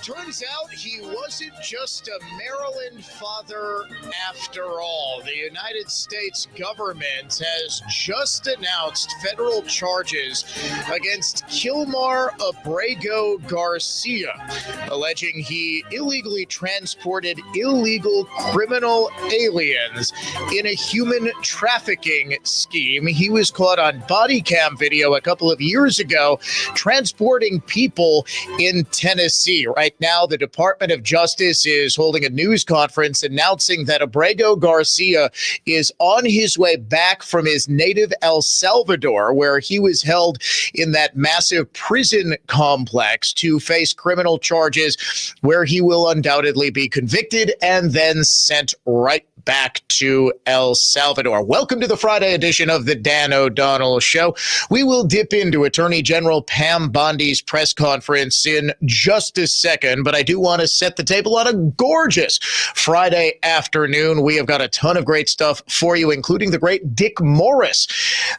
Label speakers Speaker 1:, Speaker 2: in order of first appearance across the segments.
Speaker 1: Turns out he wasn't just a Maryland father after all. The United States government has just announced federal charges against Kilmar Abrego Garcia, alleging he illegally transported illegal criminal aliens in a human trafficking scheme. He was caught on body cam video a couple of years ago transporting people in Tennessee. Right now, the Department of Justice is holding a news conference announcing that Abrego Garcia is on his way back from his native El Salvador, where he was held in that massive prison complex to face criminal charges, where he will undoubtedly be convicted and then sent right back to El Salvador. Welcome to the Friday edition of the Dan O'Donnell Show. We will dip into Attorney General Pam Bondi's press conference in just a second, but I do want to set the table on a gorgeous Friday afternoon. We have got a ton of great stuff for you, including the great Dick Morris,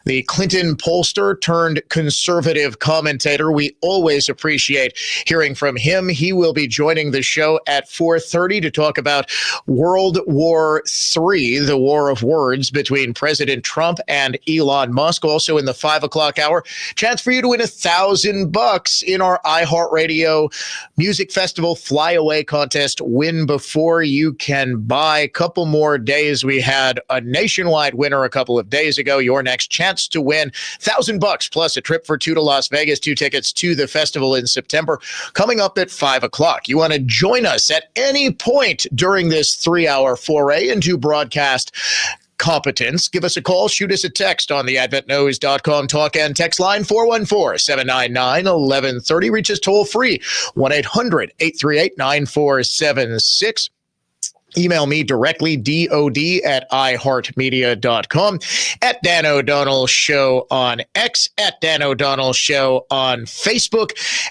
Speaker 1: the Clinton pollster turned conservative commentator. We always appreciate hearing from him. He will be joining the show at 4:30 to talk about World War III, the war of words between President Trump and Elon Musk. Also in the 5 o'clock hour, chance for you to win $1,000 in our iHeartRadio Music Festival Flyaway Contest. Win before you can buy. A couple more days. We had a nationwide winner a couple of days ago. Your next chance to win $1,000 plus a trip for two to Las Vegas, 2 tickets to the festival in September, coming up at 5 o'clock. You want to join us at any point during this 3-hour foray into broadcast competence. Give us a call. Shoot us a text on the adventknows.com talk and text line 414-799-1130. Reach us toll free 1-800-838-9476. Email me directly, dod@iheartmedia.com, at Dan O'Donnell Show on X, at Dan O'Donnell Show on Facebook,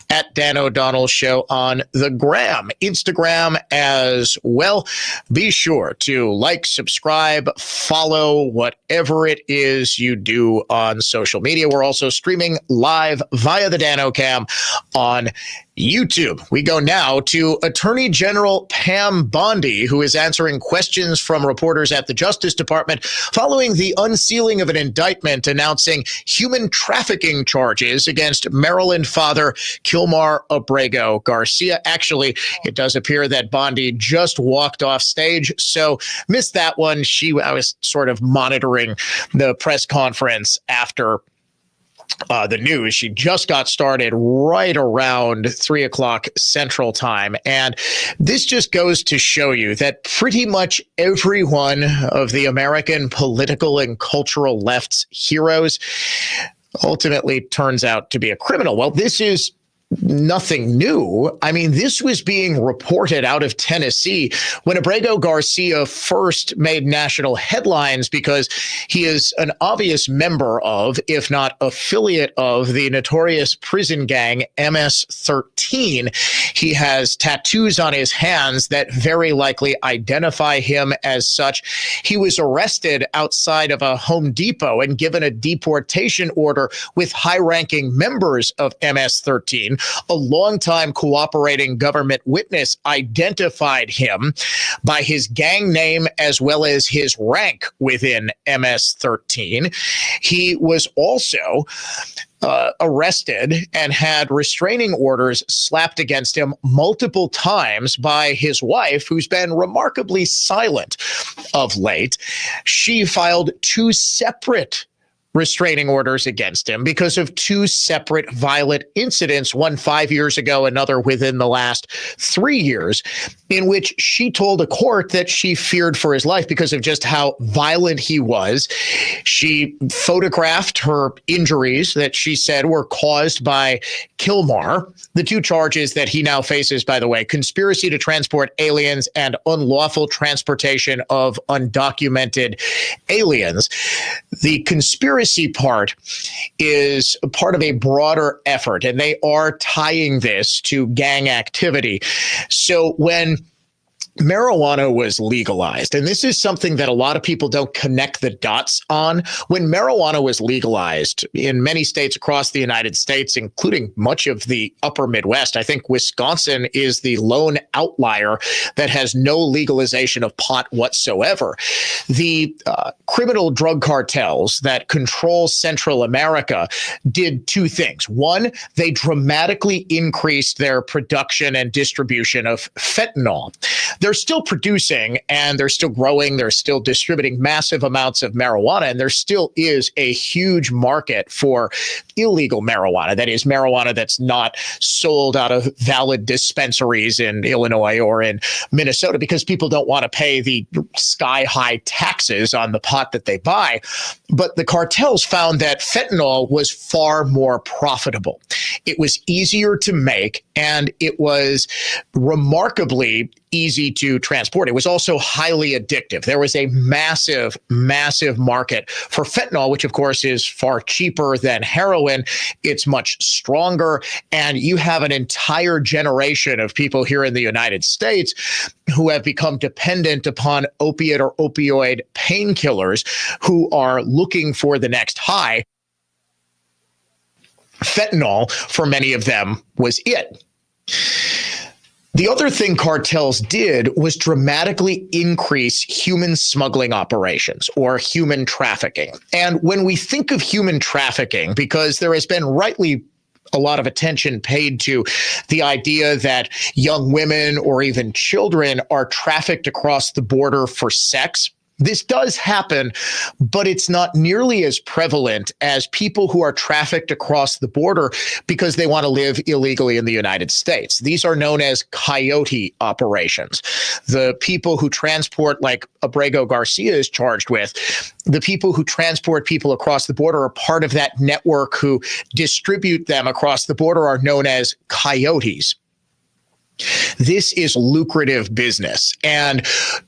Speaker 1: at Dan O'Donnell Show on the Gram, Instagram as well. Be sure to like, subscribe, follow, whatever it is you do on social media. We're also streaming live via the Dan O'Cam on YouTube. We go now to Attorney General Pam Bondi, who is answering questions from reporters at the Justice Department following the unsealing of an indictment announcing human trafficking charges against Maryland father Kilmar Abrego Garcia. Actually, it does appear that Bondi just walked off stage, so missed that one. I was sort of monitoring the press conference after the news. She just got started right around 3 o'clock Central Time. And this just goes to show you that pretty much every one of the American political and cultural left's heroes ultimately turns out to be a criminal. Well, this is nothing new. I mean, this was being reported out of Tennessee when Abrego Garcia first made national headlines because he is an obvious member of, if not affiliate of, the notorious prison gang MS-13. He has tattoos on his hands that very likely identify him as such. He was arrested outside of a Home Depot and given a deportation order with high-ranking members of MS-13. A longtime cooperating government witness identified him by his gang name as well as his rank within MS-13. He was also arrested and had restraining orders slapped against him multiple times by his wife, who's been remarkably silent of late. She filed 2 separate restraining orders against him because of 2 separate violent incidents, one 5 years ago, another within the last 3 years, in which she told a court that she feared for his life because of just how violent he was. She photographed her injuries that she said were caused by Kilmar. The 2 charges that he now faces, by the way, conspiracy to transport aliens and unlawful transportation of undocumented aliens. The conspiracy part is a part of a broader effort, and they are tying this to gang activity. So when marijuana was legalized, and this is something that a lot of people don't connect the dots on. When marijuana was legalized in many states across the United States, including much of the upper Midwest, I think Wisconsin is the lone outlier that has no legalization of pot whatsoever. The criminal drug cartels that control Central America did two things. One, they dramatically increased their production and distribution of fentanyl. They're still producing and they're still growing. They're still distributing massive amounts of marijuana. And there still is a huge market for illegal marijuana. That is marijuana that's not sold out of valid dispensaries in Illinois or in Minnesota because people don't want to pay the sky high taxes on the pot that they buy. But the cartels found that fentanyl was far more profitable. It was easier to make, and it was remarkably easy to transport. It was also highly addictive. There was a massive, massive market for fentanyl, which of course is far cheaper than heroin. It's much stronger. And you have an entire generation of people here in the United States who have become dependent upon opiate or opioid painkillers who are looking for the next high. Fentanyl, for many of them, was it. The other thing cartels did was dramatically increase human smuggling operations or human trafficking. And when we think of human trafficking, because there has been rightly a lot of attention paid to the idea that young women or even children are trafficked across the border for sex, this does happen, but it's not nearly as prevalent as people who are trafficked across the border because they want to live illegally in the United States. These are known as coyote operations. The people who transport, like Abrego Garcia is charged with, the people who transport people across the border are part of that network who distribute them across the border are known as coyotes. This is lucrative business. And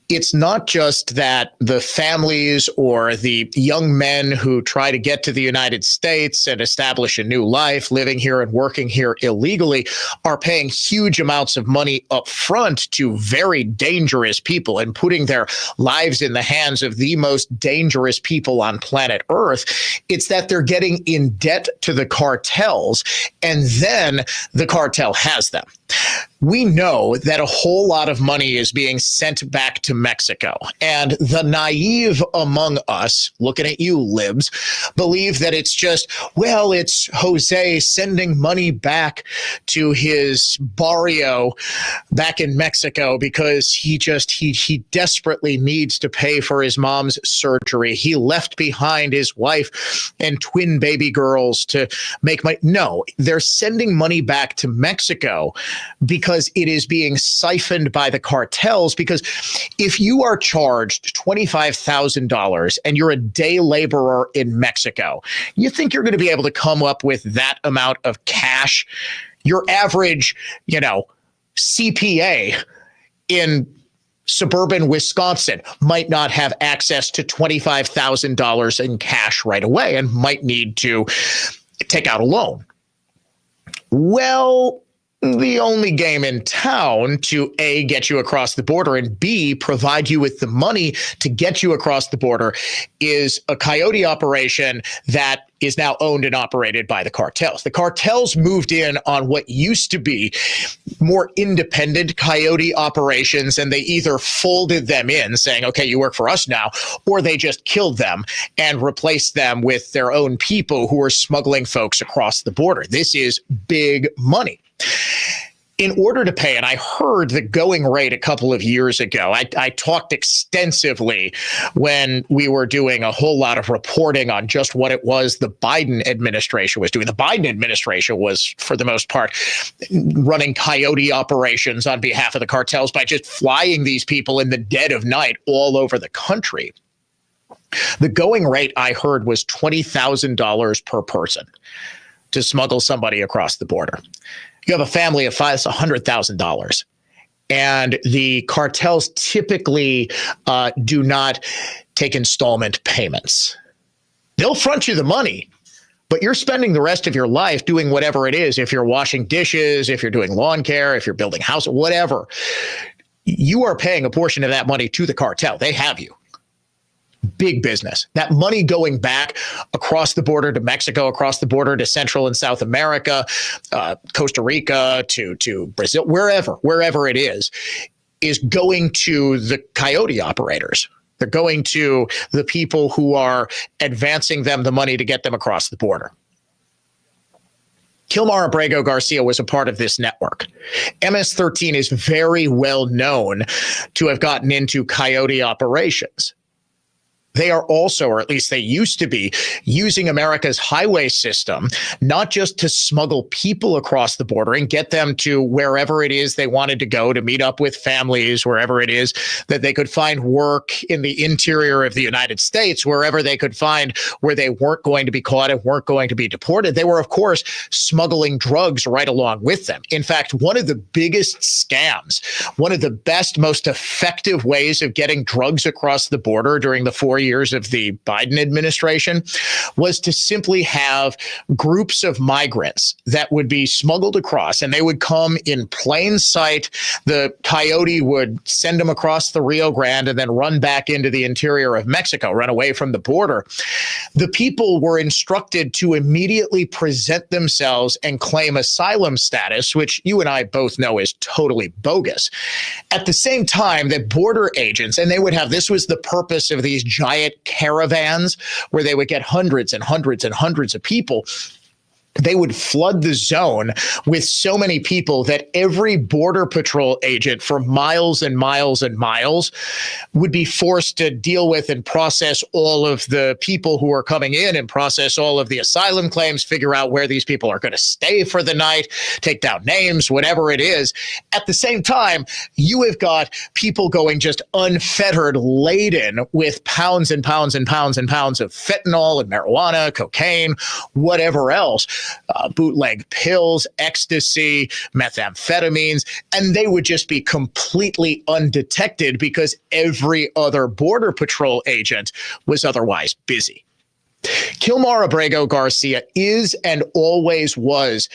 Speaker 1: it's not just that the families or the young men who try to get to the United States and establish a new life, living here and working here illegally, are paying huge amounts of money up front to very dangerous people and putting their lives in the hands of the most dangerous people on planet Earth. It's that they're getting in debt to the cartels, and then the cartel has them. We know that a whole lot of money is being sent back to Mexico. And the naive among us, looking at you libs, believe that it's just, well, it's Jose sending money back to his barrio back in Mexico because he desperately needs to pay for his mom's surgery. He left behind his wife and twin baby girls to make money. No, they're sending money back to Mexico because it is being siphoned by the cartels. Because if you are charged $25,000 and you're a day laborer in Mexico, you think you're going to be able to come up with that amount of cash? Your average, CPA in suburban Wisconsin might not have access to $25,000 in cash right away and might need to take out a loan. Well, the only game in town to A, get you across the border, and B, provide you with the money to get you across the border is a coyote operation that is now owned and operated by the cartels. The cartels moved in on what used to be more independent coyote operations, and they either folded them in saying, okay, you work for us now, or they just killed them and replaced them with their own people who are smuggling folks across the border. This is big money. In order to pay, and I heard the going rate a couple of years ago, I talked extensively when we were doing a whole lot of reporting on just what it was the Biden administration was doing. The Biden administration was, for the most part, running coyote operations on behalf of the cartels by just flying these people in the dead of night all over the country. The going rate I heard was $20,000 per person to smuggle somebody across the border. You have a family of five, it's $100,000. And the cartels typically do not take installment payments. They'll front you the money, but you're spending the rest of your life doing whatever it is. If you're washing dishes, if you're doing lawn care, if you're building a house, whatever, you are paying a portion of that money to the cartel. They have you. Big business. That money going back across the border to Mexico, across the border to Central and South America, Costa Rica, to Brazil, wherever it is going to the coyote operators. They're going to the people who are advancing them the money to get them across the border. Kilmar Abrego Garcia was a part of this network. MS-13 is very well known to have gotten into coyote operations. They are also, or at least they used to be, using America's highway system, not just to smuggle people across the border and get them to wherever it is they wanted to go to meet up with families, wherever it is that they could find work in the interior of the United States, wherever they could find where they weren't going to be caught and weren't going to be deported. They were, of course, smuggling drugs right along with them. In fact, one of the biggest scams, one of the best, most effective ways of getting drugs across the border during the 4 years of the Biden administration was to simply have groups of migrants that would be smuggled across, and they would come in plain sight. The coyote would send them across the Rio Grande and then run back into the interior of Mexico, run away from the border. The people were instructed to immediately present themselves and claim asylum status, which you and I both know is totally bogus. At the same time, that border agents, and they would have, this was the purpose of these giant caravans where they would get hundreds and hundreds and hundreds of people. They would flood the zone with so many people that every Border Patrol agent for miles and miles and miles would be forced to deal with and process all of the people who are coming in and process all of the asylum claims, figure out where these people are going to stay for the night, take down names, whatever it is. At the same time, you have got people going just unfettered, laden with pounds and pounds and pounds and pounds of fentanyl and marijuana, cocaine, whatever else. Bootleg pills, ecstasy, methamphetamines, and they would just be completely undetected because every other Border Patrol agent was otherwise busy. Kilmar Abrego Garcia is and always was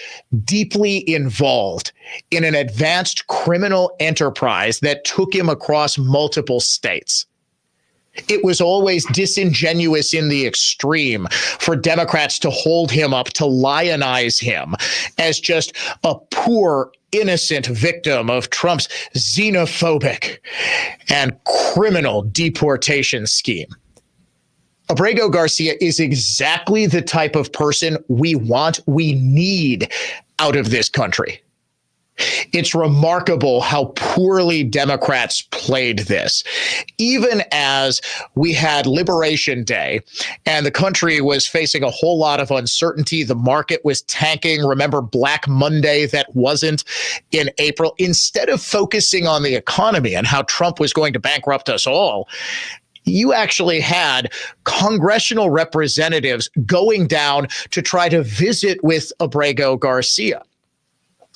Speaker 1: deeply involved in an advanced criminal enterprise that took him across multiple states. It was always disingenuous in the extreme for Democrats to hold him up, to lionize him as just a poor, innocent victim of Trump's xenophobic and criminal deportation scheme. Abrego Garcia is exactly the type of person we need out of this country. It's remarkable how poorly Democrats played this. Even as we had Liberation Day and the country was facing a whole lot of uncertainty, the market was tanking. Remember Black Monday that wasn't in April? Instead of focusing on the economy and how Trump was going to bankrupt us all, you actually had congressional representatives going down to try to visit with Abrego Garcia.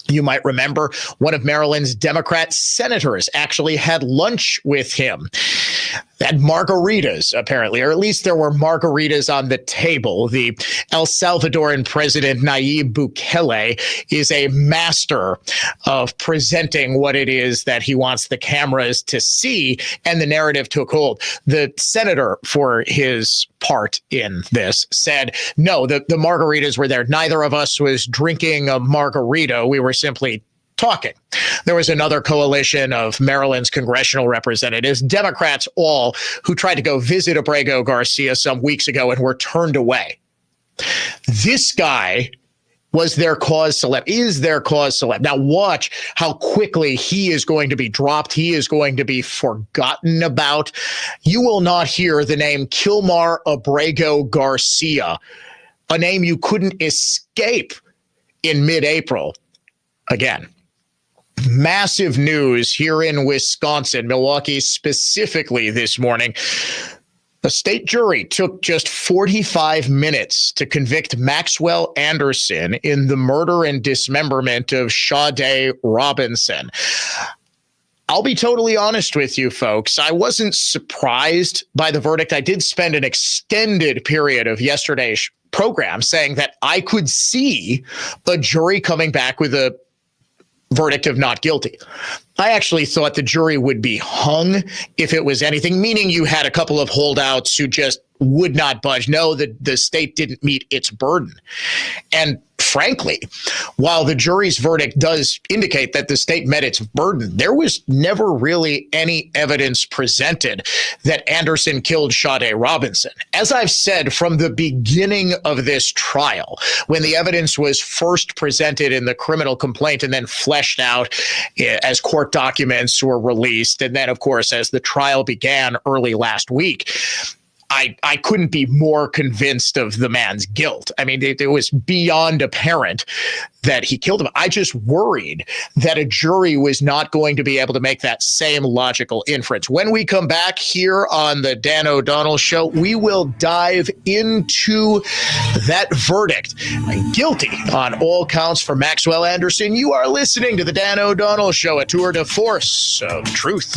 Speaker 1: You might remember one of Maryland's Democrat senators actually had lunch with him. Had margaritas, apparently, or at least there were margaritas on the table. The El Salvadoran president, Nayib Bukele, is a master of presenting what it is that he wants the cameras to see, and the narrative took hold. The senator, for his part in this, said, no, the margaritas were there. Neither of us was drinking a margarita. We were simply talking. There was another coalition of Maryland's congressional representatives, Democrats all, who tried to go visit Abrego Garcia some weeks ago and were turned away. This guy was their cause celeb, is their cause celeb. Now watch how quickly he is going to be dropped. He is going to be forgotten about. You will not hear the name Kilmar Abrego Garcia, a name you couldn't escape in mid-April again. Massive news here in Wisconsin, Milwaukee specifically this morning. A state jury took just 45 minutes to convict Maxwell Anderson in the murder and dismemberment of Sade Robinson. I'll be totally honest with you, folks. I wasn't surprised by the verdict. I did spend an extended period of yesterday's program saying that I could see a jury coming back with a verdict of not guilty. I actually thought the jury would be hung if it was anything, meaning you had a couple of holdouts who just would not budge. No, the state didn't meet its burden. And frankly, while the jury's verdict does indicate that the state met its burden, there was never really any evidence presented that Anderson killed Sade Robinson. As I've said from the beginning of this trial, when the evidence was first presented in the criminal complaint and then fleshed out as court documents were released, and then, of course, as the trial began early last week, I couldn't be more convinced of the man's guilt. I mean, it was beyond apparent that he killed him. I just worried that a jury was not going to be able to make that same logical inference. When we come back here on the Dan O'Donnell Show, we will dive into that verdict. Guilty on all counts for Maxwell Anderson. You are listening to the Dan O'Donnell Show, a tour de force of truth.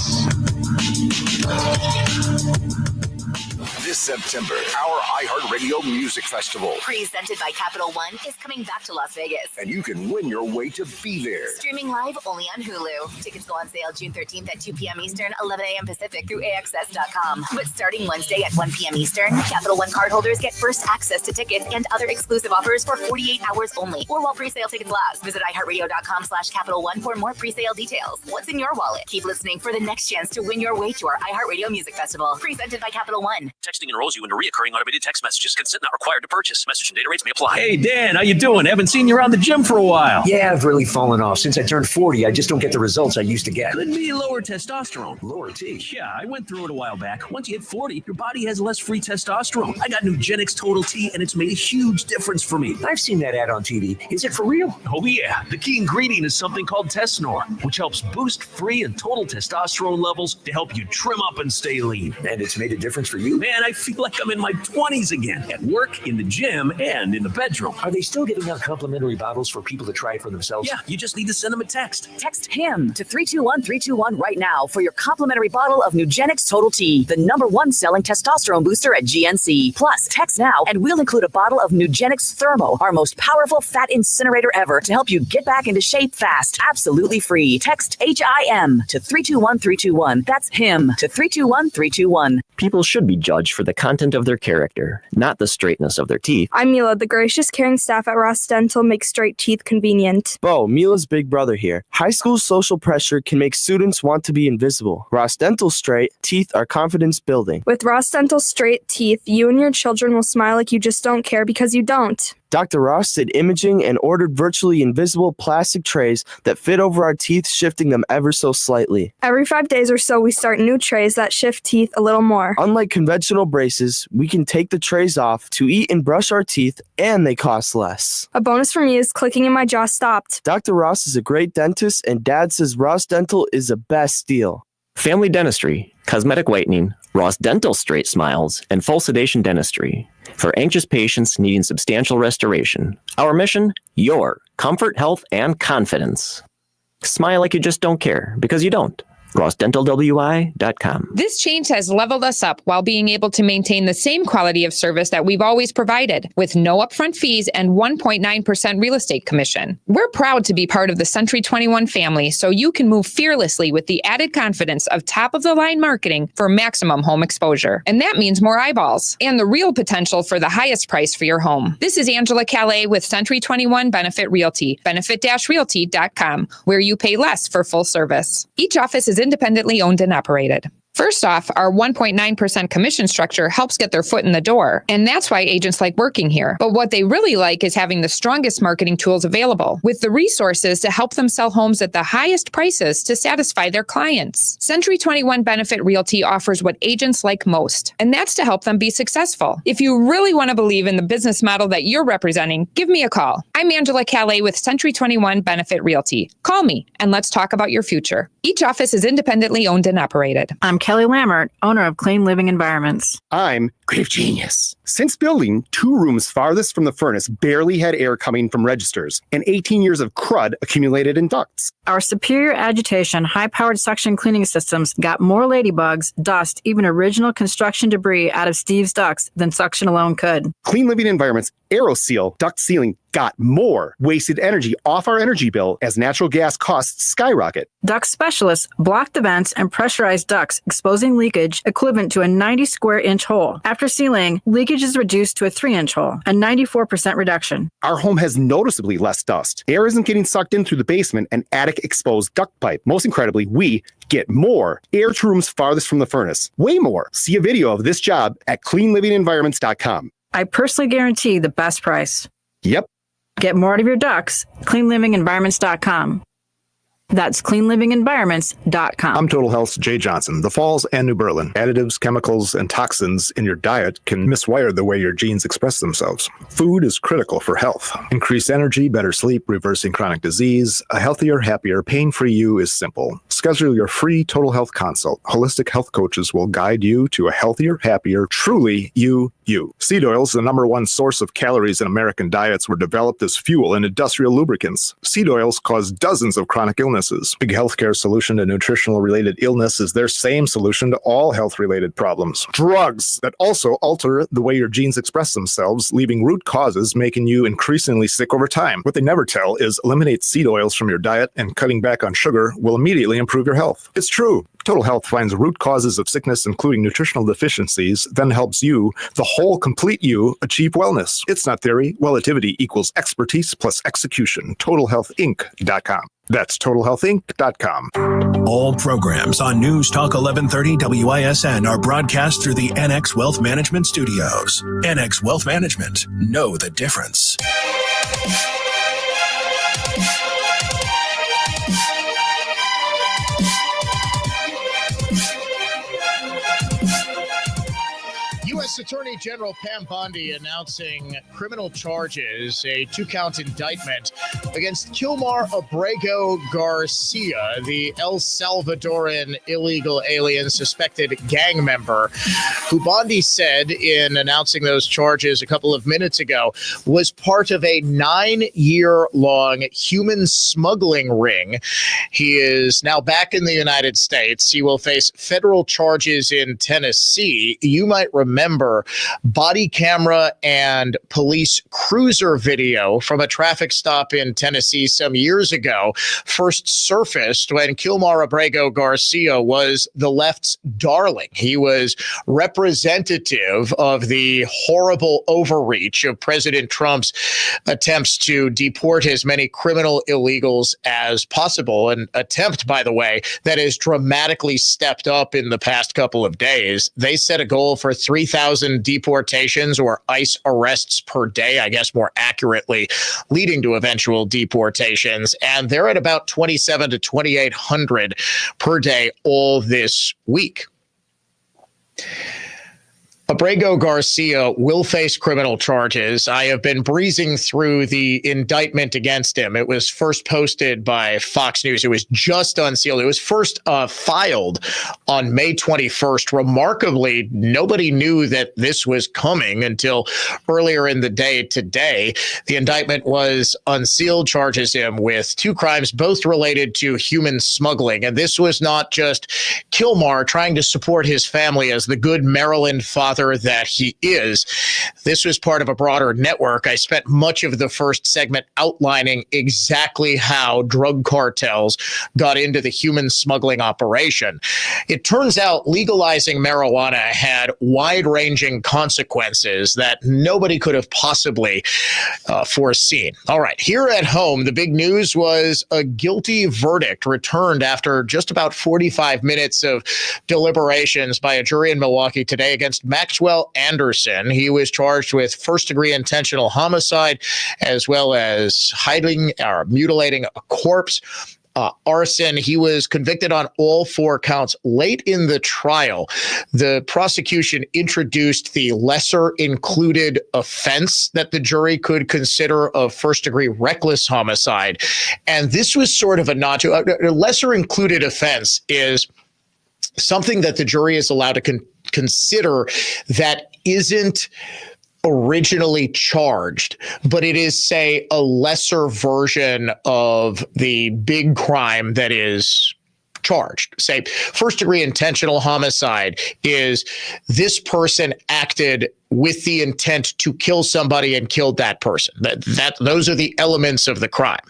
Speaker 2: This September, our iHeartRadio Music Festival,
Speaker 3: presented by Capital One, is coming back to Las Vegas.
Speaker 2: And you can win your way to be there.
Speaker 3: Streaming live only on Hulu. Tickets go on sale June 13th at 2 p.m. Eastern, 11 a.m. Pacific through AXS.com. But starting Wednesday at 1 p.m. Eastern, Capital One cardholders get first access to tickets and other exclusive offers for 48 hours only, or while pre-sale tickets last. Visit iHeartRadio.com/Capital One for more pre-sale details. What's in your wallet? Keep listening for the next chance to win your way to our iHeartRadio Music Festival, presented by Capital One.
Speaker 4: Texting enrolls you into recurring automated text messages. Consent not required to purchase. Message and data rates may apply.
Speaker 5: Hey, Dan, how you doing? Haven't seen you around the gym for a while.
Speaker 6: Yeah, I've really fallen off. Since I turned 40, I just don't get the results I used to get.
Speaker 5: Could be lower testosterone.
Speaker 6: Lower T.
Speaker 5: Yeah, I went through it a while back. Once you hit 40, your body has less free testosterone. I got Nugenix Total T, and it's made a huge difference for me.
Speaker 6: I've seen that ad on TV. Is it for real?
Speaker 5: Oh, yeah. The key ingredient is something called Tesnor, which helps boost free and total testosterone levels to help you trim up and stay lean.
Speaker 6: And it's made a difference for you?
Speaker 5: Man, I feel like I'm in my 20s again, at work, in the gym, and in the bedroom.
Speaker 6: Are they still giving out complimentary bottles for people to try it for themselves?
Speaker 5: Yeah, you just need to send them a text.
Speaker 7: Text HIM to 321-321 right now for your complimentary bottle of Nugenix Total T, the #1 selling testosterone booster at GNC. Plus, text now and we'll include a bottle of Nugenix Thermo, our most powerful fat incinerator ever, to help you get back into shape fast. Absolutely free. Text HIM to 321-321. That's HIM to 321-321.
Speaker 8: People should be judged for the content of their character, not the straightness of their teeth.
Speaker 9: I'm Mila. The gracious, caring staff at Ross Dental makes straight teeth convenient.
Speaker 10: Bo, Mila's big brother here. High school social pressure can make students want to be invisible. Ross Dental straight teeth are confidence building.
Speaker 9: With Ross Dental straight teeth, you and your children will smile like you just don't care because you don't.
Speaker 10: Dr. Ross did imaging and ordered virtually invisible plastic trays that fit over our teeth, shifting them ever so slightly.
Speaker 9: Every 5 days or so, we start new trays that shift teeth a little more.
Speaker 10: Unlike conventional braces, we can take the trays off to eat and brush our teeth, and they cost less.
Speaker 9: A bonus for me is clicking and my jaw stopped.
Speaker 10: Dr. Ross is a great dentist, and Dad says Ross Dental is the best deal.
Speaker 8: Family dentistry, cosmetic whitening, Ross Dental straight smiles, and full sedation dentistry for anxious patients needing substantial restoration. Our mission, your comfort, health, and confidence. Smile like you just don't care, because you don't. RossDentalWI.com.
Speaker 11: This change has leveled us up while being able to maintain the same quality of service that we've always provided, with no upfront fees and 1.9% real estate commission. We're proud to be part of the Century 21 family, so you can move fearlessly with the added confidence of top-of-the-line marketing for maximum home exposure. And that means more eyeballs and the real potential for the highest price for your home. This is Angela Calais with Century 21 Benefit Realty, benefit-realty.com, where you pay less for full service. Each office is independently owned and operated. First off, our 1.9% commission structure helps get their foot in the door, and that's why agents like working here. But what they really like is having the strongest marketing tools available, with the resources to help them sell homes at the highest prices to satisfy their clients. Century 21 Benefit Realty offers what agents like most, and that's to help them be successful. If you really want to believe in the business model that you're representing, give me a call. I'm Angela Calais with Century 21 Benefit Realty. Call me, and let's talk about your future. Each office is independently owned and operated.
Speaker 12: I'm Kelly Lammert, owner of Clean Living Environments.
Speaker 13: I'm Creative Genius. Since building 2 rooms farthest from the furnace barely had air coming from registers, and 18 years of crud accumulated in ducts.
Speaker 12: Our superior agitation, high-powered suction cleaning systems got more ladybugs, dust, even original construction debris out of Steve's ducts than suction alone could.
Speaker 13: Clean Living Environments AeroSeal duct sealing got more wasted energy off our energy bill as natural gas costs skyrocket.
Speaker 12: Duct specialists block the vents and pressurized ducts, exposing leakage equivalent to a 90 square inch hole. After sealing, leakage is reduced to a 3-inch hole, a 94% reduction.
Speaker 13: Our home has noticeably less dust. Air isn't getting sucked in through the basement and attic exposed duct pipe. Most incredibly, we get more air to rooms farthest from the furnace. Way more. See a video of this job at cleanlivingenvironments.com.
Speaker 12: I personally guarantee the best price.
Speaker 13: Yep.
Speaker 12: Get more out of your ducts, cleanlivingenvironments.com. That's cleanlivingenvironments.com.
Speaker 14: I'm Total Health's Jay Johnson. The Falls and New Berlin. Additives, chemicals, and toxins in your diet can miswire the way your genes express themselves. Food is critical for health. Increased energy, better sleep, reversing chronic disease. A healthier, happier, pain-free you is simple. Schedule your free Total Health consult. Holistic health coaches will guide you to a healthier, happier, truly you. Seed oils, the #1 source of calories in American diets, were developed as fuel in industrial lubricants. Seed oils cause dozens of chronic illnesses. Big Healthcare's solution to nutritional-related illness is their same solution to all health-related problems. Drugs that also alter the way your genes express themselves, leaving root causes making you increasingly sick over time. What they never tell is eliminate seed oils from your diet, and cutting back on sugar will immediately improve your health. It's true. Total Health finds root causes of sickness, including nutritional deficiencies, then helps you, the whole complete you, achieve wellness. It's not theory. Relativity equals expertise plus execution. TotalHealthInc.com. That's TotalHealthInc.com.
Speaker 15: All programs on News Talk 1130 WISN are broadcast through the NX Wealth Management Studios. NX Wealth Management. Know the difference.
Speaker 1: U.S. Attorney General Pam Bondi announcing criminal charges, a 2-count indictment against Kilmar Abrego Garcia, the El Salvadoran illegal alien suspected gang member, who Bondi said in announcing those charges a couple of minutes ago was part of a 9-year-long human smuggling ring. He is now back in the United States. He will face federal charges in Tennessee. You might remember body camera and police cruiser video from a traffic stop in Tennessee some years ago first surfaced when Kilmar Abrego Garcia was the left's darling. He was representative of the horrible overreach of President Trump's attempts to deport as many criminal illegals as possible, an attempt, by the way, that has dramatically stepped up in the past couple of days. They set a goal for 3,000 deportations or ICE arrests per day, I guess more accurately, leading to eventual deportations. And they're at about 2,700 to 2,800 per day all this week. Abrego Garcia will face criminal charges. I have been breezing through the indictment against him. It was first posted by Fox News. It was just unsealed. It was first filed on May 21st. Remarkably, nobody knew that this was coming until earlier in the day today. The indictment was unsealed, charges him with 2 crimes, both related to human smuggling. And this was not just Kilmar trying to support his family as the good Maryland father that he is. This was part of a broader network. I spent much of the first segment outlining exactly how drug cartels got into the human smuggling operation. It turns out legalizing marijuana had wide-ranging consequences that nobody could have possibly foreseen. All right, here at home, the big news was a guilty verdict returned after just about 45 minutes of deliberations by a jury in Milwaukee today against Maxwell Anderson. He was charged with first-degree intentional homicide, as well as hiding or mutilating a corpse. Arson. He was convicted on all 4 counts. Late in the trial, the prosecution introduced the lesser included offense that the jury could consider of first-degree reckless homicide. And this was sort of a nod to a lesser included offense is something that the jury is allowed to consider that isn't originally charged, but it is, say, a lesser version of the big crime that is charged. Say first degree intentional homicide is this person acted with the intent to kill somebody and killed that person. Those are the elements of the crime.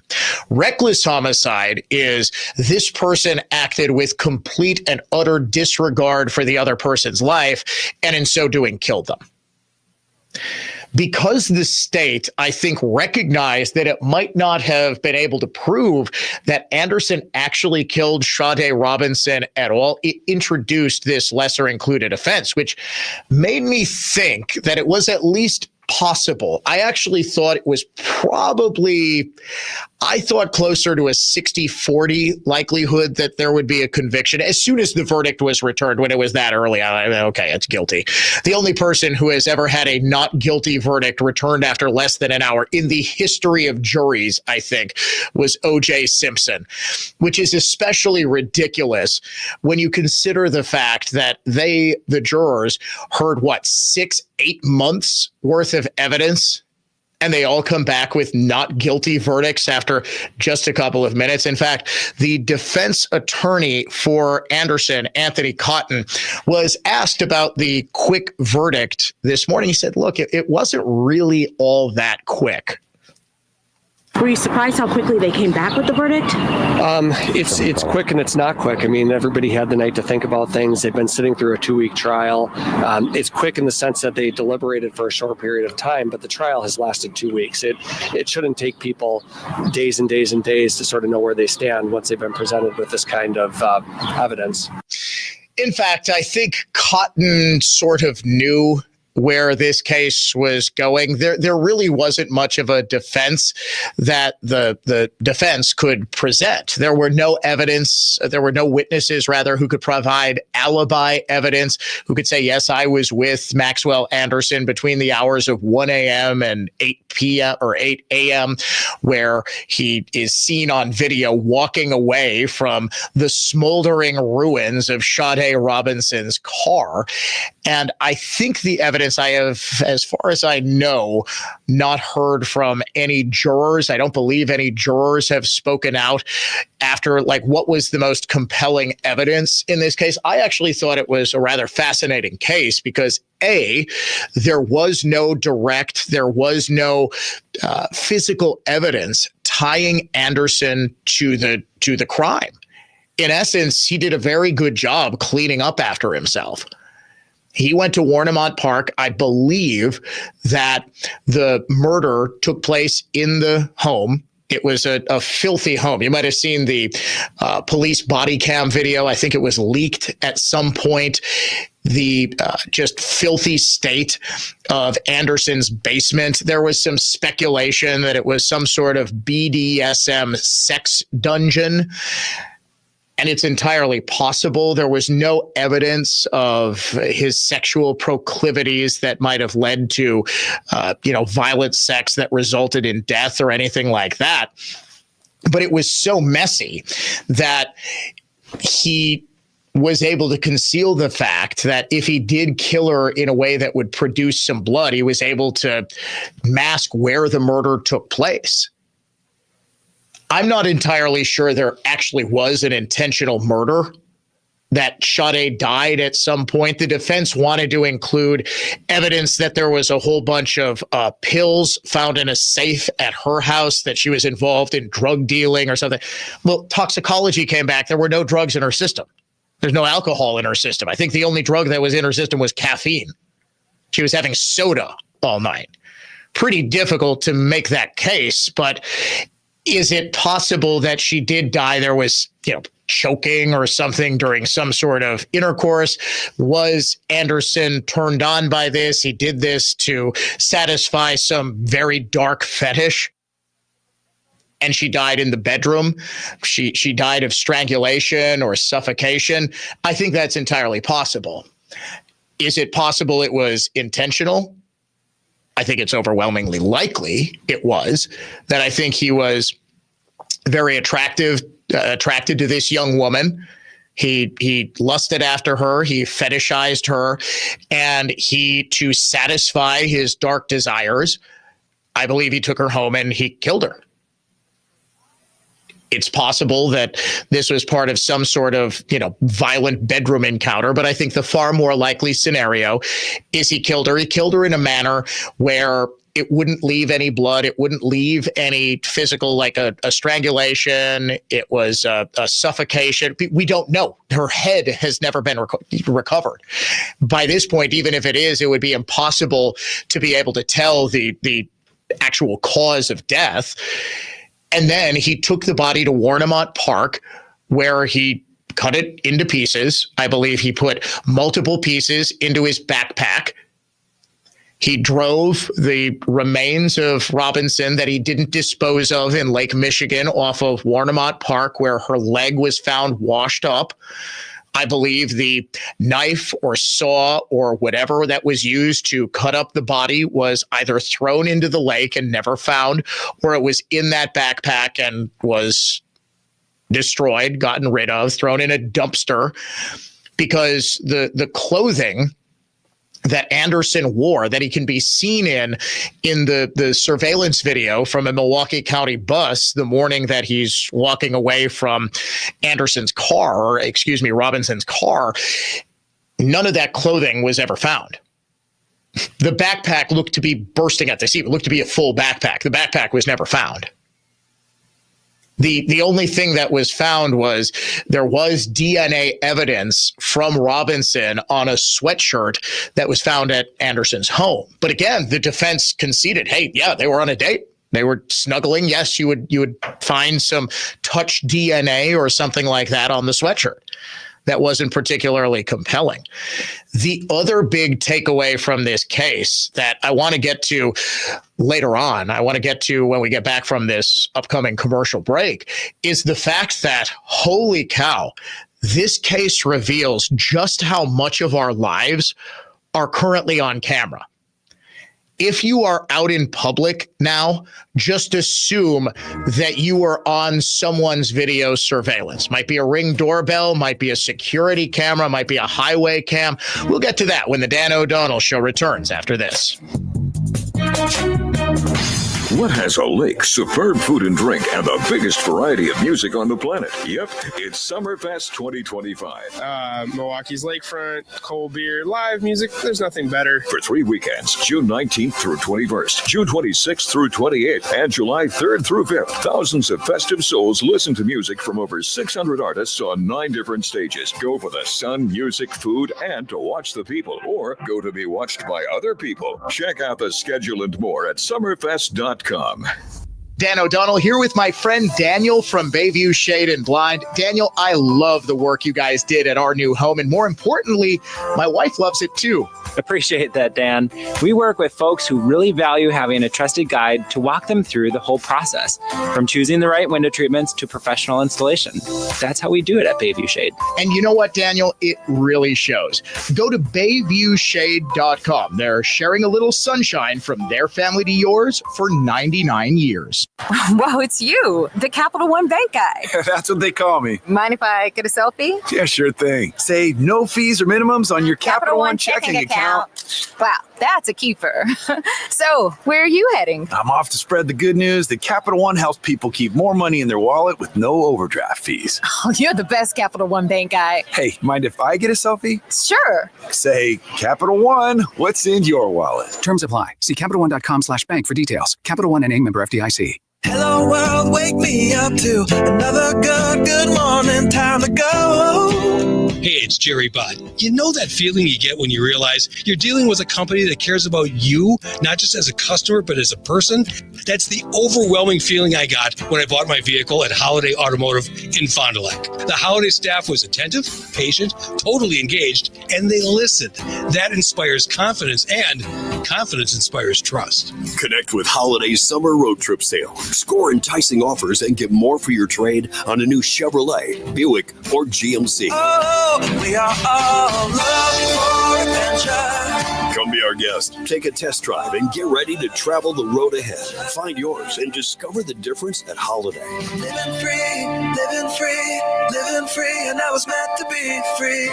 Speaker 1: Reckless homicide is this person acted with complete and utter disregard for the other person's life, and in so doing killed them. Because the state, I think, recognized that it might not have been able to prove that Anderson actually killed Sade Robinson at all, it introduced this lesser included offense, which made me think that it was at least possible. I actually thought it was I thought closer to a 60-40 likelihood that there would be a conviction as soon as the verdict was returned. When it was that early, okay, it's guilty. The only person who has ever had a not guilty verdict returned after less than an hour in the history of juries, I think, was O.J. Simpson, which is especially ridiculous when you consider the fact that the jurors, heard 6-8 months worth of evidence, and they all come back with not guilty verdicts after just a couple of minutes. In fact, the defense attorney for Anderson, Anthony Cotton, was asked about the quick verdict this morning. He said, look, it wasn't really all that quick.
Speaker 16: Were you surprised how quickly they came back with the verdict?
Speaker 17: It's quick and it's not quick. I mean, everybody had the night to think about things. They've been sitting through a 2-week trial. It's quick in the sense that they deliberated for a short period of time, but the trial has lasted 2 weeks. It shouldn't take people days and days and days to sort of know where they stand once they've been presented with this kind of evidence.
Speaker 1: In fact, I think Cotton sort of knew where this case was going. There really wasn't much of a defense that the defense could present. There were no witnesses, rather, who could provide alibi evidence, who could say, yes, I was with Maxwell Anderson between the hours of 1 a.m. and 8 p.m. or 8 a.m., where he is seen on video walking away from the smoldering ruins of Sade Robinson's car. And I think the evidence I have, as far as I know, not heard from any jurors. I don't believe any jurors have spoken out after, what was the most compelling evidence in this case. I actually thought it was a rather fascinating case because, A, there was no physical evidence tying Anderson to the crime. In essence, he did a very good job cleaning up after himself. He went to Warnemont Park. I believe that the murder took place in the home. It was a filthy home. You might have seen the police body cam video. I think it was leaked at some point. The just filthy state of Anderson's basement. There was some speculation that it was some sort of BDSM sex dungeon. And it's entirely possible. There was no evidence of his sexual proclivities that might have led to, violent sex that resulted in death or anything like that. But it was so messy that he was able to conceal the fact that if he did kill her in a way that would produce some blood, he was able to mask where the murder took place. I'm not entirely sure there actually was an intentional murder, that Sade died at some point. The defense wanted to include evidence that there was a whole bunch of pills found in a safe at her house, that she was involved in drug dealing or something. Well, toxicology came back. There were no drugs in her system. There's no alcohol in her system. I think the only drug that was in her system was caffeine. She was having soda all night. Pretty difficult to make that case, but is it possible that she did die? There was, choking or something during some sort of intercourse. Was Anderson turned on by this? He did this to satisfy some very dark fetish. And she died in the bedroom. She died of strangulation or suffocation. I think that's entirely possible. Is it possible it was intentional? I think it's overwhelmingly likely it was. That I think he was very attracted to this young woman. He lusted after her. He fetishized her. And to satisfy his dark desires, I believe he took her home and he killed her. It's possible that this was part of some sort of, violent bedroom encounter. But I think the far more likely scenario is he killed her. He killed her in a manner where it wouldn't leave any blood. It wouldn't leave any physical, like a strangulation. It was a suffocation. We don't know. Her head has never been recovered. By this point, even if it is, it would be impossible to be able to tell the actual cause of death. And then he took the body to Warnemont Park, where he cut it into pieces. I believe he put multiple pieces into his backpack. He drove the remains of Robinson that he didn't dispose of in Lake Michigan off of Warnemont Park, where her leg was found washed up. I believe the knife or saw or whatever that was used to cut up the body was either thrown into the lake and never found, or it was in that backpack and was destroyed, gotten rid of, thrown in a dumpster, because the clothing that Anderson wore, that he can be seen in the surveillance video from a Milwaukee County bus the morning that he's walking away from Robinson's car, none of that clothing was ever found. The backpack looked to be bursting at the seam. It looked to be a full backpack. The backpack was never found. The only thing that was found was there was DNA evidence from Robinson on a sweatshirt that was found at Anderson's home. But again, the defense conceded, hey, yeah, they were on a date. They were snuggling. Yes, you would find some touch DNA or something like that on the sweatshirt. That wasn't particularly compelling. The other big takeaway from this case that I want to get to later on, I want to get to when we get back from this upcoming commercial break, is the fact that, holy cow, this case reveals just how much of our lives are currently on camera. If you are out in public now, just assume that you are on someone's video surveillance. Might be a Ring doorbell, might be a security camera, might be a highway cam. We'll get to that when the Dan O'Donnell Show returns after this.
Speaker 2: What has a lake, superb food and drink, and the biggest variety of music on the planet? Yep, it's Summerfest 2025.
Speaker 18: Milwaukee's lakefront, cold beer, live music. There's nothing better.
Speaker 2: For 3 weekends, June 19th through 21st, June 26th through 28th, and July 3rd through 5th. Thousands of festive souls listen to music from over 600 artists on 9 different stages. Go for the sun, music, food, and to watch the people, or go to be watched by other people. Check out the schedule and more at summerfest.com.
Speaker 1: Dan O'Donnell here with my friend Daniel from Bayview Shade and Blind. Daniel, I love the work you guys did at our new home, and more importantly, my wife loves it too.
Speaker 19: Appreciate that, Dan. We work with folks who really value having a trusted guide to walk them through the whole process, from choosing the right window treatments to professional installation. That's how we do it at Bayview Shade.
Speaker 1: And you know what, Daniel? It really shows. Go to BayviewShade.com. They're sharing a little sunshine from their family to yours for 99 years.
Speaker 20: Whoa, it's you, the Capital One Bank guy.
Speaker 21: That's what they call me.
Speaker 20: Mind if I get a selfie?
Speaker 21: Yeah, sure thing. Say no fees or minimums on your Capital One checking account.
Speaker 20: Wow, that's a keeper. So, where are you heading?
Speaker 21: I'm off to spread the good news that Capital One helps people keep more money in their wallet with no overdraft fees.
Speaker 20: Oh, you're the best Capital One Bank guy.
Speaker 21: Hey, mind if I get a selfie?
Speaker 20: Sure.
Speaker 21: Say, Capital One, what's in your wallet?
Speaker 22: Terms apply. See CapitalOne.com/bank for details. Capital One NA, member FDIC.
Speaker 23: Hello world, wake me up to another good morning, time to go.
Speaker 24: Hey, it's Jerry Butt. You know that feeling you get when you realize you're dealing with a company that cares about you, not just as a customer, but as a person? That's the overwhelming feeling I got when I bought my vehicle at Holiday Automotive in Fond du Lac. The Holiday staff was attentive, patient, totally engaged, and they listened. That inspires confidence, and confidence inspires trust.
Speaker 25: Connect with Holiday's summer road trip sale. Score enticing offers and get more for your trade on a new Chevrolet, Buick, or GMC.
Speaker 23: Oh, we are all looking for adventure.
Speaker 25: Come be our guest, take a test drive, and get ready to travel the road ahead. Find yours and discover the difference at Holiday.
Speaker 23: Living free, and I was meant to be free.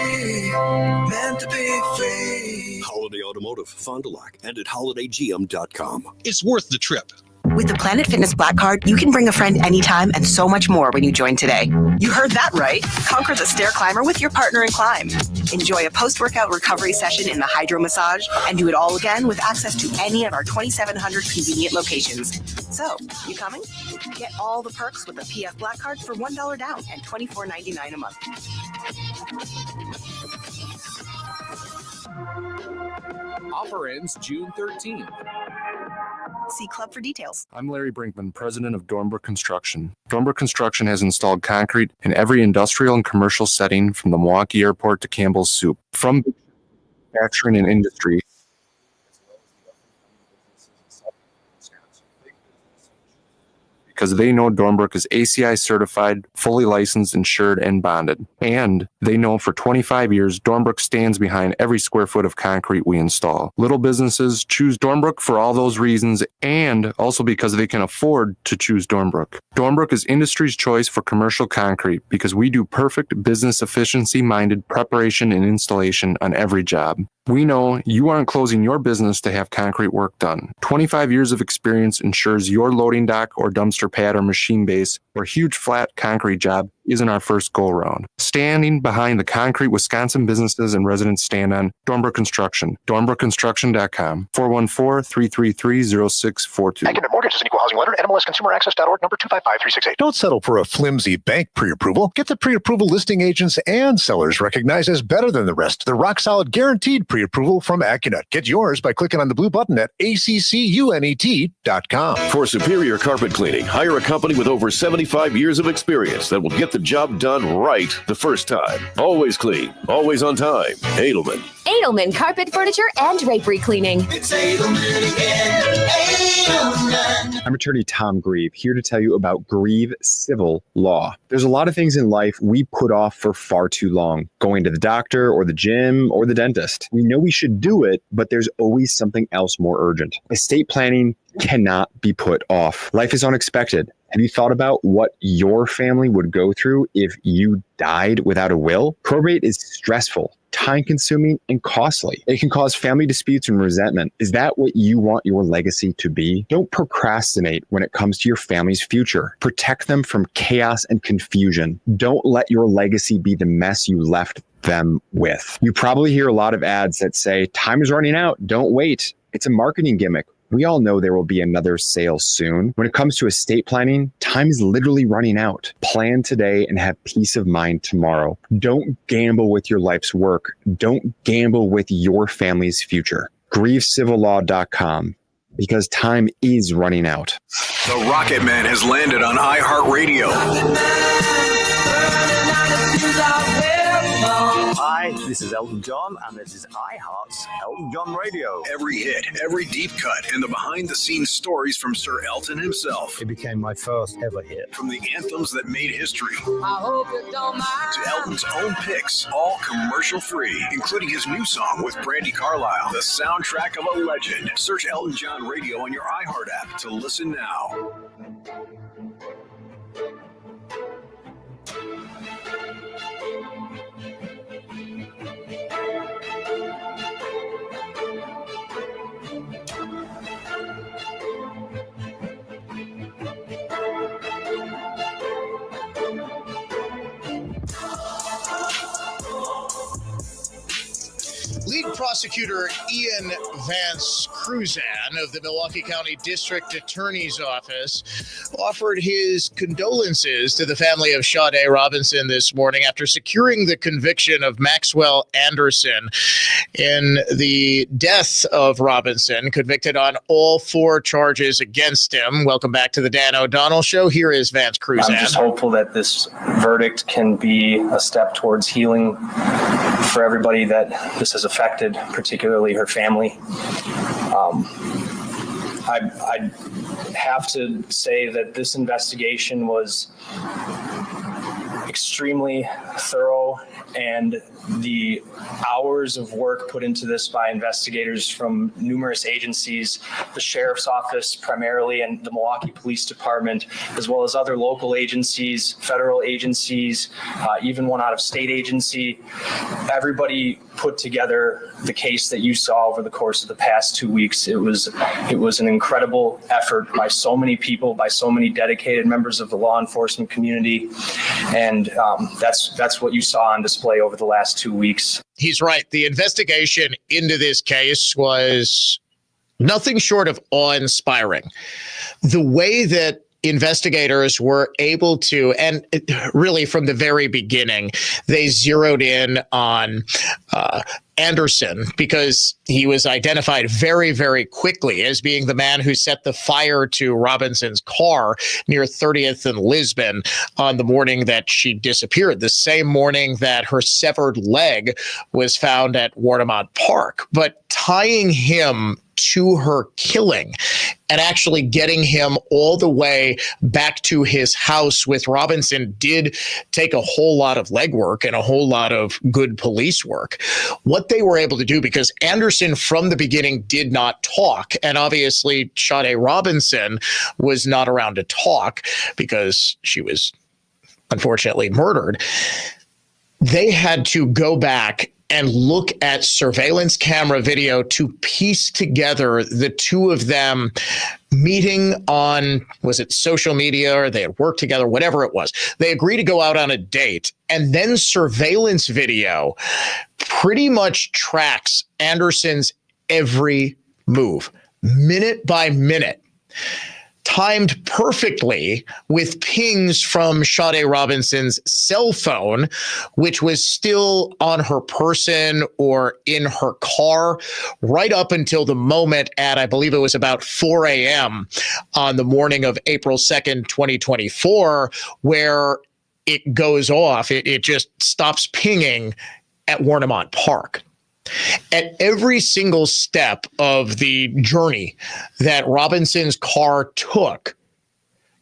Speaker 23: Meant to be free.
Speaker 25: Holiday Automotive, Fond du Lac, and at holidaygm.com.
Speaker 24: It's worth the trip.
Speaker 3: With the Planet Fitness Black Card, you can bring a friend anytime and so much more when you join today. You heard that right. Conquer the stair climber with your partner in climb. Enjoy a post-workout recovery session in the hydro massage and do it all again with access to any of our 2,700 convenient locations. So, you coming? Get all the perks with the PF Black Card for $1 down and $24.99 a month.
Speaker 4: Offer ends June 13th.
Speaker 3: See Club for details.
Speaker 5: I'm Larry Brinkman, president of Dornbrook Construction. Dornbrook Construction has installed concrete in every industrial and commercial setting from the Milwaukee Airport to Campbell's Soup. From manufacturing and industry, because they know Dornbrook is ACI certified, fully licensed, insured, and bonded. And they know for 25 years, Dornbrook stands behind every square foot of concrete we install. Little businesses choose Dornbrook for all those reasons, and also because they can afford to choose Dornbrook. Dornbrook is industry's choice for commercial concrete because we do perfect business efficiency-minded preparation and installation on every job. We know you aren't closing your business to have concrete work done. 25 years of experience ensures your loading dock or dumpster pad or machine base or huge flat concrete job isn't our first go-around. Standing behind the concrete Wisconsin businesses and residents stand on Dornbrook Construction. DornbrookConstruction.com. 414-333-0642.
Speaker 6: Academic Mortgage is an equal housing lender. NMLSConsumerAccess.org, number 255368.
Speaker 7: Don't settle for a flimsy bank pre-approval. Get the pre-approval listing agents and sellers recognized as better than the rest. The rock-solid guaranteed pre-approval from AccuNet. Get yours by clicking on the blue button at accunet.com.
Speaker 2: For superior carpet cleaning, hire a company with over 75 years of experience that will get the job done right the first time. Always clean, always on time. Edelman.
Speaker 26: Edelman Carpet, Furniture, and Drapery Cleaning.
Speaker 23: It's Edelman again. Edelman.
Speaker 27: I'm attorney Tom Grieve, here to tell you about Grieve Civil Law. There's a lot of things in life we put off for far too long. Going to the doctor or the gym or the dentist. We know we should do it, but there's always something else more urgent. Estate planning cannot be put off. Life is unexpected. Have you thought about what your family would go through if you died without a will? Probate is stressful, time-consuming, and costly. It can cause family disputes and resentment. Is that what you want your legacy to be? Don't procrastinate when it comes to your family's future. Protect them from chaos and confusion. Don't let your legacy be the mess you left them with. You probably hear a lot of ads that say, time is running out, don't wait. It's a marketing gimmick. We all know there will be another sale soon. When it comes to estate planning, time is literally running out. Plan today and have peace of mind tomorrow. Don't gamble with your life's work. Don't gamble with your family's future. GrieveCivilLaw.com, because time is running out.
Speaker 21: The Rocket Man has landed on iHeartRadio.
Speaker 28: Hi, this is Elton John, and this is iHeart's Elton John Radio.
Speaker 21: Every hit, every deep cut, and the behind-the-scenes stories from Sir Elton himself.
Speaker 28: It became my first ever hit.
Speaker 21: From the anthems that made history
Speaker 23: I hope you don't mind.
Speaker 21: to Elton's own picks, all commercial-free, including his new song with Brandi Carlile, the soundtrack of a legend. Search Elton John Radio on your iHeart app to listen now.
Speaker 1: Lead prosecutor Ian Vance Cruzan of the Milwaukee County District Attorney's Office offered his condolences to the family of Sade Robinson this morning after securing the conviction of Maxwell Anderson in the death of Robinson, convicted on all 4 charges against him. Welcome back to the Dan O'Donnell Show. Here is Vance Cruzan.
Speaker 29: I'm just hopeful that this verdict can be a step towards healing for everybody that this has affected, particularly her family. I have to say that this investigation was extremely thorough, and the hours of work put into this by investigators from numerous agencies, the sheriff's office primarily, and the Milwaukee Police Department, as well as other local agencies, federal agencies, even one out of state agency. Everybody put together the case that you saw over the course of the past 2 weeks. It was an incredible effort by so many people, by so many dedicated members of the law enforcement community, and that's what you saw on display over the last 2 weeks.
Speaker 1: He's right. The investigation into this case was nothing short of awe-inspiring. The way that investigators were able to, and really from the very beginning, they zeroed in on Anderson because he was identified very, very quickly as being the man who set the fire to Robinson's car near 30th and Lisbon on the morning that she disappeared, the same morning that her severed leg was found at Warnemont Park. But tying him to her killing and actually getting him all the way back to his house with Robinson did take a whole lot of legwork and a whole lot of good police work. What they were able to do, because Anderson from the beginning did not talk, and obviously Sade Robinson was not around to talk because she was unfortunately murdered, they had to go back and look at surveillance camera video to piece together the two of them meeting on, was it social media, or they had worked together, whatever it was. They agreed to go out on a date, and then surveillance video pretty much tracks Anderson's every move, minute by minute, timed perfectly with pings from Sade Robinson's cell phone, which was still on her person or in her car right up until the moment at, I believe it was about 4 a.m. on the morning of April 2nd, 2024, where it goes off. It just stops pinging at Warnemont Park. At every single step of the journey that Robinson's car took,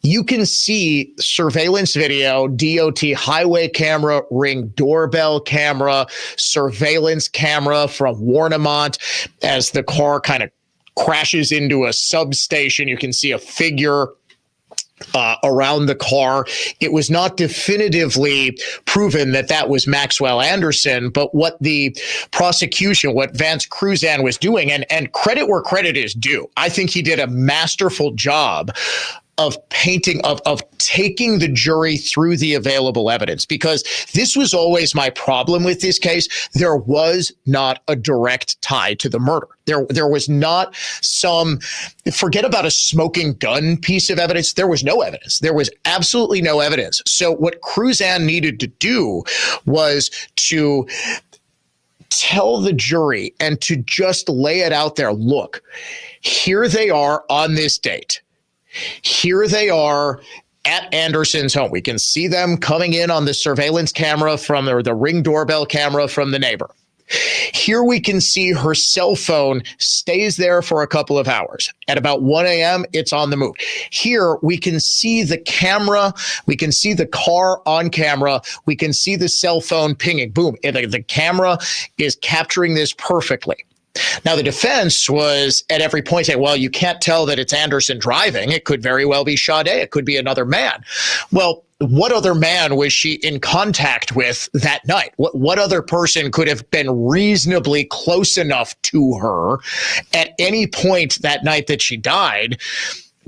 Speaker 1: you can see surveillance video, DOT highway camera, Ring doorbell camera, surveillance camera from Warnemont as the car kind of crashes into a substation. You can see a figure around the car. It was not definitively proven that that was Maxwell Anderson, but what the prosecution, what Vance Cruzan was doing, and credit where credit is due, I think he did a masterful job of painting, of taking the jury through the available evidence, because this was always my problem with this case. There was not a direct tie to the murder. There was not some, forget about a smoking gun piece of evidence. There was no evidence. There was absolutely no evidence. So what Cruzan needed to do was to tell the jury and to just lay it out there. Look, here they are on this date. Here they are at Anderson's home. We can see them coming in on the surveillance camera from, or the Ring doorbell camera from the neighbor. Here we can see her cell phone stays there for a couple of hours. At about 1 a.m., it's on the move. Here we can see the camera. We can see the car on camera. We can see the cell phone pinging. Boom. The camera is capturing this perfectly. Now, the defense was at every point saying, well, you can't tell that it's Anderson driving. It could very well be Sade. It could be another man. Well, what other man was she in contact with that night? What other person could have been reasonably close enough to her at any point that night that she died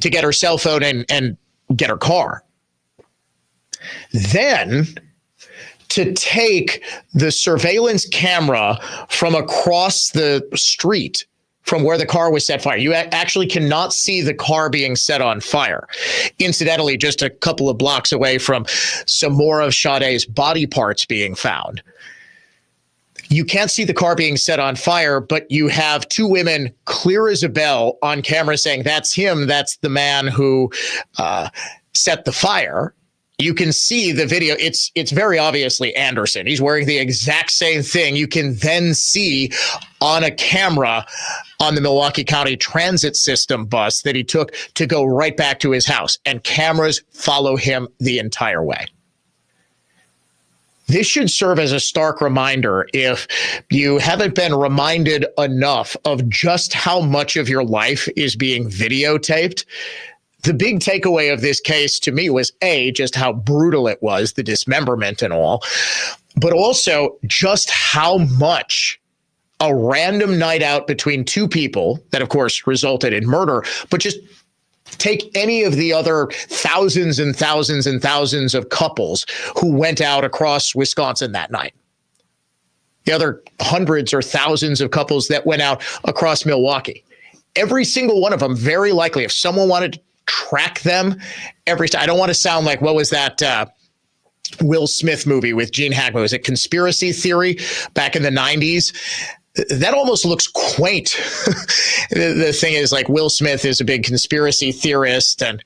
Speaker 1: to get her cell phone and get her car? Then to take the surveillance camera from across the street from where the car was set fire. You actually cannot see the car being set on fire. Incidentally, just a couple of blocks away from some more of Sade's body parts being found. You can't see the car being set on fire, but you have two women clear as a bell on camera saying, that's him, that's the man who set the fire. You can see the video. It's very obviously Anderson. He's wearing the exact same thing. You can then see on a camera on the Milwaukee County Transit System bus that he took to go right back to his house. And cameras follow him the entire way. This should serve as a stark reminder, if you haven't been reminded enough of just how much of your life is being videotaped. The big takeaway of this case to me was A, just how brutal it was, the dismemberment and all, but also just how much a random night out between two people that, of course, resulted in murder, but just take any of the other thousands and thousands and thousands of couples who went out across Wisconsin that night. The other hundreds or thousands of couples that went out across Milwaukee. Every single one of them, very likely, if someone wanted to track them, I don't want to sound like, what was that Will Smith movie with Gene Hackman? Was it Conspiracy Theory back in the 90s? That almost looks quaint. The thing is, like, Will Smith is a big conspiracy theorist, and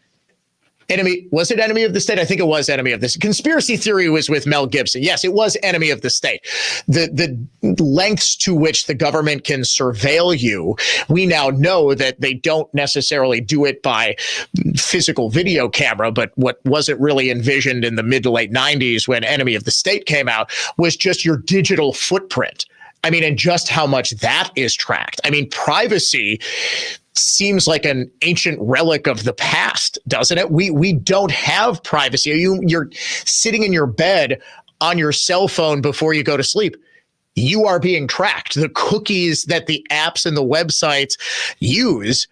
Speaker 1: was it Enemy of the State? I think it was Enemy of the State. Conspiracy Theory was with Mel Gibson. Yes, it was Enemy of the State. The lengths to which the government can surveil you, we now know that they don't necessarily do it by physical video camera, but what wasn't really envisioned in the mid to late 90s when Enemy of the State came out was just your digital footprint. I mean, and just how much that is tracked. I mean, privacy seems like an ancient relic of the past, doesn't it? We don't have privacy. You're sitting in your bed on your cell phone before you go to sleep. You are being tracked. The cookies that the apps and the websites use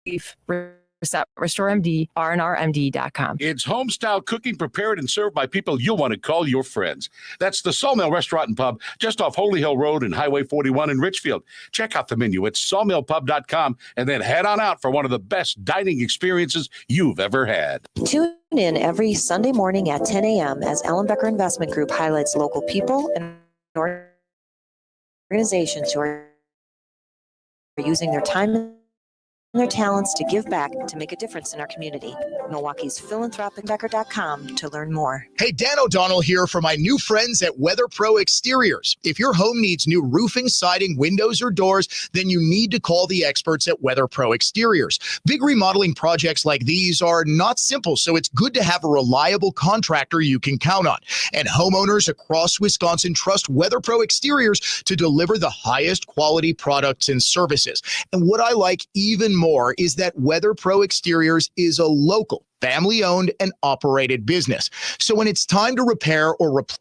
Speaker 8: Beef. at RestoreMD, RNRMD.com.
Speaker 9: It's home-style cooking prepared and served by people you'll want to call your friends. That's the Sawmill Restaurant and Pub just off Holy Hill Road and Highway 41 in Richfield. Check out the menu at sawmillpub.com and then head on out for one of the best dining experiences you've ever had.
Speaker 10: Tune in every Sunday morning at 10 a.m. as Ellenbecker Investment Group highlights local people and organizations who are using their time and their talents to give back to make a difference in our community. Milwaukee's philanthropicbecker.com to learn more.
Speaker 1: Hey, Dan O'Donnell here for my new friends at Weather Pro Exteriors. If your home needs new roofing, siding, windows, or doors, then you need to call the experts at Weather Pro Exteriors. Big remodeling projects like these are not simple, so it's good to have a reliable contractor you can count on. And homeowners across Wisconsin trust Weather Pro Exteriors to deliver the highest quality products and services. And what I like even more is that Weather Pro Exteriors is a local, family-owned and operated business. So when it's time to repair or replace,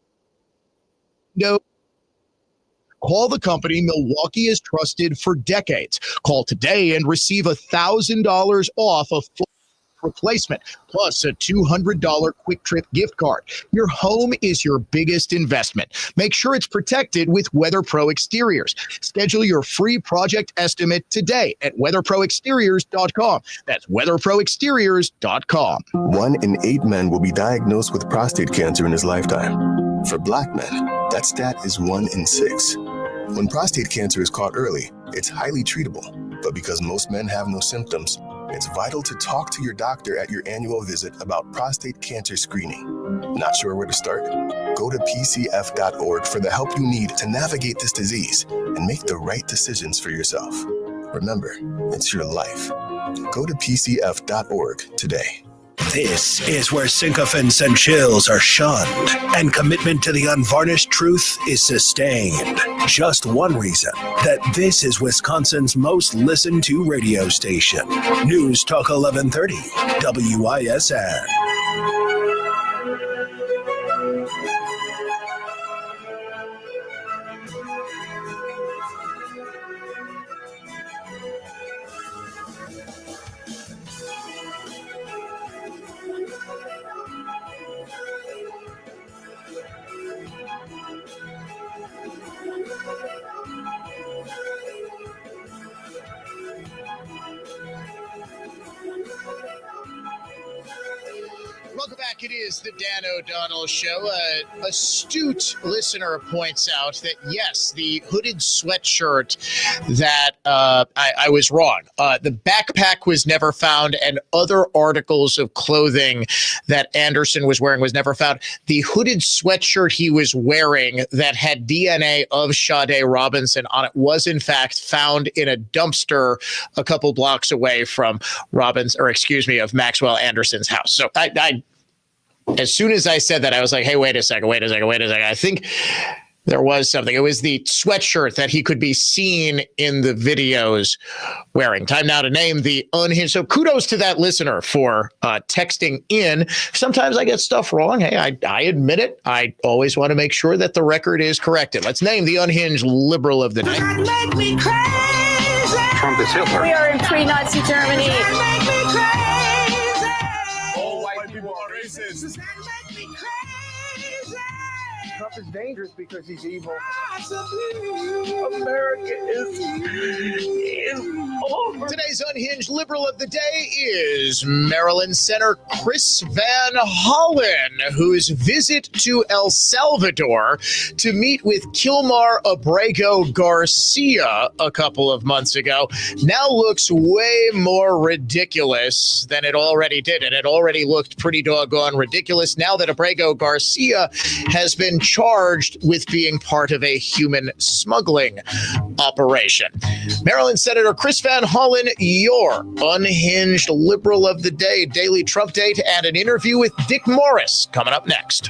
Speaker 1: call the company Milwaukee has trusted for decades. Call today and receive $1,000 off a full replacement, plus a $200 Quick Trip gift card. Your home is your biggest investment. Make sure it's protected with Weather Pro Exteriors. Schedule your free project estimate today at weatherproexteriors.com. That's weatherproexteriors.com.
Speaker 11: 1 in 8 men will be diagnosed with prostate cancer in his lifetime. For Black men, that stat is 1 in 6. When prostate cancer is caught early, it's highly treatable. But because most men have no symptoms, it's vital to talk to your doctor at your annual visit about prostate cancer screening. Not sure where to start? Go to pcf.org for the help you need to navigate this disease and make the right decisions for yourself. Remember, it's your life. Go to pcf.org today.
Speaker 12: This is where sycophants and chills are shunned, and commitment to the unvarnished truth is sustained. Just one reason that this is Wisconsin's most listened to radio station. News Talk 1130, WISN.
Speaker 1: Welcome back. It is the Dan O'Donnell Show. An astute listener points out that, yes, the hooded sweatshirt that I was wrong. The backpack was never found, and other articles of clothing that Anderson was wearing was never found. The hooded sweatshirt he was wearing that had DNA of Sade Robinson on it was, in fact, found in a dumpster a couple blocks away from of Maxwell Anderson's house. So I as soon as I said that, I was like, hey, wait a second. I think there was something. It was the sweatshirt that he could be seen in the videos wearing. Time now to name the unhinged. So kudos to that listener for texting in. Sometimes I get stuff wrong. Hey, I admit it. I always want to make sure that the record is corrected. Let's name the unhinged liberal of the night.
Speaker 23: Make me crazy.
Speaker 27: Trump is Hitler.
Speaker 26: We are in pre-Nazi Germany.
Speaker 23: Make me crazy.
Speaker 9: All white people are racist.
Speaker 23: Make me crazy.
Speaker 13: Trump is dangerous because he's evil.
Speaker 23: America is over.
Speaker 1: Today's unhinged liberal of the day is Maryland Senator Chris Van Hollen, whose visit to El Salvador to meet with Kilmar Abrego Garcia a couple of months ago now looks way more ridiculous than it already did. And it already looked pretty doggone ridiculous now that Abrego Garcia has been charged with being part of a human smuggling operation. Maryland Senator Chris Van Hollen, your unhinged liberal of the day, daily Trump date, and an interview with Dick Morris coming up next.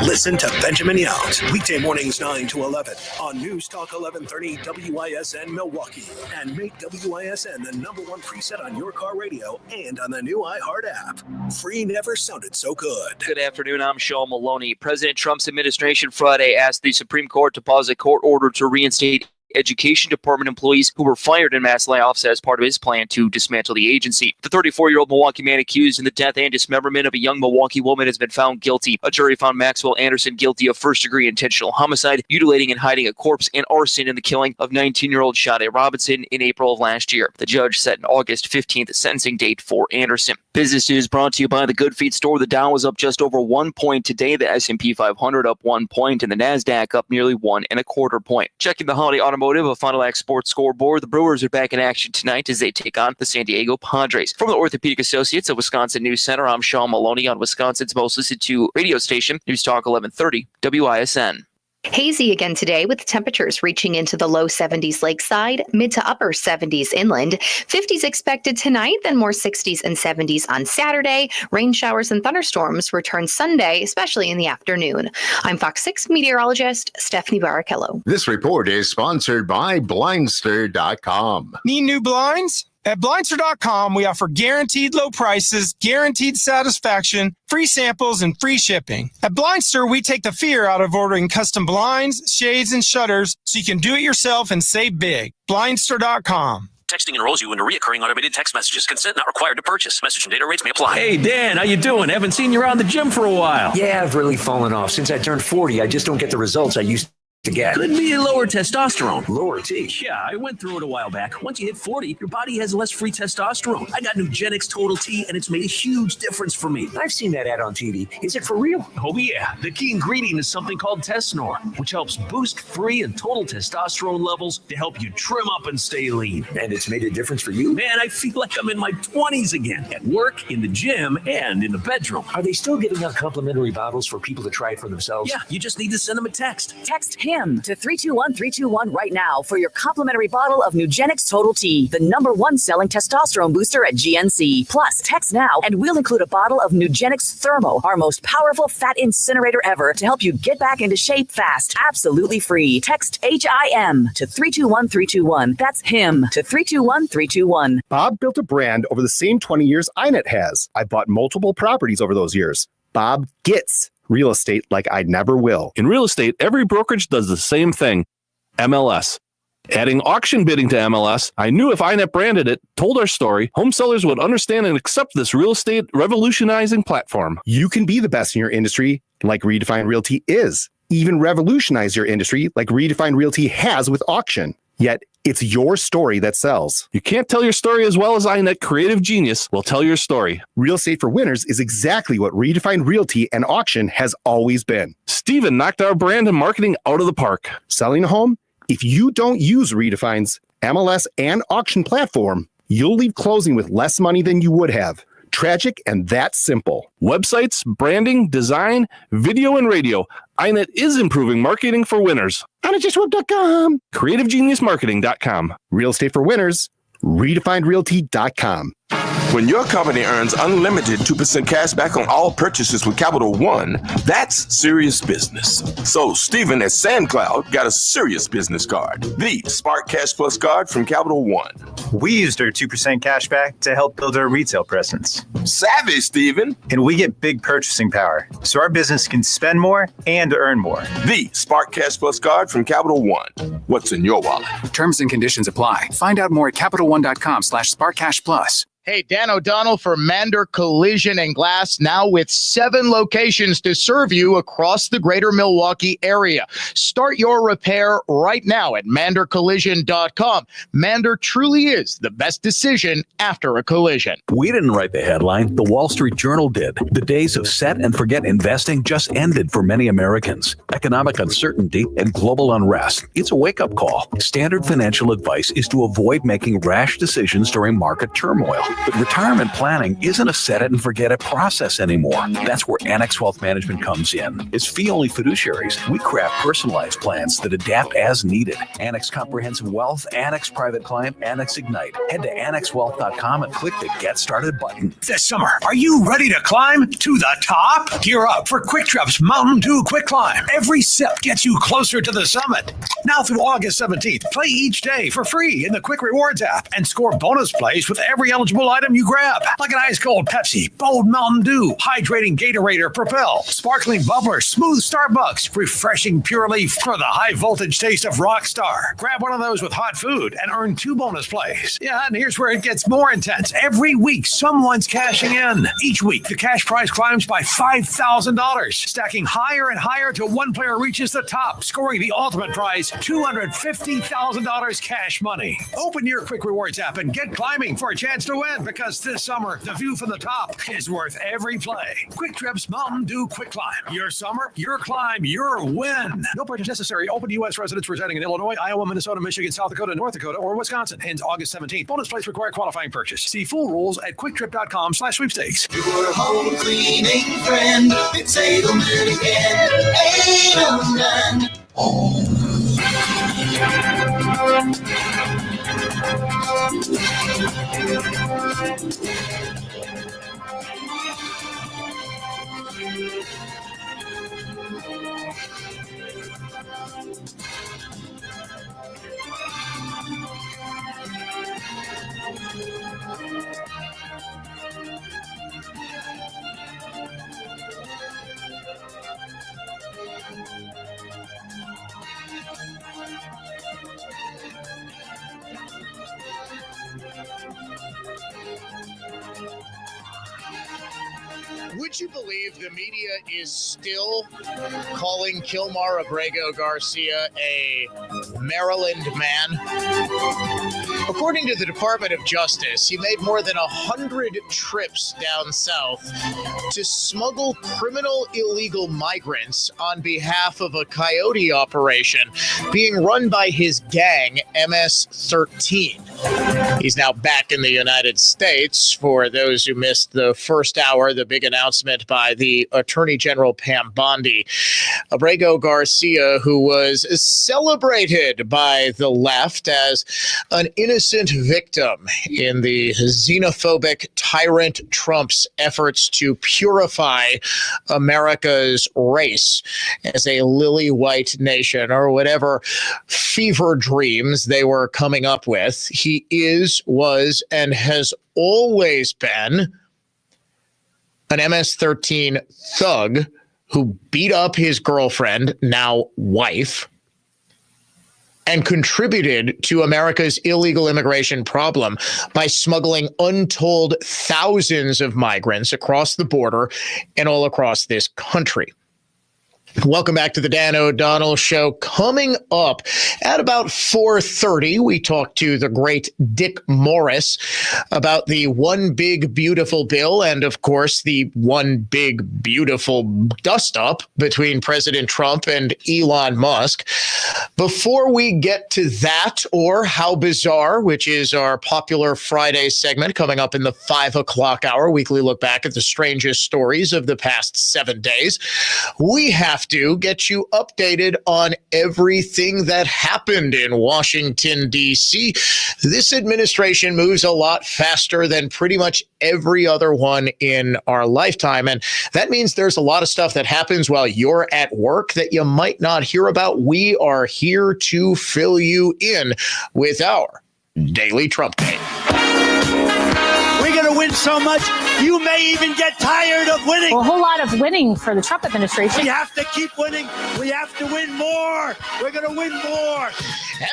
Speaker 12: Listen to Benjamin Yount, weekday mornings 9 to 11 on News Talk 1130 WISN Milwaukee. And make WISN the #1 preset on your car radio and on the new iHeart app. Free never sounded so good.
Speaker 14: Good afternoon. I'm Sean Maloney. President Trump's administration Friday asked the Supreme Court to pause a court order to reinstate Education Department employees who were fired in mass layoffs as part of his plan to dismantle the agency. The 34-year-old Milwaukee man accused in the death and dismemberment of a young Milwaukee woman has been found guilty. A jury found Maxwell Anderson guilty of first-degree intentional homicide, mutilating and hiding a corpse, and arson in the killing of 19-year-old Sade Robinson in April of last year. The judge set an August 15th sentencing date for Anderson. Business news brought to you by the Good Feet store. The Dow was up just over 1 point today. The S&P 500 up 1 point, and the NASDAQ up nearly 1.25 points. Checking the holiday automotive, a Fond du Lac sports scoreboard. The Brewers are back in action tonight as they take on the San Diego Padres. From the Orthopedic Associates of Wisconsin News Center, I'm Sean Maloney on Wisconsin's most listened to radio station, News Talk 1130 WISN.
Speaker 15: Hazy again today with temperatures reaching into the low 70s lakeside, mid to upper 70s inland. 50s expected tonight, then more 60s and 70s on Saturday. Rain showers and thunderstorms return Sunday, especially in the afternoon. I'm Fox 6 meteorologist Stephanie Barrichello.
Speaker 16: This report is sponsored by Blindster.com.
Speaker 13: Need new blinds? At Blindster.com, we offer guaranteed low prices, guaranteed satisfaction, free samples, and free shipping. At Blindster, we take the fear out of ordering custom blinds, shades, and shutters so you can do it yourself and save big. Blindster.com.
Speaker 17: Texting enrolls you into recurring automated text messages. Consent not required to purchase. Message and data rates may apply.
Speaker 18: Hey, Dan, how you doing? Haven't seen you around the gym for a while.
Speaker 19: Yeah, I've really fallen off. Since I turned 40, I just don't get the results I used to get.
Speaker 18: Could be lower testosterone.
Speaker 19: Lower T.
Speaker 18: Yeah, I went through it a while back. Once you hit 40, your body has less free testosterone. I got Nugenix Total T, and it's made a huge difference for me.
Speaker 19: I've seen that ad on TV. Is it for real?
Speaker 18: Oh, yeah. The key ingredient is something called Tesnor, which helps boost free and total testosterone levels to help you trim up and stay lean.
Speaker 19: And it's made a difference for you?
Speaker 18: Man, I feel like I'm in my 20s again. At work, in the gym, and in the bedroom.
Speaker 19: Are they still giving out complimentary bottles for people to try it for themselves?
Speaker 18: Yeah, you just need to send them a text.
Speaker 20: Text HIM to 321-321 right now for your complimentary bottle of Nugenix Total T, the #1 selling testosterone booster at GNC. Plus, text now and we'll include a bottle of Nugenix Thermo, our most powerful fat incinerator ever, to help you get back into shape fast. Absolutely free. Text HIM to 321-321. That's HIM to 321-321.
Speaker 22: Bob built a brand over the same 20 years INET has. I bought multiple properties over those years. Bob gets real estate like I never will.
Speaker 25: In real estate, every brokerage does the same thing. MLS. Adding auction bidding to MLS, I knew if INET branded it, told our story, home sellers would understand and accept this real estate revolutionizing platform.
Speaker 22: You can be the best in your industry like Redefine Realty is. Even revolutionize your industry like Redefine Realty has with auction. Yet, it's your story that sells.
Speaker 25: You can't tell your story as well as INET Creative Genius will tell your story.
Speaker 22: Real estate for winners is exactly what Redefined Realty and auction has always been.
Speaker 25: Steven knocked our brand and marketing out of the park.
Speaker 22: Selling a home? If you don't use Redefine's MLS and auction platform, you'll leave closing with less money than you would have. Tragic and that simple.
Speaker 25: Websites, branding, design, video, and radio. INET is improving marketing for winners.
Speaker 22: INETJustWeb.com.
Speaker 25: CreativeGeniusMarketing.com.
Speaker 22: Real estate for winners. RedefinedRealty.com.
Speaker 30: When your company earns unlimited 2% cash back on all purchases with Capital One, that's serious business. So Stephen at SandCloud got a serious business card, the Spark Cash Plus card from Capital One.
Speaker 31: We used our 2% cash back to help build our retail presence.
Speaker 30: Savvy, Stephen.
Speaker 31: And we get big purchasing power, so our business can spend more and earn more.
Speaker 30: The Spark Cash Plus card from Capital One. What's in your wallet?
Speaker 4: Terms and conditions apply. Find out more at CapitalOne.com/SparkCashPlus.
Speaker 1: Hey, Dan O'Donnell for Mander Collision and Glass, now with 7 locations to serve you across the greater Milwaukee area. Start your repair right now at mandercollision.com. Mander truly is the best decision after a collision.
Speaker 32: We didn't write the headline. The Wall Street Journal did. The days of set and forget investing just ended for many Americans. Economic uncertainty and global unrest. It's a wake-up call. Standard financial advice is to avoid making rash decisions during market turmoil. But retirement planning isn't a set it and forget it process anymore. That's where Annex Wealth Management comes in. As fee-only fiduciaries, we craft personalized plans that adapt as needed. Annex Comprehensive Wealth, Annex Private Client, Annex Ignite. Head to AnnexWealth.com and click the Get Started button.
Speaker 12: This summer, are you ready to climb to the top? Gear up for Quick Trip's Mountain Dew Quick Climb. Every sip gets you closer to the summit. Now through August 17th, play each day for free in the Quick Rewards app and score bonus plays with every eligible
Speaker 18: consumable item you grab, like an ice cold Pepsi, bold Mountain Dew, hydrating Gatorade or Propel, sparkling bubbler, smooth Starbucks, refreshing Pure Leaf, or the high voltage taste of Rockstar. Grab one of those with hot food and earn 2 bonus plays. Yeah, and here's where it gets more intense. Every week, someone's cashing in. Each week, the cash prize climbs by $5,000, stacking higher and higher till one player reaches the top, scoring the ultimate prize, $250,000 cash money. Open your Quick Rewards app and get climbing for a chance to win, because this summer, the view from the top is worth every play. Quick Trip's Mountain Dew Quick Climb. Your summer, your climb, your win. No purchase necessary. Open to U.S. residents residing in Illinois, Iowa, Minnesota, Michigan, South Dakota, North Dakota, or Wisconsin. Ends August 17th. Bonus plays require qualifying purchase. See full rules at quicktrip.com/sweepstakes.
Speaker 23: Your home cleaning friend. It's Edelman again. Edelman.
Speaker 1: Would you believe the media is still calling Kilmar Abrego Garcia a Maryland man? According to the Department of Justice, he made more than 100 trips down south to smuggle criminal illegal migrants on behalf of a coyote operation being run by his gang, MS-13. He's now back in the United States. For those who missed the first hour, the big announcement by the Attorney General Pam Bondi. Abrego Garcia, who was celebrated by the left as an innocent victim in the xenophobic tyrant Trump's efforts to purify America's race as a lily white nation, or whatever fever dreams they were coming up with. He is, was, and has always been an MS-13 thug who beat up his girlfriend, now wife, and contributed to America's illegal immigration problem by smuggling untold thousands of migrants across the border and all across this country. Welcome back to the Dan O'Donnell Show. Coming up at about 4:30, we talk to the great Dick Morris about the One Big Beautiful Bill and, of course, the One Big Beautiful dust-up between President Trump and Elon Musk. Before we get to that, or How Bizarre, which is our popular Friday segment coming up in the 5 o'clock hour, weekly look back at the strangest stories of the past 7 days, we have to get you updated on everything that happened in Washington, D.C. This administration moves a lot faster than pretty much every other one in our lifetime. And that means there's a lot of stuff that happens while you're at work that you might not hear about. We are here to fill you in with our Daily Trump Day.
Speaker 2: We're going to win so much, you may even get tired of winning.
Speaker 3: Well, a whole lot of winning for the Trump administration.
Speaker 2: We have to keep winning. We have to win more. We're going to win more.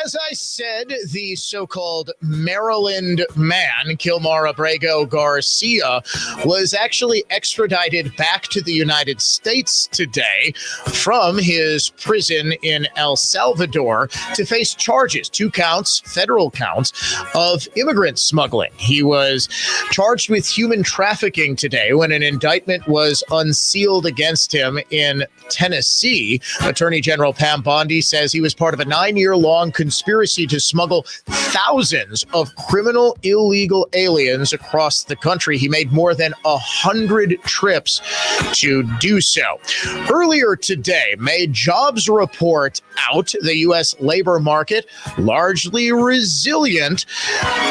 Speaker 1: As I said, the so-called Maryland man, Kilmar Abrego Garcia, was actually extradited back to the United States today from his prison in El Salvador to face charges, 2 counts, federal counts, of immigrant smuggling. He was charged with human trafficking today when an indictment was unsealed against him in Tennessee. Attorney General Pam Bondi says he was part of a 9-year-long conspiracy to smuggle thousands of criminal illegal aliens across the country. He made more than 100 trips to do so. Earlier today, made jobs report out, the U.S. labor market largely resilient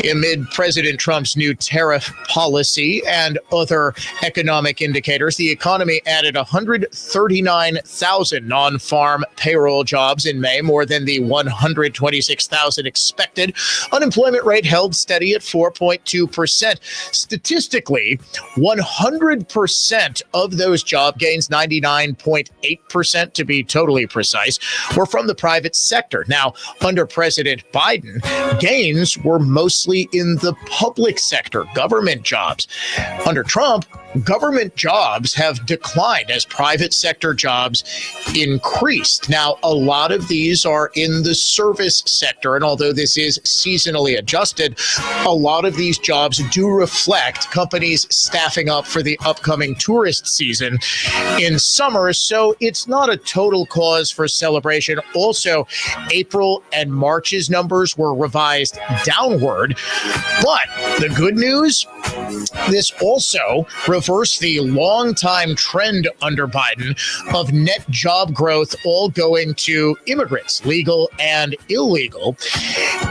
Speaker 1: amid President Trump's new tariff policy and other economic indicators, the economy added 139,000 non-farm payroll jobs in May, more than the 126,000 expected. Unemployment rate held steady at 4.2%. Statistically, 100% of those job gains, 99.8% to be totally precise, were from the private sector. Now, under President Biden, gains were mostly in the public sector, government jobs. Under Trump, government jobs have declined as private sector jobs increased. Now, a lot of these are in the service sector, and although this is seasonally adjusted, a lot of these jobs do reflect companies staffing up for the upcoming tourist season in summer, so it's not a total cause for celebration. Also, April and March's numbers were revised downward, but the good news, this also reversed the long-time trend under Biden of net job growth all going to immigrants, legal and illegal.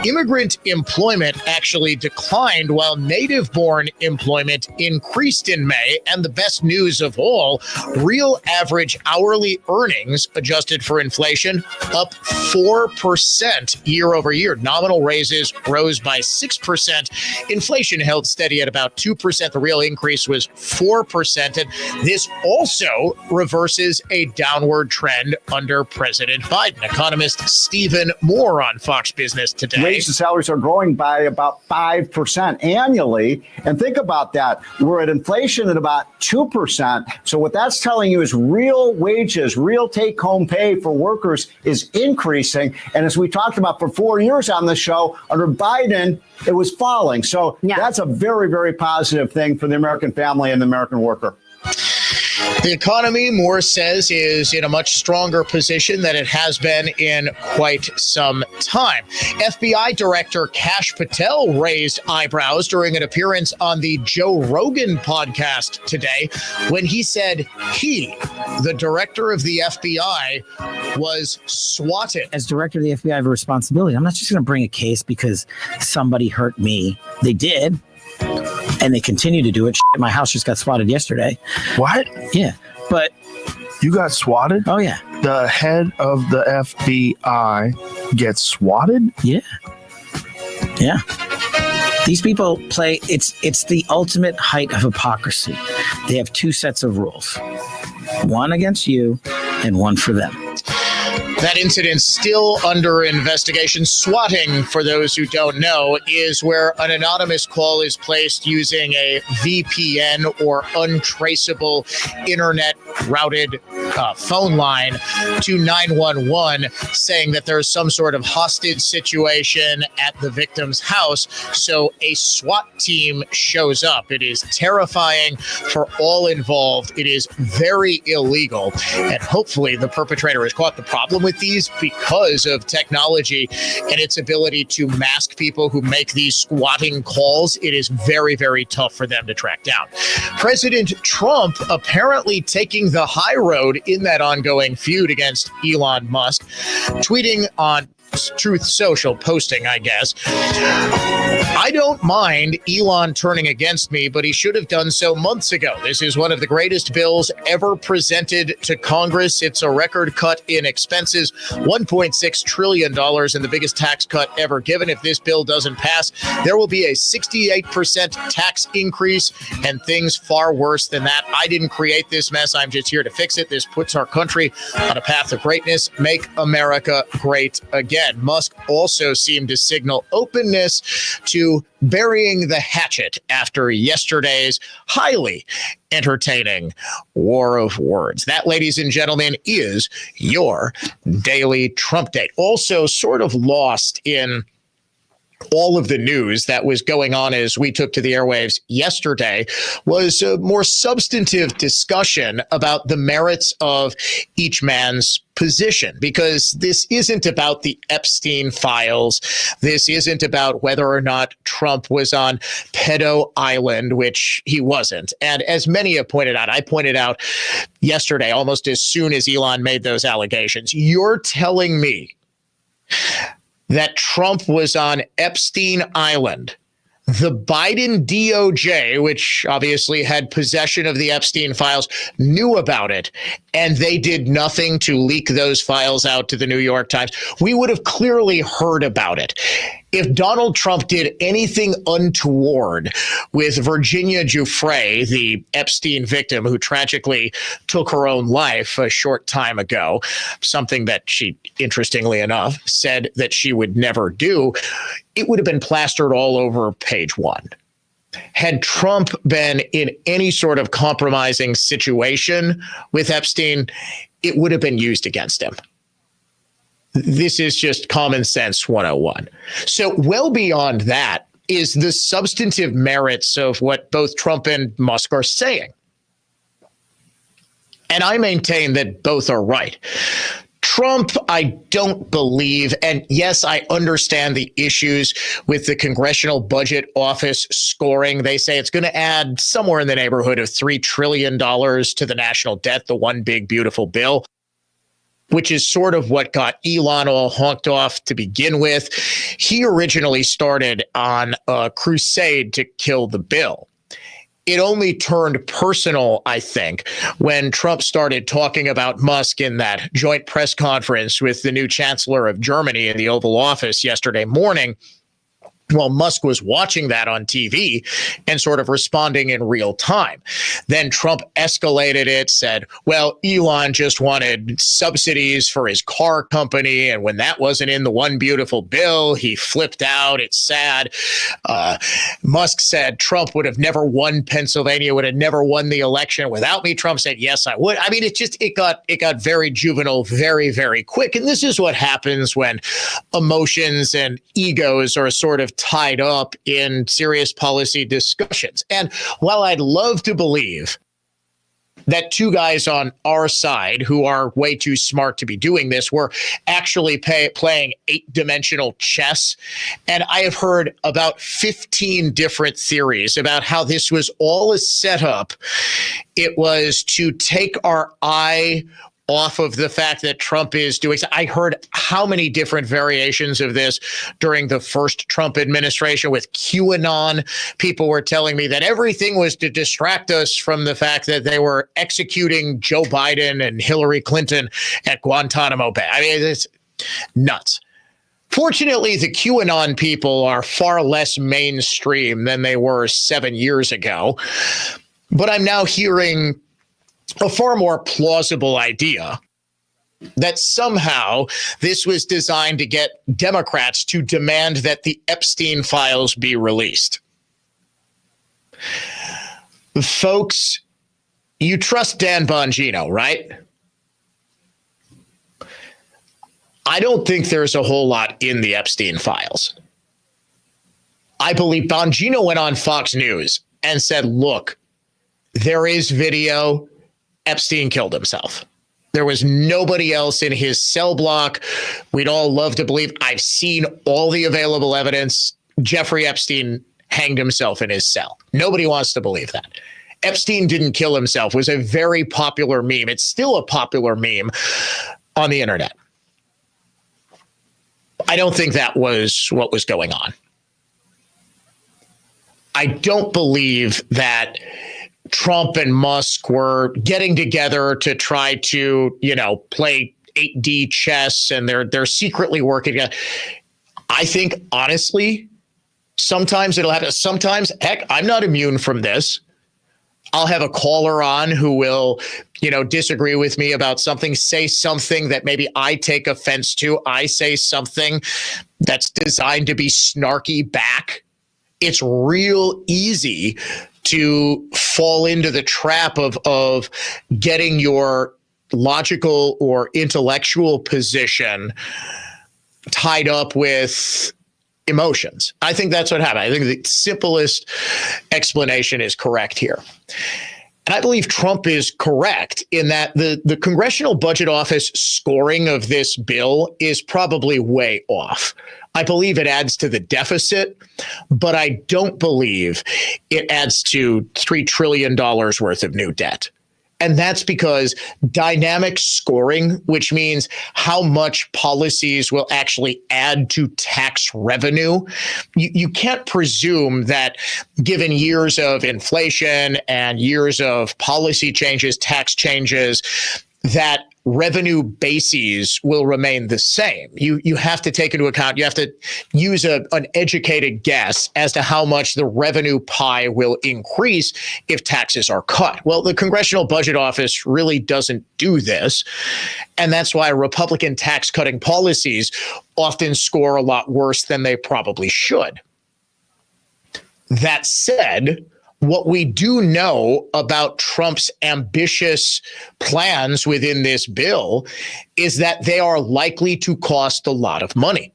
Speaker 1: Immigrant employment actually declined while native-born employment increased in May. And the best news of all, real average hourly earnings adjusted for inflation up 4% year over year. Nominal raises rose by 6%. Inflation held steady at about 2%. The real increase was 4%. And this also reverses a downward trend under President Biden. Economist Stephen Moore on Fox Business Today.
Speaker 5: Wages and salaries are growing by about 5% annually. And think about that. We're at inflation at about 2%. So what that's telling you is real wages, real take-home pay for workers is increasing. And as we talked about for 4 years on the show, under Biden, it was falling. So that's a very, very positive thing for the American family and the American worker.
Speaker 1: The economy, Moore says, is in a much stronger position than it has been in quite some time. FBI Director Kash Patel raised eyebrows during an appearance on the Joe Rogan podcast today when he said he, the director of the FBI, was swatted.
Speaker 6: As director of the FBI, I have a responsibility. I'm not just going to bring a case because somebody hurt me. They did. And they continue to do it. My house just got swatted yesterday.
Speaker 7: What?
Speaker 6: Yeah. But
Speaker 7: you got swatted?
Speaker 6: Oh, yeah.
Speaker 7: The head of the FBI gets swatted?
Speaker 6: Yeah. Yeah. These people play, it's the ultimate height of hypocrisy. They have two sets of rules. One against you and one for them.
Speaker 1: That incident still under investigation. Swatting, for those who don't know, is where an anonymous call is placed using a VPN or untraceable internet routed phone line to 911, saying that there's some sort of hostage situation at the victim's house. So a SWAT team shows up. It is terrifying for all involved. It is very illegal. And hopefully the perpetrator is caught. The problem with these, because of technology and its ability to mask people who make these squatting calls, it is very, very tough for them to track down. President Trump apparently taking the high road in that ongoing feud against Elon Musk, tweeting on Truth Social, posting, I guess, "I don't mind Elon turning against me, but he should have done so months ago. This is one of the greatest bills ever presented to Congress. It's a record cut in expenses, $1.6 trillion, and the biggest tax cut ever given. If this bill doesn't pass, there will be a 68% tax increase and things far worse than that. I didn't create this mess. I'm just here to fix it. This puts our country on a path of greatness. Make America great again." Musk also seemed to signal openness to burying the hatchet after yesterday's highly entertaining war of words. That, ladies and gentlemen, is your Daily Trump Date. Also sort of lost in all of the news that was going on as we took to the airwaves yesterday was a more substantive discussion about the merits of each man's position, because this isn't about the Epstein files. This isn't about whether or not Trump was on Pedo Island, which he wasn't. And as many have pointed out, I pointed out yesterday, almost as soon as Elon made those allegations, you're telling me that Trump was on Epstein Island, The Biden DOJ, which obviously had possession of the Epstein files, knew about it, and they did nothing to leak those files out to the New York Times. We would have clearly heard about it. If Donald Trump did anything untoward with Virginia Giuffre, the Epstein victim who tragically took her own life a short time ago, something that she, interestingly enough, said that she would never do, it would have been plastered all over page one. Had Trump been in any sort of compromising situation with Epstein, it would have been used against him. This is just common sense 101. So well beyond that is the substantive merits of what both Trump and Musk are saying. And I maintain that both are right. Trump, I don't believe, and yes, I understand the issues with the Congressional Budget Office scoring. They say it's going to add somewhere in the neighborhood of $3 trillion to the national debt, the one big, beautiful bill, which is sort of what got Elon all honked off to begin with. He originally started on a crusade to kill the bill. It only turned personal, I think, when Trump started talking about Musk in that joint press conference with the new chancellor of Germany in the Oval Office yesterday morning. Well, Musk was watching that on TV and sort of responding in real time. Then Trump escalated it, said, well, Elon just wanted subsidies for his car company. And when that wasn't in the one beautiful bill, he flipped out. It's sad. Musk said Trump would have never won Pennsylvania, would have never won the election without me. Trump said, yes, I would. I mean, it got very juvenile very, very quick. And this is what happens when emotions and egos are sort of tied up in serious policy discussions. And while I'd love to believe that two guys on our side who are way too smart to be doing this were actually playing 8-dimensional chess, and I have heard about 15 different theories about how this was all a setup. It was to take our eye off of the fact that Trump is doing. I heard how many different variations of this during the first Trump administration with QAnon. People were telling me that everything was to distract us from the fact that they were executing Joe Biden and Hillary Clinton at Guantanamo Bay. I mean, it's nuts. Fortunately, the QAnon people are far less mainstream than they were 7 years ago. But I'm now hearing a far more plausible idea that somehow this was designed to get Democrats to demand that the Epstein files be released. Folks, you trust Dan Bongino, right? I don't think there's a whole lot in the Epstein files. I believe Bongino went on Fox News and said, look, there is video. Epstein killed himself. There was nobody else in his cell block. We'd all love to believe. I've seen all the available evidence. Jeffrey Epstein hanged himself in his cell. Nobody wants to believe that. Epstein didn't kill himself was a very popular meme. It's still a popular meme on the internet. I don't think that was what was going on. I don't believe that Trump and Musk were getting together to try to, play 8D chess, and they're secretly working together. I think, honestly, sometimes it'll happen. Sometimes, heck, I'm not immune from this. I'll have a caller on who will, disagree with me about something, say something that maybe I take offense to. I say something that's designed to be snarky back. It's real easy to fall into the trap of getting your logical or intellectual position tied up with emotions. I think that's what happened. I think the simplest explanation is correct here. And I believe Trump is correct in that the Congressional Budget Office scoring of this bill is probably way off. I believe it adds to the deficit, but I don't believe it adds to $3 trillion worth of new debt. And that's because dynamic scoring, which means how much policies will actually add to tax revenue, you can't presume that given years of inflation and years of policy changes, tax changes, that revenue bases will remain the same. You have to take into account, you have to use an educated guess as to how much the revenue pie will increase if taxes are cut. Well, the Congressional Budget Office really doesn't do this. And that's why Republican tax cutting policies often score a lot worse than they probably should. That said, what we do know about Trump's ambitious plans within this bill is that they are likely to cost a lot of money.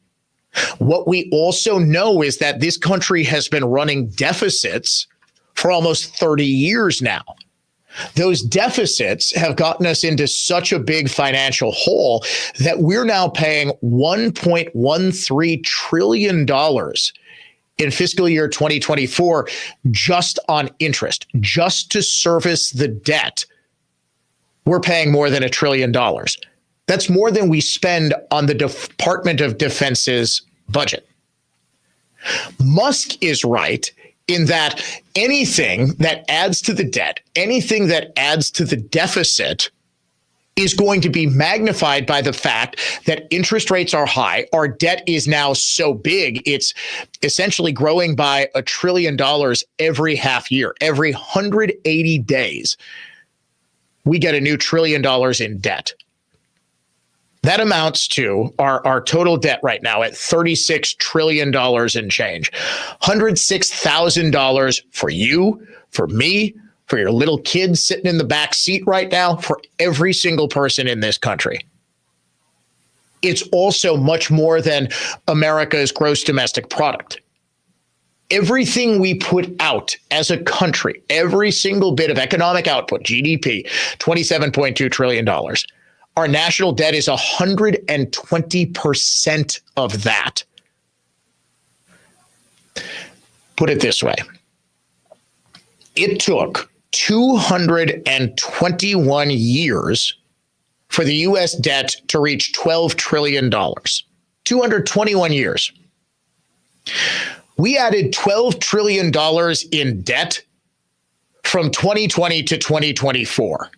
Speaker 1: What we also know is that this country has been running deficits for almost 30 years now. Those deficits have gotten us into such a big financial hole that we're now paying $1.13 trillion in fiscal year 2024, just on interest, just to service the debt. We're paying more than $1 trillion. That's more than we spend on the Department of Defense's budget. Musk is right in that anything that adds to the debt, anything that adds to the deficit is going to be magnified by the fact that interest rates are high. Our debt is now so big, it's essentially growing by $1 trillion every half year. Every 180 days, we get a new $1 trillion in debt. That amounts to our total debt right now at $36 trillion and change. $106,000 for you, for me, for your little kids sitting in the back seat right now, for every single person in this country. It's also much more than America's gross domestic product. Everything we put out as a country, every single bit of economic output, GDP, $27.2 trillion. Our national debt is 120% of that. Put it this way. It took 221 years for the U.S. debt to reach $12 trillion. 221 years. We added $12 trillion in debt from 2020 to 2024.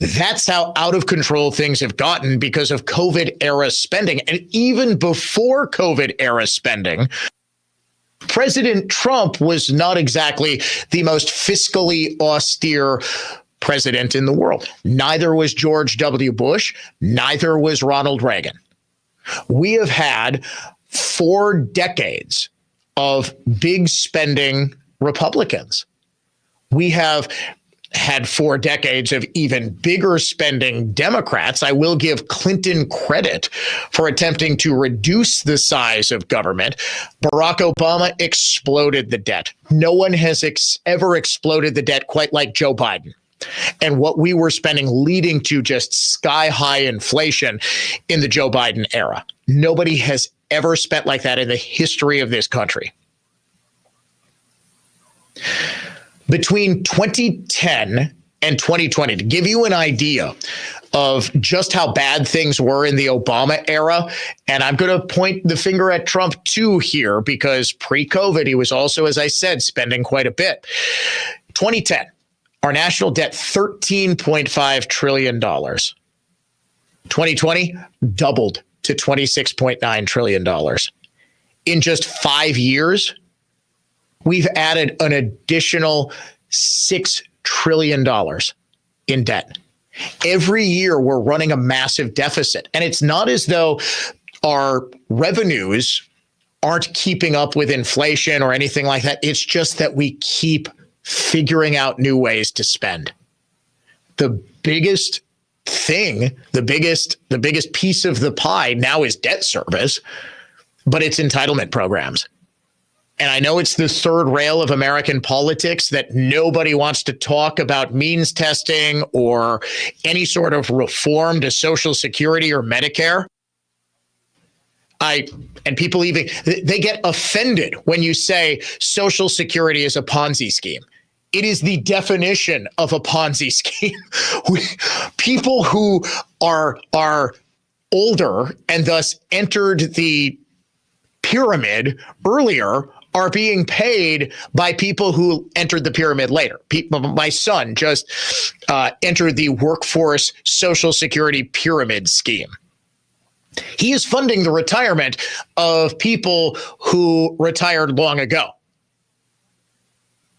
Speaker 1: That's how out of control things have gotten because of COVID-era spending. And even before COVID-era spending, President Trump was not exactly the most fiscally austere president in the world. Neither was George W. Bush. Neither was Ronald Reagan. We have had 4 decades of big spending Republicans. We have had 4 decades of even bigger spending Democrats. I will give Clinton credit for attempting to reduce the size of government. Barack Obama exploded the debt. No one has ever exploded the debt quite like Joe Biden. And what we were spending leading to just sky-high inflation in the Joe Biden era. Nobody has ever spent like that in the history of this country. Between 2010 and 2020, to give you an idea of just how bad things were in the Obama era, and I'm going to point the finger at Trump too here, because pre-COVID, he was also, as I said, spending quite a bit. 2010, our national debt, $13.5 trillion. 2020, doubled to $26.9 trillion. In just 5 years, we've added an additional $6 trillion in debt. Every year, we're running a massive deficit. And it's not as though our revenues aren't keeping up with inflation or anything like that. It's just that we keep figuring out new ways to spend. The biggest thing, the biggest piece of the pie now is debt service, but it's entitlement programs. And I know it's the third rail of American politics that nobody wants to talk about means testing or any sort of reform to Social Security or Medicare. And people even, they get offended when you say Social Security is a Ponzi scheme. It is the definition of a Ponzi scheme. People who are older and thus entered the pyramid earlier are being paid by people who entered the pyramid later. My son just entered the workforce Social Security pyramid scheme. He is funding the retirement of people who retired long ago.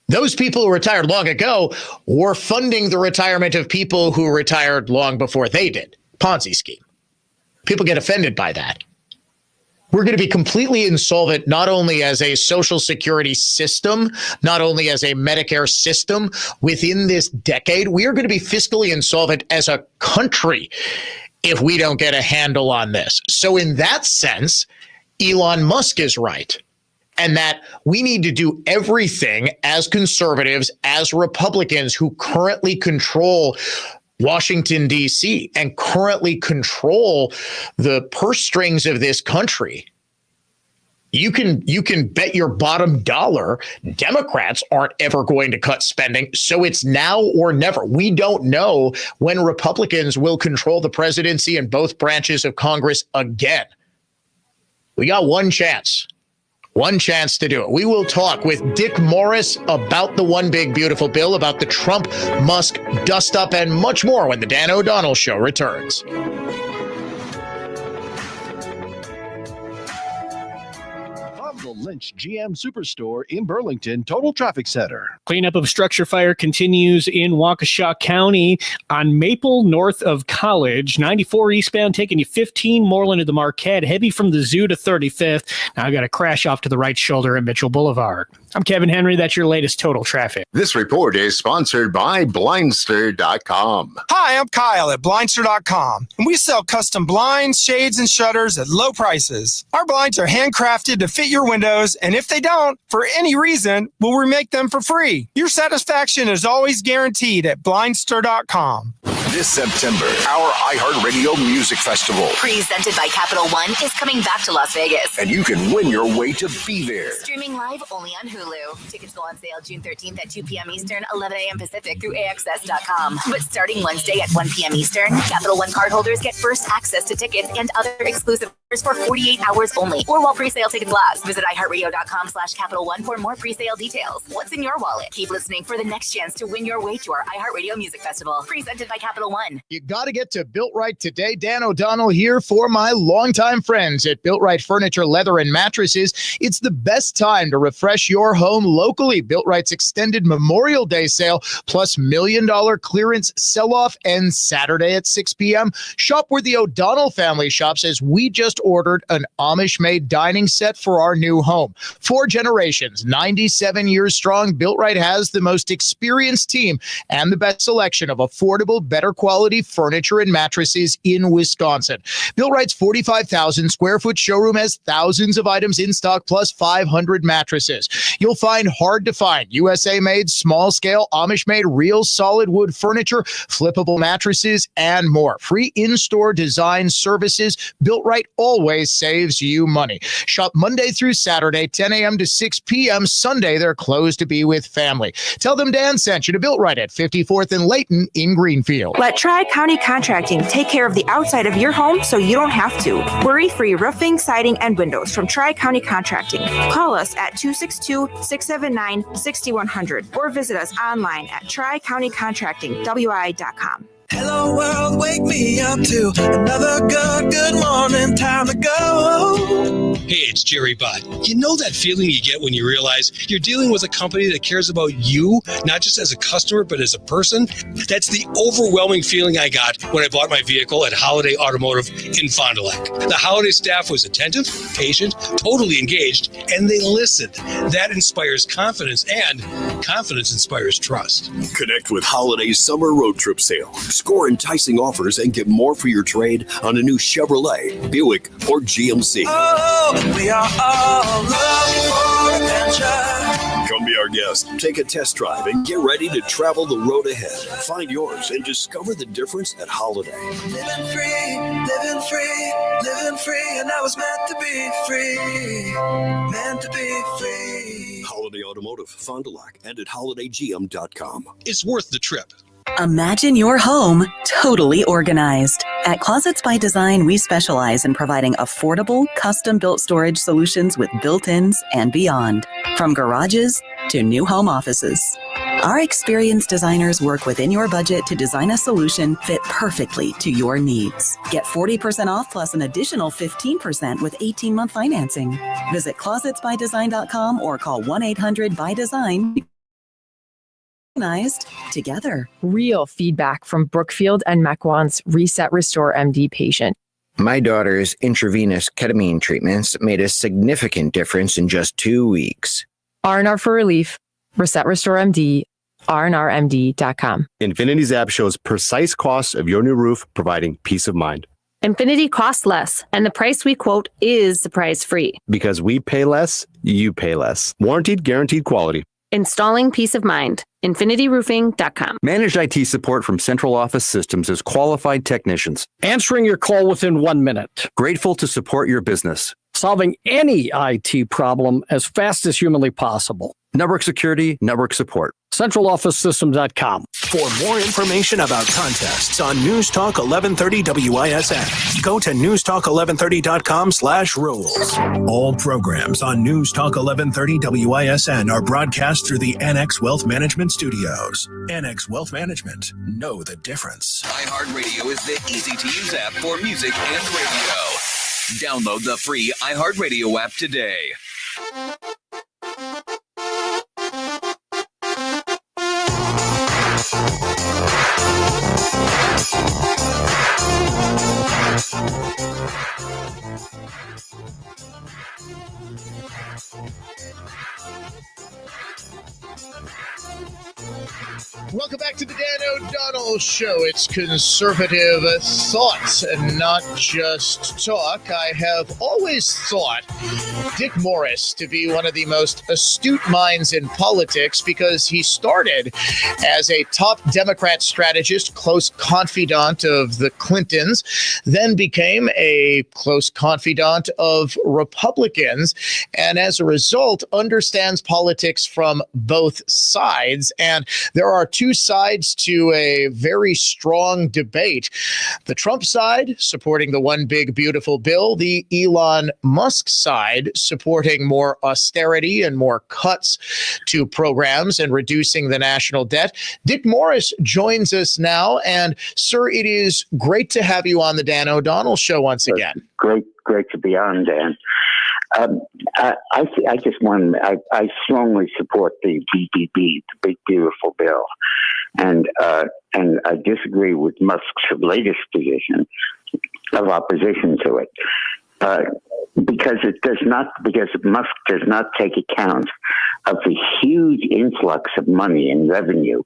Speaker 1: Those people who retired long ago were funding the retirement of people who retired long before they did. Ponzi scheme. People get offended by that. We're going to be completely insolvent, not only as a Social Security system, not only as a Medicare system within this decade, we are going to be fiscally insolvent as a country if we don't get a handle on this. So in that sense, Elon Musk is right. And that we need to do everything as conservatives, as Republicans who currently control Washington, D.C. and currently control the purse strings of this country. You can bet your bottom dollar Democrats aren't ever going to cut spending. So it's now or never. We don't know when Republicans will control the presidency and both branches of Congress again. We got one chance. One chance to do it. We will talk with Dick Morris about the One Big Beautiful Bill, about the Trump-Musk dust-up, and much more when the Dan O'Donnell Show returns.
Speaker 22: The Lynch GM Superstore in Burlington Total Traffic Center.
Speaker 8: Cleanup of structure fire continues in Waukesha County on Maple north of College. 94 eastbound taking you 15 Moreland to the Marquette. Heavy from the Zoo to 35th. Now I got to crash off to the right shoulder at Mitchell Boulevard. I'm Kevin Henry. That's your latest total traffic.
Speaker 16: This report is sponsored by Blindster.com.
Speaker 13: Hi, I'm Kyle at Blindster.com, and we sell custom blinds, shades, and shutters at low prices. Our blinds are handcrafted to fit your windows, and if they don't, for any reason, we'll remake them for free. Your satisfaction is always guaranteed at Blindster.com.
Speaker 12: This September, our iHeartRadio Music Festival.
Speaker 20: Presented by Capital One is coming back to Las Vegas.
Speaker 12: And you can win your way to be there.
Speaker 20: Streaming live only on Hulu. Tickets go on sale June 13th at 2 p.m. Eastern, 11 a.m. Pacific through AXS.com. But starting Wednesday at 1 p.m. Eastern, Capital One cardholders get first access to tickets and other exclusive for 48 hours only, or while pre-sale tickets last. Visit iHeartRadio.com/Capital One for more pre-sale details. What's in your wallet? Keep listening for the next chance to win your way to our iHeartRadio Music Festival. Presented by Capital One.
Speaker 1: You got to get to Built Right today. Dan O'Donnell here for my longtime friends at Built Right Furniture, Leather, and Mattresses. It's the best time to refresh your home locally. Built Right's extended Memorial Day sale plus $1 million clearance sell-off ends Saturday at 6 p.m. Shop where the O'Donnell family shops as we just ordered an Amish-made dining set for our new home. 4 generations, 97 years strong, Built Right has the most experienced team and the best selection of affordable, better quality furniture and mattresses in Wisconsin. Built Right's 45,000 square foot showroom has thousands of items in stock plus 500 mattresses. You'll find hard to find USA-made, small-scale, Amish-made, real solid wood furniture, flippable mattresses, and more. Free in-store design services. Built Right always saves you money. Shop Monday through Saturday, 10 a.m. to 6 p.m. Sunday, they're closed to be with family. Tell them Dan sent you to Built Right at 54th and Layton in Greenfield.
Speaker 9: Let Tri-County Contracting take care of the outside of your home so you don't have to. Worry-free roofing, siding, and windows from Tri-County Contracting. Call us at 262-679-6100 or visit us online at tricountycontractingwi.com.
Speaker 23: Hello world, wake me up to another good morning, time to go.
Speaker 10: Hey, it's Jerry Butt. You know that feeling you get when you realize you're dealing with a company that cares about you, not just as a customer, but as a person? That's the overwhelming feeling I got when I bought my vehicle at Holiday Automotive in Fond du Lac. The Holiday staff was attentive, patient, totally engaged, and they listened. That inspires confidence, and confidence inspires trust.
Speaker 12: Connect with Holiday's summer road trip sale. Score enticing offers and get more for your trade on a new Chevrolet, Buick, or GMC.
Speaker 23: Oh, we are all looking for adventure.
Speaker 12: Come be our guest, take a test drive, and get ready to travel the road ahead. Find yours and discover the difference at Holiday.
Speaker 23: Living free, and I was meant to be free. Meant to be free.
Speaker 12: Holiday
Speaker 11: Holiday Automotive, Fond du Lac, and at holidaygm.com.
Speaker 10: It's worth the trip.
Speaker 14: Imagine your home totally organized. At Closets by Design, we specialize in providing affordable, custom-built storage solutions with built-ins and beyond, from garages to new home offices. Our experienced designers work within your budget to design a solution fit perfectly to your needs. Get 40% off plus an additional 15% with 18-month financing. Visit closetsbydesign.com or call 1-800-BY-DESIGN. Organized together.
Speaker 15: Real feedback from Brookfield and Mequon's Reset Restore MD patient.
Speaker 17: My daughter's intravenous ketamine treatments made a significant difference in just 2 weeks.
Speaker 15: R&R for relief. Reset Restore MD. rnrmd.com.
Speaker 22: Infinity's app shows precise costs of your new roof, providing peace of mind.
Speaker 3: Infinity costs less, and the price we quote is surprise-free.
Speaker 22: Because we pay less, you pay less. Warranted, guaranteed quality.
Speaker 3: Installing peace of mind. InfinityRoofing.com.
Speaker 22: Managed IT support from central office systems as qualified technicians.
Speaker 19: Answering your call within 1 minute.
Speaker 22: Grateful to support your business.
Speaker 19: Solving any IT problem as fast as humanly possible.
Speaker 22: Network security, network support.
Speaker 19: CentralOfficeSystem.com.
Speaker 12: For more information about contests on News Talk 1130 WISN, go to newstalk1130.com/rules. All programs on News Talk 1130 WISN are broadcast through the NX Wealth Management Studios. NX Wealth Management. Know the difference.
Speaker 21: iHeartRadio is the easy-to-use app for music and radio. Download the free iHeartRadio app today.
Speaker 1: Welcome back to the Dan O'Donnell Show. It's conservative thought and not just talk. I have always thought Dick Morris to be one of the most astute minds in politics because he started as a top Democrat strategist, close confidant of the Clintons, then became a close confidant of Republicans, and as a result understands politics from both sides. And there are two sides to a very strong debate. The Trump side supporting the one big beautiful bill, the Elon Musk side supporting more austerity and more cuts to programs and reducing the national debt. Dick Morris joins us now. And sir, it is great to have you on the Dan O'Donnell Show once again.
Speaker 24: Great to be on, Dan. I strongly support the BBB, the Big Beautiful Bill, and I disagree with Musk's latest position of opposition to it, because Musk does not take account of the huge influx of money and revenue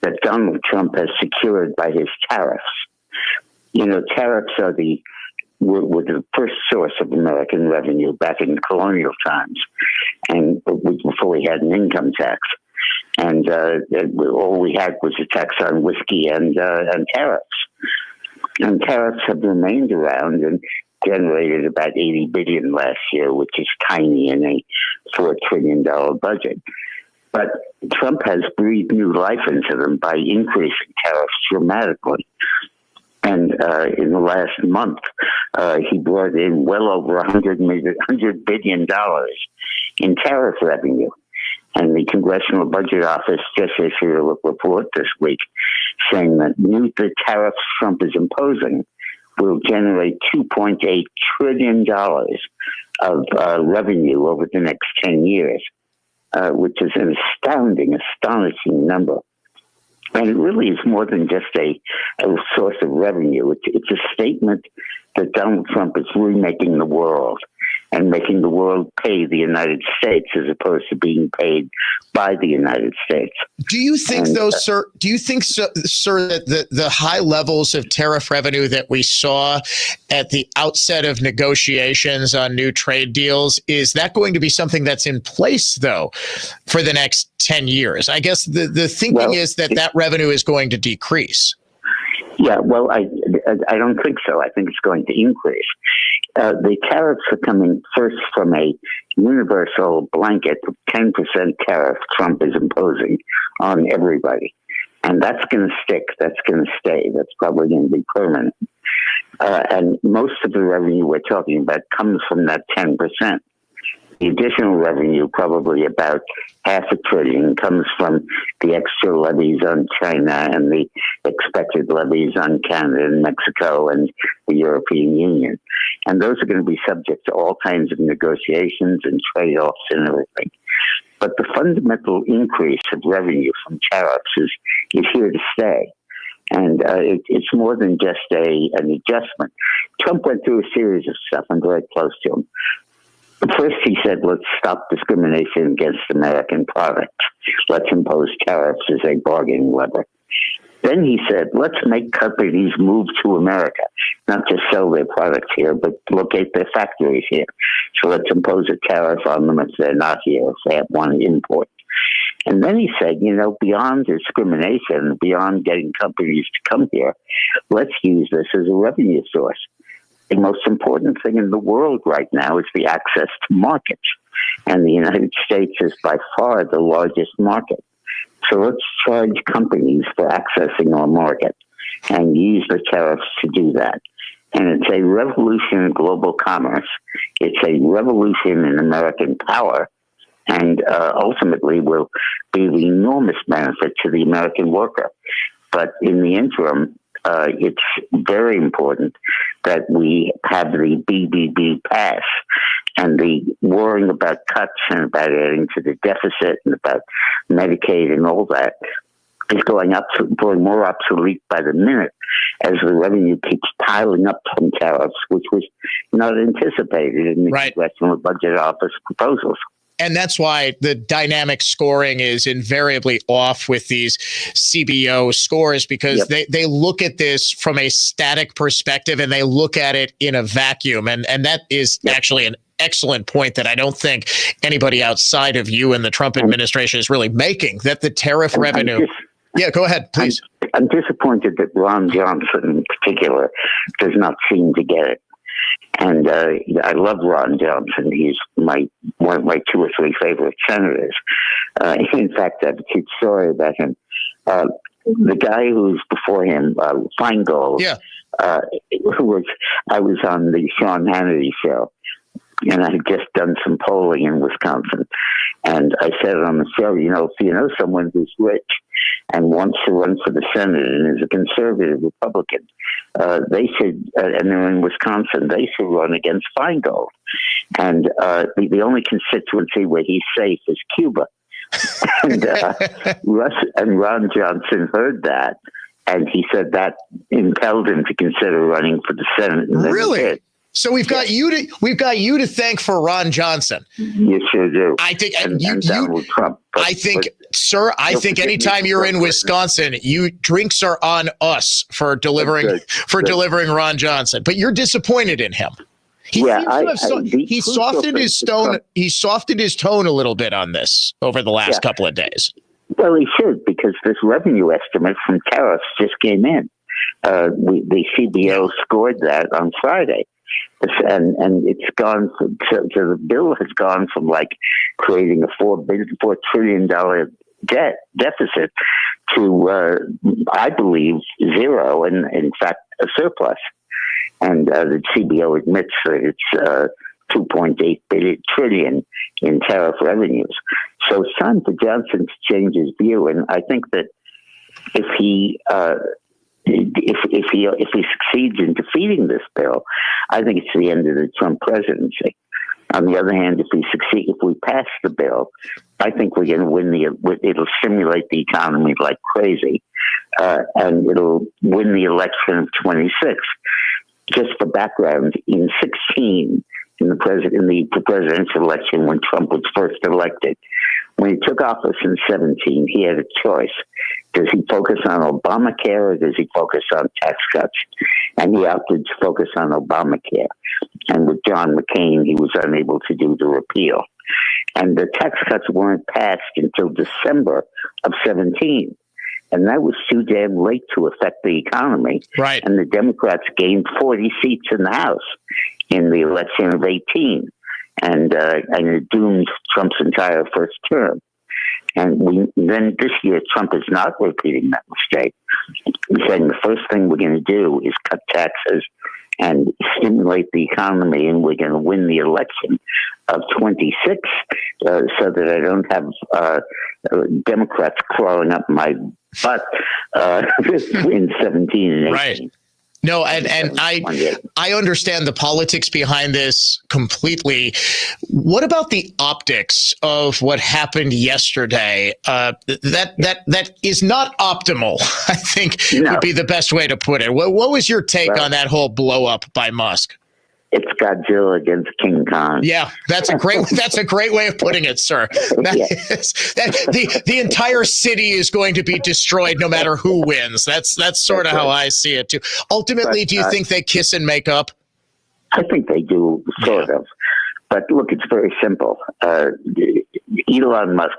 Speaker 24: that Donald Trump has secured by his tariffs. You know, tariffs were the first source of American revenue back in colonial times, and before we had an income tax, and all we had was a tax on whiskey and tariffs. And tariffs have remained around and generated about $80 billion last year, which is tiny in a $4 trillion budget. But Trump has breathed new life into them by increasing tariffs dramatically. And in the last month, he brought in well over $100 billion in tariff revenue. And the Congressional Budget Office just issued a report this week saying that the tariffs Trump is imposing will generate $2.8 trillion of revenue over the next 10 years, which is an astonishing number. And it really is more than just a source of revenue. It's a statement that Donald Trump is remaking the world and making the world pay the United States as opposed to being paid by the United States.
Speaker 1: Do you think, sir, that the high levels of tariff revenue that we saw at the outset of negotiations on new trade deals, is that going to be something that's in place, though, for the next 10 years? I guess the thinking is that revenue is going to decrease.
Speaker 24: Yeah, well, I don't think so. I think it's going to increase. The tariffs are coming first from a universal blanket 10% tariff Trump is imposing on everybody. And that's going to stick. That's going to stay. That's probably going to be permanent. And most of the revenue we're talking about comes from that 10%. The additional revenue, probably about $500 billion, comes from the extra levies on China and the expected levies on Canada and Mexico and the European Union. And those are going to be subject to all kinds of negotiations and trade-offs and everything. But the fundamental increase of revenue from tariffs is here to stay. And it's more than just an adjustment. Trump went through a series of stuff. I'm very close to him. First, he said, let's stop discrimination against American products. Let's impose tariffs as a bargaining lever. Then he said, let's make companies move to America, not just sell their products here, but locate their factories here. So let's impose a tariff on them if they're not here, if they want to import. And then he said, beyond discrimination, beyond getting companies to come here, let's use this as a revenue source. The most important thing in the world right now is the access to markets. And the United States is by far the largest market. So let's charge companies for accessing our market and use the tariffs to do that. And it's a revolution in global commerce. It's a revolution in American power. And ultimately will be of enormous benefit to the American worker. But in the interim, it's very important that we have the BBB pass, and the worrying about cuts and about adding to the deficit and about Medicaid and all that is growing more obsolete by the minute as the revenue keeps piling up from tariffs, which was not anticipated in the Congressional Budget Office proposals.
Speaker 1: And that's why the dynamic scoring is invariably off with these CBO scores, because they look at this from a static perspective and they look at it in a vacuum. And that is actually an excellent point that I don't think anybody outside of you and the Trump administration is really making, that the tariff revenue. Go ahead, please.
Speaker 24: I'm disappointed that Ron Johnson in particular does not seem to get it. And I love Ron Johnson. He's one of my 2 or 3 favorite senators. In fact, I have a cute story about him. The guy who's before him, Feingold, I was on the Sean Hannity show, and I had just done some polling in Wisconsin. And I said on the show, if you know someone who's rich and wants to run for the Senate and is a conservative Republican, they should, and they're in Wisconsin, they should run against Feingold. And the only constituency where he's safe is Cuba. And Ron Johnson heard that, and he said that impelled him to consider running for the Senate.
Speaker 1: Really? So we've got you to thank for Ron Johnson.
Speaker 24: You sure do.
Speaker 1: I think,
Speaker 24: and Donald Trump.
Speaker 1: I think anytime you're in Wisconsin, drinks are on us for delivering Ron Johnson. But you're disappointed in him. He softened his tone. He softened his tone a little bit on this over the last couple of days.
Speaker 24: Well, he should, because this revenue estimate from tariffs just came in. The CBO scored that on Friday. And it's gone so the bill has gone from creating a $4 trillion deficit to I believe zero, and in fact a surplus. And the CBO admits that it's 2.8 trillion in tariff revenues. So it's time for Johnson to change his view, and I think that if he succeeds in defeating this bill, I think it's the end of the Trump presidency. On the other hand, if we pass the bill, I think we're going to win it'll stimulate the economy like crazy, and it'll win the election of 26. Just for background, in 16, in the presidential election when Trump was first elected, when he took office in 17, he had a choice. Does he focus on Obamacare or does he focus on tax cuts? And he opted to focus on Obamacare. And with John McCain, he was unable to do the repeal. And the tax cuts weren't passed until December of 17. And that was too damn late to affect the economy.
Speaker 1: Right.
Speaker 24: And the Democrats gained 40 seats in the House. in the election of 18, and it doomed Trump's entire first term. And then this year, Trump is not repeating that mistake. He's saying the first thing we're going to do is cut taxes and stimulate the economy, and we're going to win the election of 26 so that I don't have Democrats crawling up my butt in 17 and 18.
Speaker 1: Right. No, and I understand the politics behind this completely. What about the optics of what happened yesterday? That is not optimal, I think would be the best way to put it. What was your take on that whole blow up by Musk?
Speaker 24: It's Godzilla against King Kong.
Speaker 1: Yeah, that's a great way of putting it, sir. The entire city is going to be destroyed no matter who wins. That's sort of how I see it too. Ultimately, do you think they kiss and make up?
Speaker 24: I think they do, sort of. But look, it's very simple. Elon Musk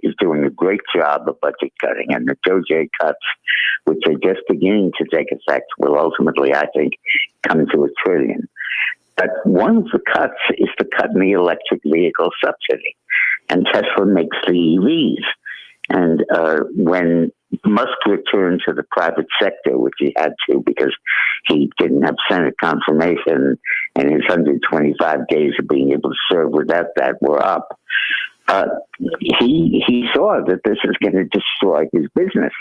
Speaker 24: is doing a great job of budget cutting, and the DOJ cuts, which are just beginning to take effect, will ultimately, I think, come to $1 trillion. But one of the cuts is to cut in the electric vehicle subsidy, and Tesla makes the EVs. And when Musk returned to the private sector, which he had to because he didn't have Senate confirmation, and his 125 days of being able to serve without that were up, he saw that this is going to destroy his business.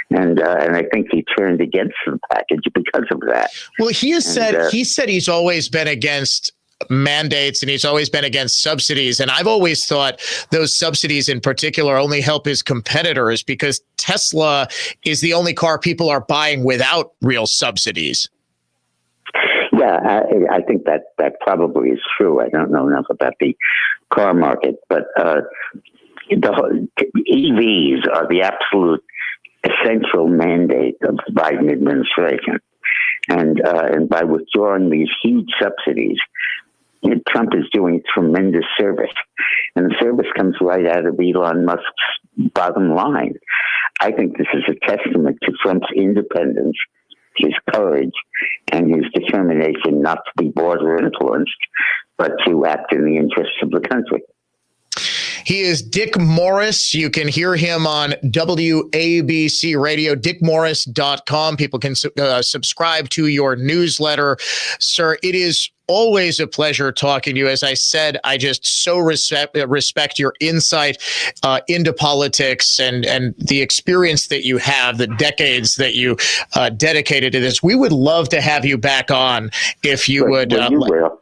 Speaker 24: And I think he turned against the package because of that.
Speaker 1: Well, he said he's always been against mandates and he's always been against subsidies. And I've always thought those subsidies in particular only help his competitors because Tesla is the only car people are buying without real subsidies.
Speaker 24: Yeah, I think that probably is true. I don't know enough about the car market, but the EVs are the absolute essential mandate of the Biden administration. And by withdrawing these huge subsidies, Trump is doing tremendous service. And the service comes right out of Elon Musk's bottom line. I think this is a testament to Trump's independence, his courage, and his determination not to be bought or influenced, but to act in the interests of the country.
Speaker 1: He is Dick Morris. You can hear him on WABC Radio, dickmorris.com. People can subscribe to your newsletter. Sir, it is always a pleasure talking to you. As I said, I just so respect your insight into politics and the experience that you have, the decades that you dedicated to this. We would love to have you back on if you would.
Speaker 24: Well, you will.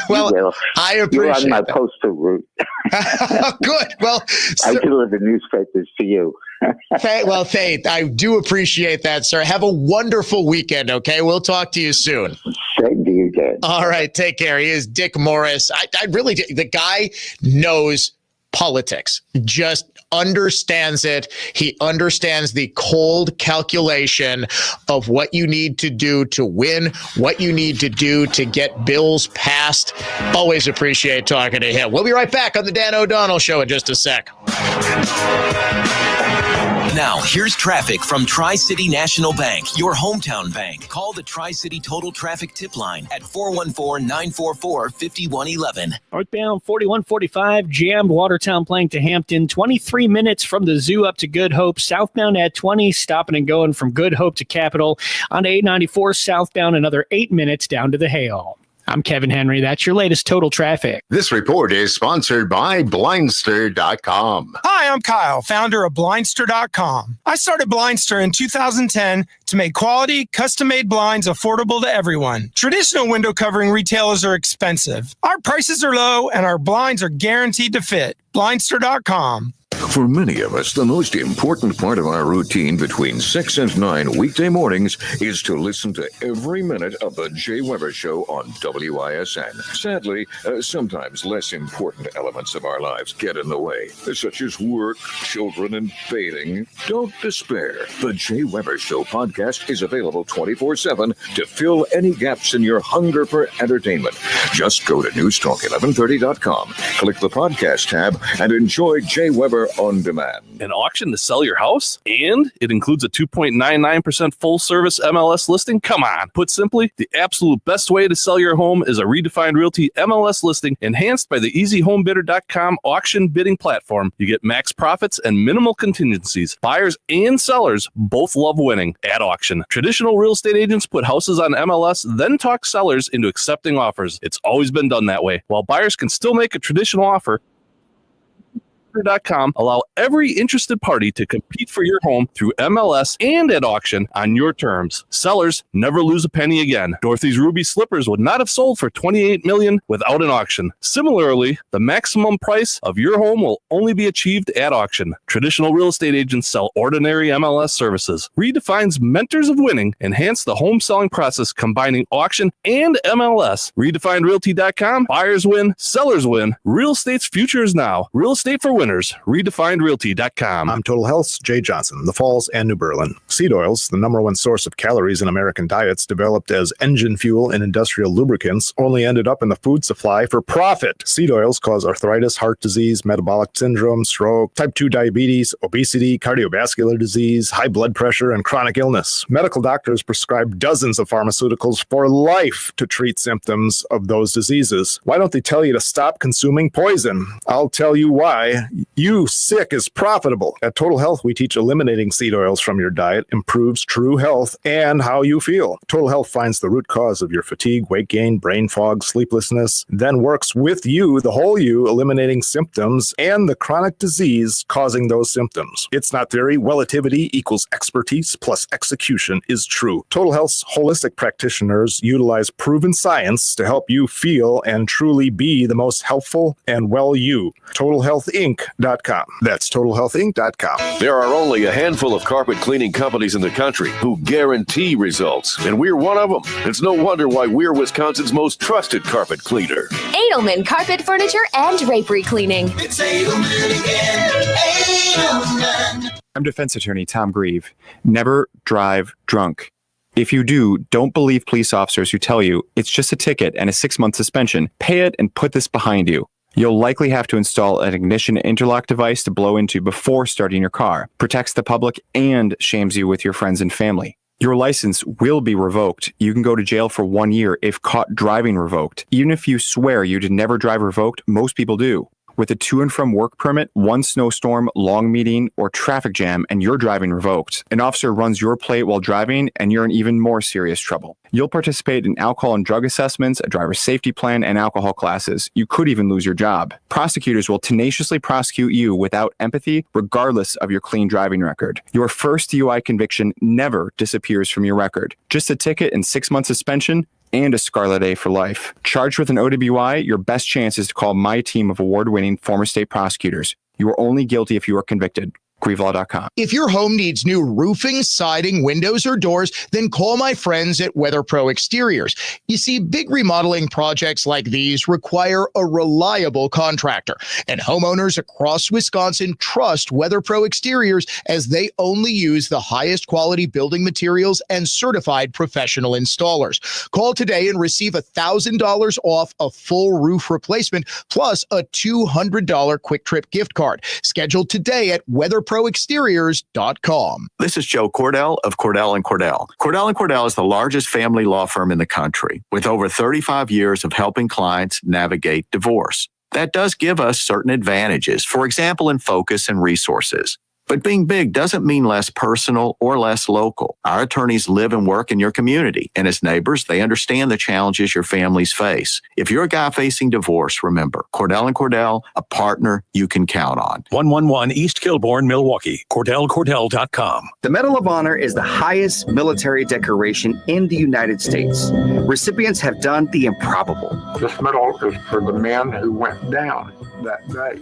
Speaker 1: Well, I appreciate
Speaker 24: You're on my
Speaker 1: that.
Speaker 24: postal route.
Speaker 1: Good. Well,
Speaker 24: I deliver newspapers to you.
Speaker 1: I do appreciate that, sir. Have a wonderful weekend, okay? We'll talk to you soon.
Speaker 24: Same to you, Dan.
Speaker 1: All right, take care. He is Dick Morris. I really, the guy knows politics, just understands it. He understands the cold calculation of what you need to do to win, what you need to do to get bills passed. Always appreciate talking to him. We'll be right back on the Dan O'Donnell Show in just a sec.
Speaker 21: Now, here's traffic from Tri-City National Bank, your hometown bank. Call the Tri-City Total Traffic Tip Line at 414-944-5111.
Speaker 8: Northbound 4145, jammed Watertown Plank to Hampton, 23 minutes from the zoo up to Good Hope. Southbound at 20, stopping and going from Good Hope to Capitol. On to 894 southbound, another 8 minutes down to the Hale. I'm Kevin Henry. That's your latest total traffic.
Speaker 16: This report is sponsored by Blindster.com.
Speaker 13: Hi, I'm Kyle, founder of Blindster.com. I started Blindster in 2010 to make quality, custom-made blinds affordable to everyone. Traditional window covering retailers are expensive. Our prices are low, and our blinds are guaranteed to fit. Blindster.com.
Speaker 2: For many of us, the most important part of our routine between 6 and 9 weekday mornings is to listen to every minute of the Jay Weber Show on WISN. Sadly, sometimes less important elements of our lives get in the way, such as work, children, and bathing. Don't despair. The Jay Weber Show podcast is available 24/7 to fill any gaps in your hunger for entertainment. Just go to newstalk1130.com, click the podcast tab, and enjoy Jay Weber on demand.
Speaker 4: An auction to sell your house? And it includes a 2.99% full service MLS listing? Come on. Put simply, the absolute best way to sell your home is a Redefined Realty MLS listing enhanced by the EasyHomeBidder.com auction bidding platform. You get max profits and minimal contingencies. Buyers and sellers both love winning at auction. Traditional real estate agents put houses on MLS, then talk sellers into accepting offers. It's always been done that way. While buyers can still make a traditional offer, allow every interested party to compete for your home through MLS and at auction on your terms. Sellers never lose a penny again. Dorothy's Ruby slippers would not have sold for $28 million without an auction. Similarly, the maximum price of your home will only be achieved at auction. Traditional real estate agents sell ordinary MLS services. Redefine's Mentors of Winning enhance the home selling process combining auction and MLS. RedefinedRealty.com. Buyers win, sellers win. Real estate's future is now. Real estate for winners. RedefinedRealty.com.
Speaker 5: I'm Total Health's Jay Johnson, the Falls and New Berlin. Seed oils, the number one source of calories in American diets, developed as engine fuel in industrial lubricants, only ended up in the food supply for profit. Seed oils cause arthritis, heart disease, metabolic syndrome, stroke, type 2 diabetes, obesity, cardiovascular disease, high blood pressure, and chronic illness. Medical doctors prescribe dozens of pharmaceuticals for life to treat symptoms of those diseases. Why don't they tell you to stop consuming poison? I'll tell you why. You sick is profitable. At Total Health, we teach eliminating seed oils from your diet improves true health and how you feel. Total Health finds the root cause of your fatigue, weight gain, brain fog, sleeplessness, then works with you, the whole you, eliminating symptoms and the chronic disease causing those symptoms. It's not theory. Relativity equals expertise plus execution is true. Total Health's holistic practitioners utilize proven science to help you feel and truly be the most healthful and well you. TotalHealthInc.com. That's TotalHealthInc.com.
Speaker 2: There are only a handful of carpet cleaning companies in the country who guarantee results, and we're one of them. It's no wonder why we're Wisconsin's most trusted carpet cleaner.
Speaker 7: Edelman Carpet, Furniture, and Drapery Cleaning.
Speaker 23: It's Edelman again. Edelman.
Speaker 18: I'm defense attorney Tom Grieve. Never drive drunk. If you do, don't believe police officers who tell you it's just a ticket and a 6-month suspension. Pay it and put this behind you. You'll likely have to install an ignition interlock device to blow into before starting your car. Protects the public and shames you with your friends and family. Your license will be revoked. You can go to jail for 1 year if caught driving revoked. Even if you swear you did never drive revoked, most people do. With a to and from work permit, one snowstorm, long meeting, or traffic jam, and you're driving revoked. An officer runs your plate while driving, and you're in even more serious trouble. You'll participate in alcohol and drug assessments, a driver's safety plan, and alcohol classes. You could even lose your job. Prosecutors will tenaciously prosecute you without empathy, regardless of your clean driving record. Your first DUI conviction never disappears from your record. Just a ticket and 6-month suspension, and a Scarlet A for life. Charged with an OWI, your best chance is to call my team of award-winning former state prosecutors. You are only guilty if you are convicted. GrieveLaw.com.
Speaker 1: If your home needs new roofing, siding, windows, or doors, then call my friends at Weather Pro Exteriors. You see, big remodeling projects like these require a reliable contractor, and homeowners across Wisconsin trust Weather Pro Exteriors as they only use the highest quality building materials and certified professional installers. Call today and receive $1,000 off a full roof replacement plus a $200 quick trip gift card. Schedule today at WeatherProExteriors.com.
Speaker 25: This is Joe Cordell of Cordell & Cordell. Cordell & Cordell is the largest family law firm in the country with over 35 years of helping clients navigate divorce. That does give us certain advantages, for example, in focus and resources. But being big doesn't mean less personal or less local. Our attorneys live and work in your community, and as neighbors, they understand the challenges your families face. If you're a guy facing divorce, remember, Cordell & Cordell, a partner you can count on.
Speaker 26: 111 East Kilbourne, Milwaukee. CordellCordell.com.
Speaker 27: The Medal of Honor is the highest military decoration in the United States. Recipients have done the improbable.
Speaker 28: This medal is for the men who went down that day.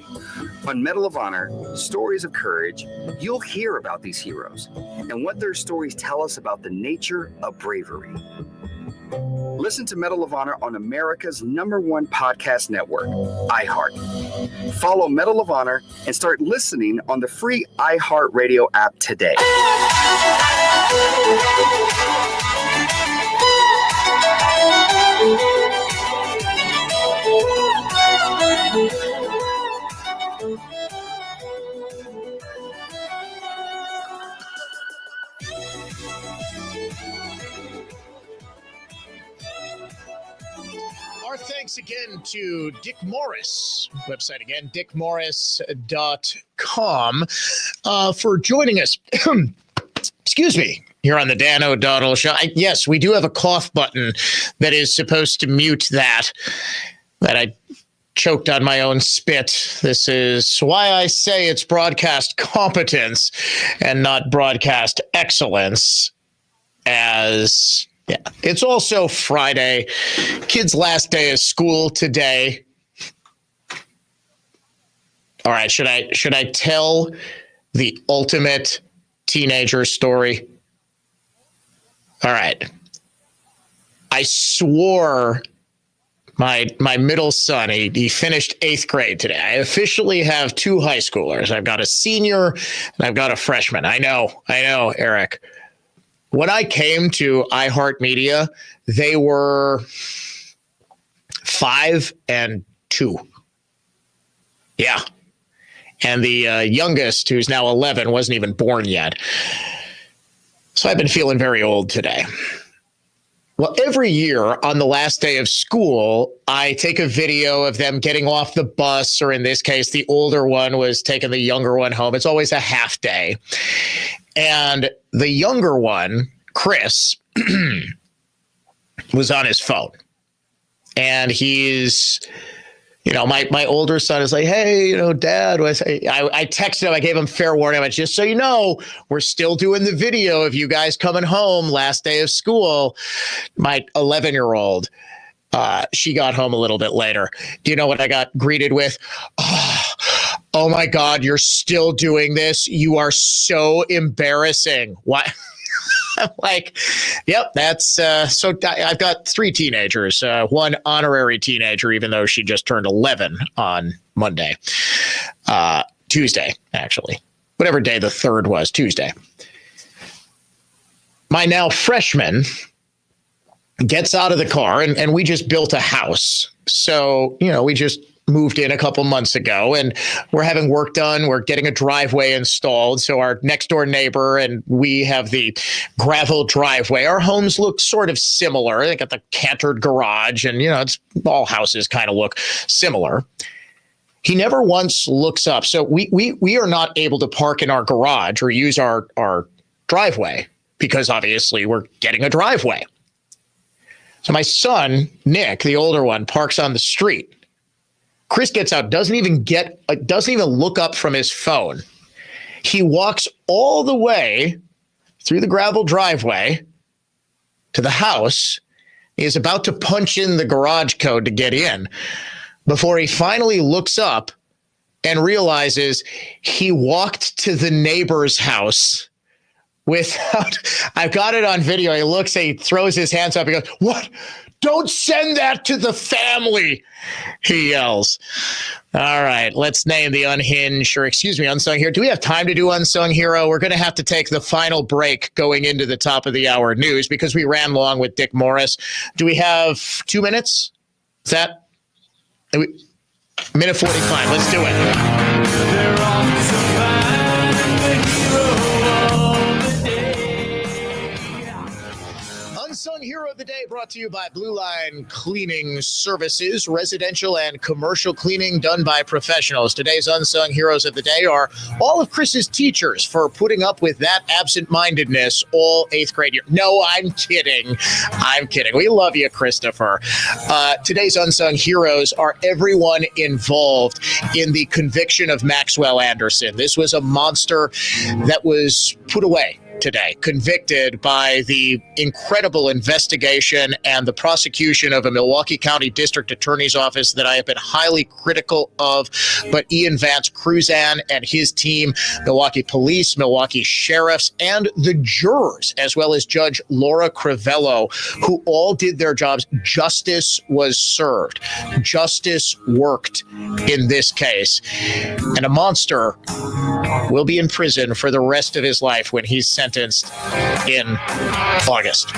Speaker 27: On Medal of Honor, Stories of Courage, you'll hear about these heroes and what their stories tell us about the nature of bravery. Listen to Medal of Honor on America's #1 podcast network, iHeart. Follow Medal of Honor and start listening on the free iHeart Radio app today.
Speaker 1: Thanks again to Dick Morris. Website again, dickmorris.com, for joining us. Excuse me. Here on the Dan O'Donnell Show. Yes, we do have a cough button that is supposed to mute that I choked on my own spit. This is why I say it's broadcast competence and not broadcast excellence. It's also Friday, kids' last day of school today. All right, should I tell the ultimate teenager story? All right. I swore my middle son, he finished 8th grade today. I officially have 2 high schoolers. I've got a senior and I've got a freshman. I know, Eric. When I came to iHeartMedia, they were 5 and 2. Yeah. And the youngest, who's now 11, wasn't even born yet. So I've been feeling very old today. Well, every year on the last day of school, I take a video of them getting off the bus, or in this case, the older one was taking the younger one home. It's always a half day. And the younger one, Chris, was on his phone. And he's... my older son is like, hey, Dad, I texted him, I gave him fair warning. I went, just so you know, we're still doing the video of you guys coming home last day of school. My 11-year-old, she got home a little bit later. Do you know what I got greeted with? Oh my God, you're still doing this? You are so embarrassing. Why? I'm like, yep, that's so I've got 3 teenagers, 1 honorary teenager, even though she just turned 11 on Monday, Tuesday, actually, whatever day the 3rd was, Tuesday. My now freshman gets out of the car and we just built a house. So, we just moved in a couple months ago and we're having work done. We're getting a driveway installed. So our next door neighbor and we have the gravel driveway. Our homes look sort of similar. They got the cantered garage and, it's all houses kind of look similar. He never once looks up. So we are not able to park in our garage or use our driveway because obviously we're getting a driveway. So my son, Nick, the older one, parks on the street. Chris gets out, doesn't even look up from his phone. He walks all the way through the gravel driveway to the house. He is about to punch in the garage code to get in before he finally looks up and realizes he walked to the neighbor's house without, I've got it on video. He looks, he throws his hands up. He goes, "What? Don't send that to the family," he yells. All right, let's name the unsung hero. Do we have time to do unsung hero? We're going to have to take the final break going into the top of the hour news because we ran long with Dick Morris. Do we have 2 minutes? Is that minute 45? Let's do it. Unsung Hero of the Day brought to you by Blue Line Cleaning Services, residential and commercial cleaning done by professionals. Today's Unsung Heroes of the Day are all of Chris's teachers for putting up with that absent-mindedness all 8th grade year. No, I'm kidding. We love you, Christopher. Today's Unsung Heroes are everyone involved in the conviction of Maxwell Anderson. This was a monster that was put away today, convicted by the incredible investigation and the prosecution of a Milwaukee County District Attorney's Office that I have been highly critical of. But Ian Vance Cruzan and his team, Milwaukee Police, Milwaukee Sheriffs, and the jurors, as well as Judge Laura Crivello, who all did their jobs. Justice was served. Justice worked in this case. And a monster will be in prison for the rest of his life when he's sentenced in August.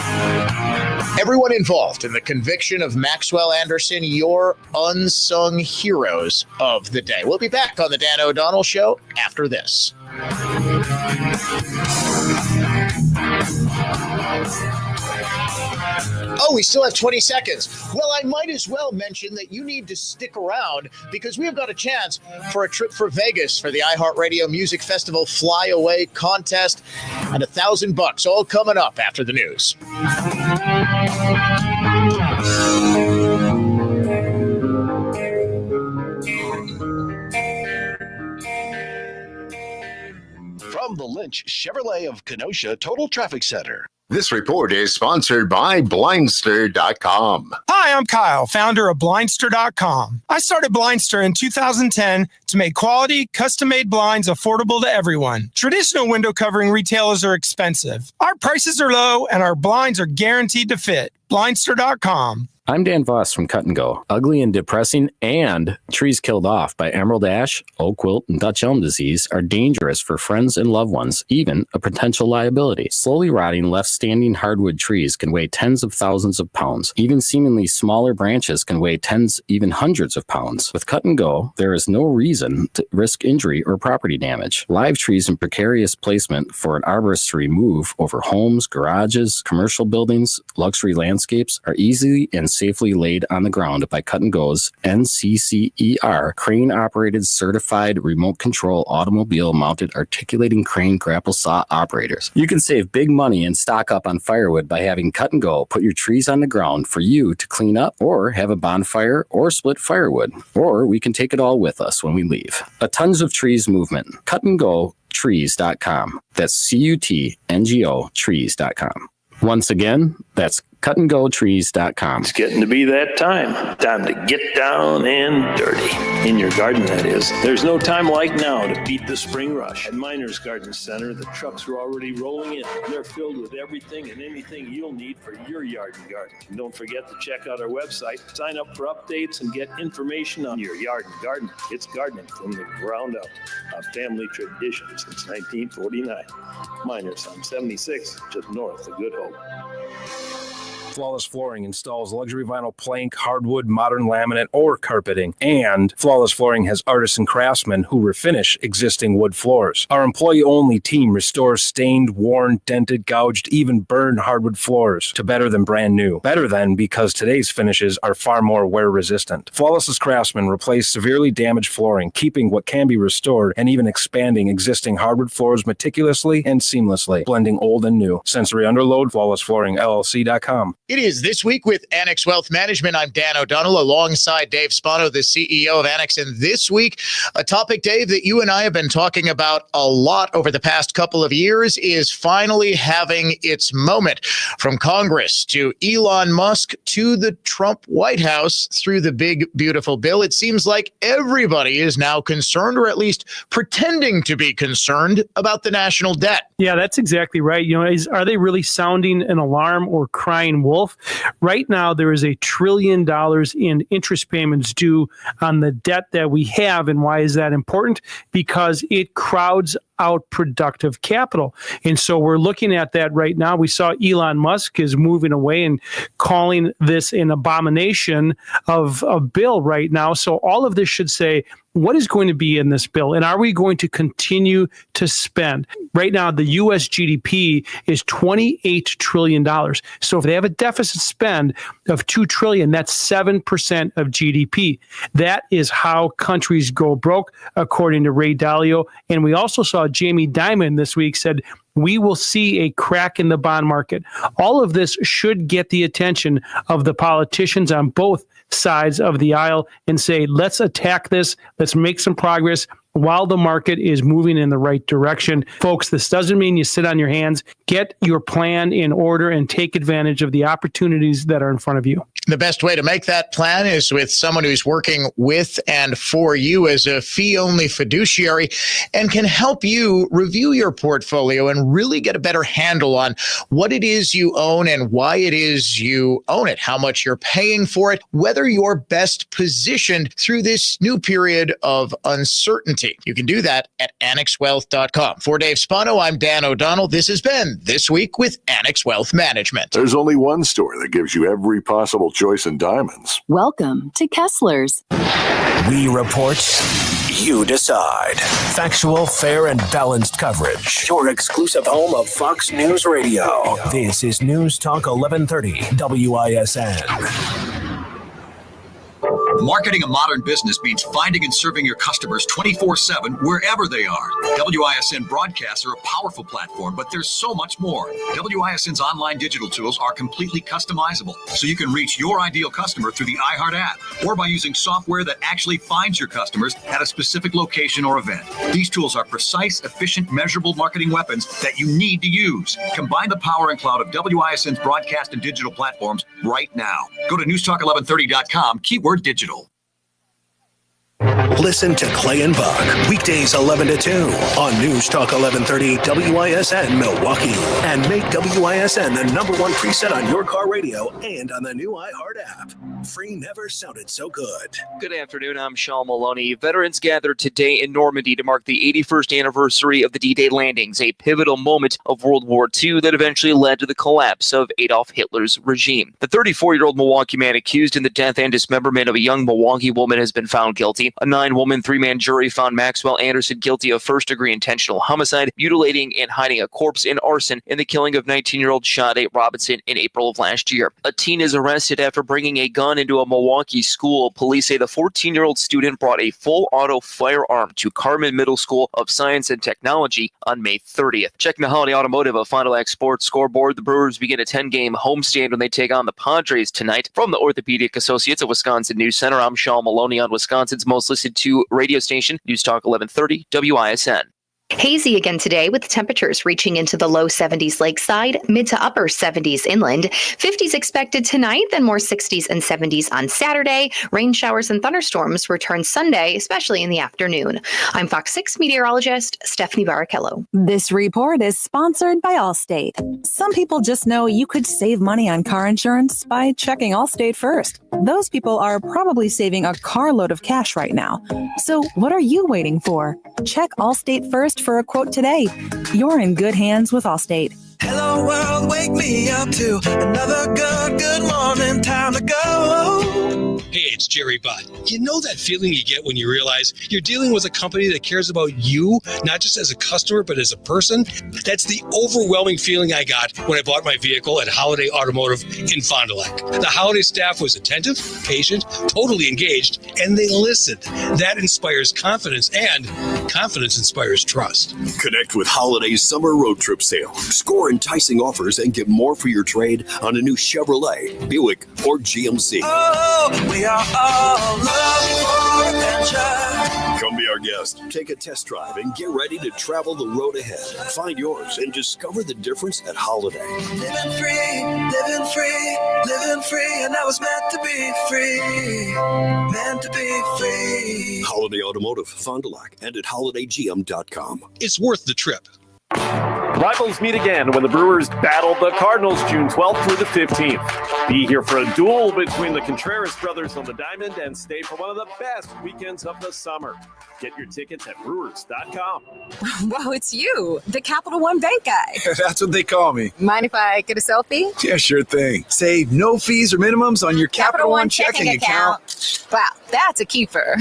Speaker 1: Everyone involved in the conviction of Maxwell Anderson, your unsung heroes of the day. We'll be back on the Dan O'Donnell Show after this. Oh, we still have 20 seconds. Well, I might as well mention that you need to stick around because we have got a chance for a trip for Vegas for the iHeartRadio Music Festival Flyaway Contest and $1,000 all coming up after the news.
Speaker 6: From the Lynch Chevrolet of Kenosha Total Traffic Center.
Speaker 16: This report is sponsored by Blindster.com.
Speaker 13: Hi, I'm Kyle, founder of Blindster.com. I started Blindster in 2010 to make quality, custom-made blinds affordable to everyone. Traditional window covering retailers are expensive. Our prices are low, and our blinds are guaranteed to fit. Blindster.com.
Speaker 9: I'm Dan Voss from Cut and Go. Ugly and depressing and trees killed off by emerald ash, oak wilt, and Dutch elm disease are dangerous for friends and loved ones, even a potential liability. Slowly rotting, left-standing hardwood trees can weigh tens of thousands of pounds. Even seemingly smaller branches can weigh tens, even hundreds of pounds. With Cut and Go, there is no reason to risk injury or property damage. Live trees in precarious placement for an arborist to remove over homes, garages, commercial buildings, luxury landscapes are easily and safely laid on the ground by Cut and Go's NCCER crane-operated certified remote control automobile mounted articulating crane grapple saw operators. You can save big money and stock up on firewood by having Cut and Go put your trees on the ground for you to clean up or have a bonfire or split firewood. Or we can take it all with us when we leave. A Tons of Trees movement. Cut and Go trees.com. That's CUTNGO trees.com. Once again, that's cutandgotrees.com.
Speaker 10: It's getting to be that time. Time to get down and dirty. In your garden, that is. There's no time like now to beat the spring rush. At Miners Garden Center, the trucks are already rolling in. They're filled with everything and anything you'll need for your yard and garden. And don't forget to check out our website, sign up for updates, and get information on your yard and garden. It's gardening from the ground up. A family tradition since 1949. Miners on 76, just north of Good Hope.
Speaker 11: Flawless Flooring installs luxury vinyl plank, hardwood, modern laminate, or carpeting. And Flawless Flooring has artisan craftsmen who refinish existing wood floors. Our employee-only team restores stained, worn, dented, gouged, even burned hardwood floors to better than brand new. Better than because today's finishes are far more wear-resistant. Flawless's craftsmen replace severely damaged flooring, keeping what can be restored and even expanding existing hardwood floors meticulously and seamlessly, blending old and new. Sensory Underload, FlawlessFlooringLLC.com.
Speaker 1: It is This Week with Annex Wealth Management. I'm Dan O'Donnell alongside Dave Spano, the CEO of Annex. And this week, a topic, Dave, that you and I have been talking about a lot over the past couple of years is finally having its moment. From Congress to Elon Musk to the Trump White House through the big, beautiful bill, it seems like everybody is now concerned, or at least pretending to be concerned, about the national debt.
Speaker 14: Yeah, that's exactly right. You know, are they really sounding an alarm or crying wolf? Right now, there is $1 trillion in interest payments due on the debt that we have. And why is that important? Because it crowds out productive capital. And so we're looking at that right now. We saw Elon Musk is moving away and calling this an abomination of a bill right now. So all of this should say, what is going to be in this bill? And are we going to continue to spend? Right now, the U.S. GDP is $28 trillion. So if they have a deficit spend of $2 trillion, that's 7% of GDP. That is how countries go broke, according to Ray Dalio. And we also saw Jamie Dimon this week said, we will see a crack in the bond market. All of this should get the attention of the politicians on both sides of the aisle and say, let's attack this. Let's make some progress while the market is moving in the right direction. Folks, this doesn't mean you sit on your hands. Get your plan in order and take advantage of the opportunities that are in front of you.
Speaker 1: The best way to make that plan is with someone who's working with and for you as a fee-only fiduciary and can help you review your portfolio and really get a better handle on what it is you own and why it is you own it, how much you're paying for it, whether you're best positioned through this new period of uncertainty. You can do that at annexwealth.com. For Dave Spano, I'm Dan O'Donnell. This has been This Week with Annex Wealth Management.
Speaker 15: There's only one store that gives you every possible choice in diamonds.
Speaker 17: Welcome to Kessler's.
Speaker 12: We report, You decide. Factual, fair, and balanced coverage. Your exclusive home of Fox News Radio. This is News Talk 1130 WISN.
Speaker 3: Marketing a modern business means finding and serving your customers 24/7 wherever they are. WISN broadcasts are a powerful platform, but there's so much more. WISN's online digital tools are completely customizable, so you can reach your ideal customer through the iHeart app or by using software that actually finds your customers at a specific location or event. These tools are precise, efficient, measurable marketing weapons that you need to use. Combine the power and cloud of WISN's broadcast and digital platforms right now. Go to newstalk1130.com, keyword digital.
Speaker 12: Listen to Clay and Buck weekdays 11 to 2 on News Talk 1130 WISN Milwaukee, and make WISN the #1 preset on your car radio and on the new iHeart app. Free never sounded so good.
Speaker 8: Good afternoon. I'm Sean Maloney. Veterans gathered today in Normandy to mark the 81st anniversary of the D-Day landings, a pivotal moment of World War II that eventually led to the collapse of Adolf Hitler's regime. The 34-year-old Milwaukee man accused in the death and dismemberment of a young Milwaukee woman has been found guilty. A 9-woman, 3-man jury found Maxwell Anderson guilty of first-degree intentional homicide, mutilating and hiding a corpse, and arson in the killing of 19-year-old Sade Robinson in April of last year. A teen is arrested after bringing a gun into a Milwaukee school. Police say the 14-year-old student brought a full-auto firearm to Carmen Middle School of Science and Technology on May 30th. Checking the Holiday Automotive of Fond du Lac Sports scoreboard, the Brewers begin a 10-game homestand when they take on the Padres tonight. From the Orthopedic Associates of Wisconsin News Center, I'm Sean Maloney on Wisconsin's most listened to radio station, News Talk 1130 WISN.
Speaker 17: Hazy again today with temperatures reaching into the low 70s lakeside, mid to upper 70s inland. 50s expected tonight, then more 60s and 70s on Saturday. Rain showers and thunderstorms return Sunday, especially in the afternoon. I'm Fox 6 meteorologist Stephanie Barrichello.
Speaker 19: This report is sponsored by Allstate. Some people just know you could save money on car insurance by checking Allstate first. Those people are probably saving a carload of cash right now. So what are you waiting for? Check Allstate first for a quote today. You're in good hands with Allstate.
Speaker 23: Hello world, wake me up to another good morning, time to go.
Speaker 20: Hey, it's Jerry Butt. You know that feeling you get when you realize you're dealing with a company that cares about you, not just as a customer, but as a person? That's the overwhelming feeling I got when I bought my vehicle at Holiday Automotive in Fond du Lac. The Holiday staff was attentive, patient, totally engaged, and they listened. That inspires confidence, and confidence inspires trust.
Speaker 21: Connect with Holiday's summer road trip sale. Score enticing offers and get more for your trade on a new Chevrolet, Buick, or GMC.
Speaker 23: Oh, we are all love for adventure.
Speaker 21: Come be our guest. Take a test drive and get ready to travel the road ahead. Find yours and discover the difference at Holiday.
Speaker 23: Living free, and I was meant to be free. Meant to be free.
Speaker 21: Holiday Automotive, Fond du Lac, and at holidaygm.com.
Speaker 20: It's worth the trip.
Speaker 22: Rivals meet again when the Brewers battle the Cardinals June 12th through the 15th. Be here for a duel between the Contreras brothers on the diamond and stay for one of the best weekends of the summer. Get your tickets at brewers.com.
Speaker 24: Wow, it's you, the Capital One Bank guy.
Speaker 29: That's what they call me.
Speaker 24: Mind if I get a selfie?
Speaker 29: Yeah, sure thing. Save no fees or minimums on your Capital One checking account.
Speaker 24: Wow, that's a keeper.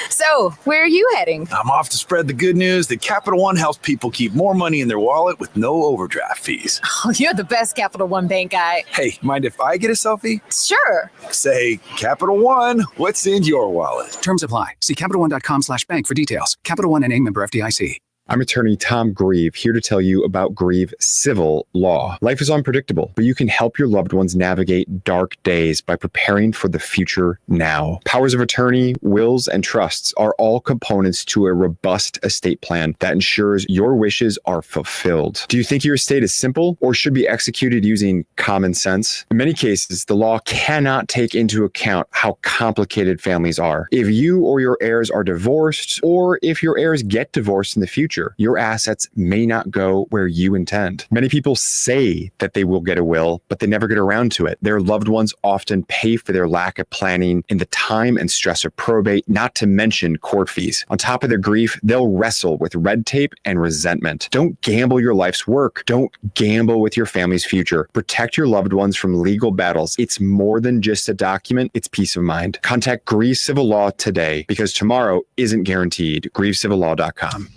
Speaker 24: So, where are you heading?
Speaker 29: I'm off to spread the good news that Capital One helps people keep more money in their wallet with no overdraft fees.
Speaker 24: Oh, you're the best Capital One Bank guy.
Speaker 29: Hey, mind if I get a selfie?
Speaker 24: Sure.
Speaker 29: Say, Capital One, what's in your wallet?
Speaker 30: Terms apply. See CapitalOne.com/bank for details. Capital One and a member FDIC.
Speaker 18: I'm attorney Tom Grieve, here to tell you about Grieve Civil Law. Life is unpredictable, but you can help your loved ones navigate dark days by preparing for the future now. Powers of attorney, wills, and trusts are all components to a robust estate plan that ensures your wishes are fulfilled. Do you think your estate is simple or should be executed using common sense? In many cases, the law cannot take into account how complicated families are. If you or your heirs are divorced, or if your heirs get divorced in the future, future. Your assets may not go where you intend. Many people say that they will get a will, but they never get around to it. Their loved ones often pay for their lack of planning in the time and stress of probate, not to mention court fees. On top of their grief, they'll wrestle with red tape and resentment. Don't gamble your life's work. Don't gamble with your family's future. Protect your loved ones from legal battles. It's more than just a document, it's peace of mind. Contact Grieve Civil Law today because tomorrow isn't guaranteed. GrieveCivilLaw.com.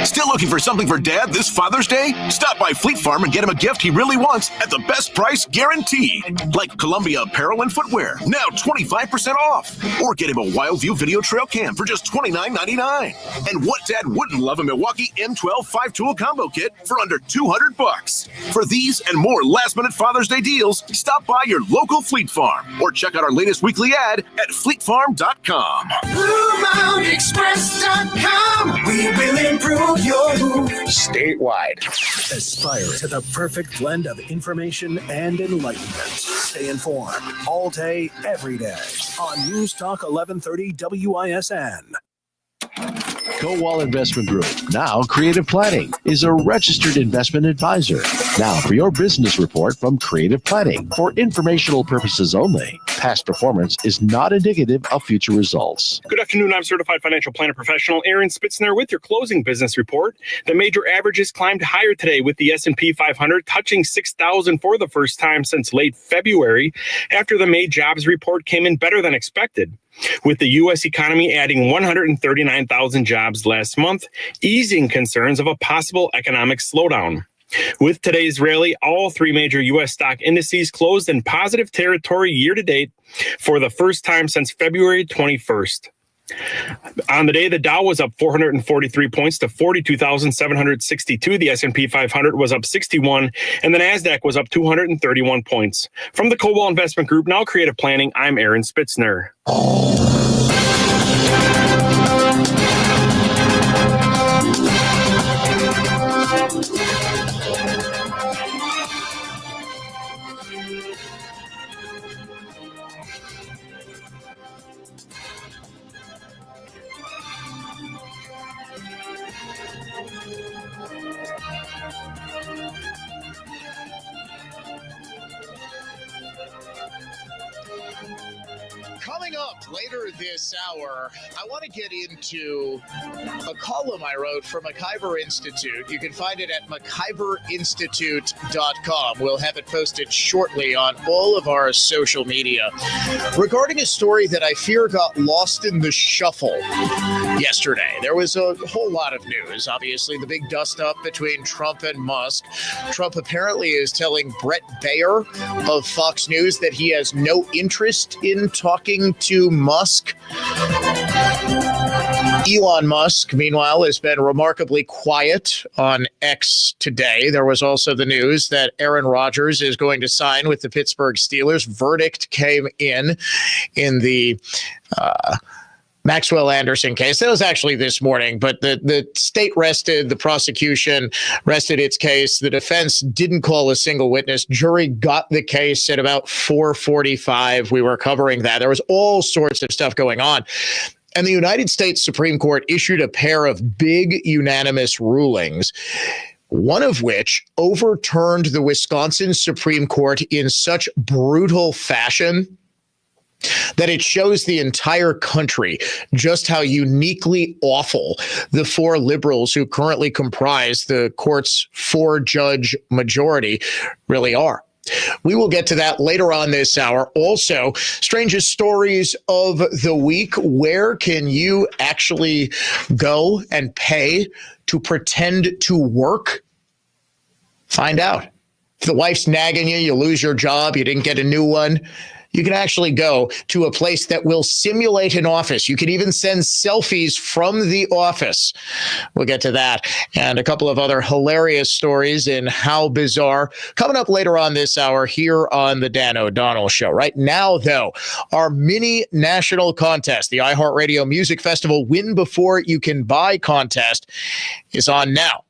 Speaker 2: Still looking for something for Dad this Father's Day? Stop by Fleet Farm and get him a gift he really wants at the best price guaranteed. Like Columbia apparel and footwear, now 25% off. Or get him a Wildview video trail cam for just $29.99. And what dad wouldn't love, a Milwaukee M12 5-tool combo kit for under $200. For these and more last-minute Father's Day deals, stop by your local Fleet Farm or check out our latest weekly ad at fleetfarm.com.
Speaker 23: BlueMountainExpress.com. We will improve your move.
Speaker 12: Statewide. Aspire to the perfect blend of information and enlightenment. Stay informed all day, every day on News Talk 1130 WISN.
Speaker 4: Kowal Investment Group, now Creative Planning, is a registered investment advisor. Now for your business report from Creative Planning. For informational purposes only, past performance is not indicative of future results.
Speaker 5: Good afternoon. I'm certified financial planner professional Aaron Spitzner with your closing business report. The major averages climbed higher today with the S&P 500 touching 6,000 for the first time since late February after the May jobs report came in better than expected. With the U.S. economy adding 139,000 jobs last month, easing concerns of a possible economic slowdown. With today's rally, all three major U.S. stock indices closed in positive territory year to date for the first time since February 21st. On the day, the Dow was up 443 points to 42,762. The S&P 500 was up 61, and the NASDAQ was up 231 points. From the Kowal Investment Group, now Creative Planning, I'm Aaron Spitzner.
Speaker 1: Coming up later this hour, I want to get into a column I wrote for McIver Institute. You can find it at McIverInstitute.com. We'll have it posted shortly on all of our social media regarding a story that I fear got lost in the shuffle yesterday. There was a whole lot of news. Obviously, the big dust-up between Trump and Musk. Trump apparently is telling Brett Baer of Fox News that he has no interest in talking to Musk. Elon Musk, meanwhile, has been remarkably quiet on X today. There was also the news that Aaron Rodgers is going to sign with the Pittsburgh Steelers. Verdict came in the Maxwell Anderson case. That was actually this morning, but the state rested, the prosecution rested its case. The defense didn't call a single witness. Jury got the case at about 4:45. We were covering that. There was all sorts of stuff going on. And the United States Supreme Court issued a pair of big unanimous rulings, one of which overturned the Wisconsin Supreme Court in such brutal fashion that it shows the entire country just how uniquely awful the four liberals who currently comprise the court's four-judge majority really are. We will get to that later on this hour. Also, strangest stories of the week. Where can you actually go and pay to pretend to work? Find out. If the wife's nagging you, you lose your job, you didn't get a new one, you can actually go to a place that will simulate an office. You can even send selfies from the office. We'll get to that and a couple of other hilarious stories in How Bizarre coming up later on this hour here on the Dan O'Donnell Show. Right now, though, our mini national contest, the iHeartRadio Music Festival Win Before You Can Buy contest, is on now.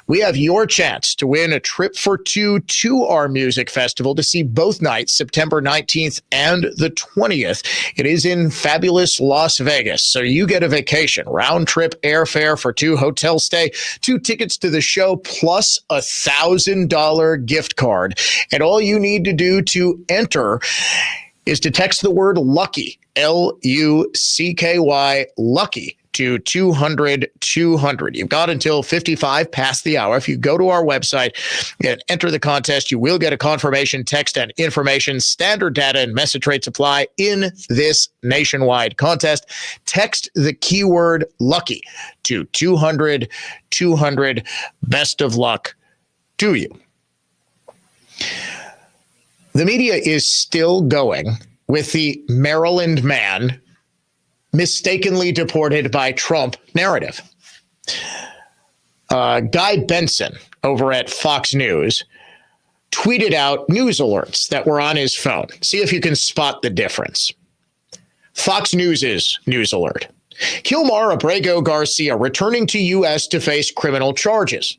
Speaker 1: We have your chance to win a trip for two to our music festival to see both nights, September 19th and the 20th. It is in fabulous Las Vegas, so you get a vacation, round-trip airfare for two, hotel stay, 2 tickets to the show, plus a $1,000 gift card. And all you need to do to enter is to text the word LUCKY, LUCKY, LUCKY, to 200-200. You've got until 55 past the hour. If you go to our website and enter the contest, you will get a confirmation text and information. Standard data and message rates apply in this nationwide contest. Text the keyword LUCKY to 200-200. Best of luck to you. The media is still going with the Maryland man mistakenly deported by Trump narrative. Guy Benson over at Fox News tweeted out news alerts that were on his phone. See if you can spot the difference. Fox News' news alert. Kilmar Abrego Garcia returning to U.S. to face criminal charges.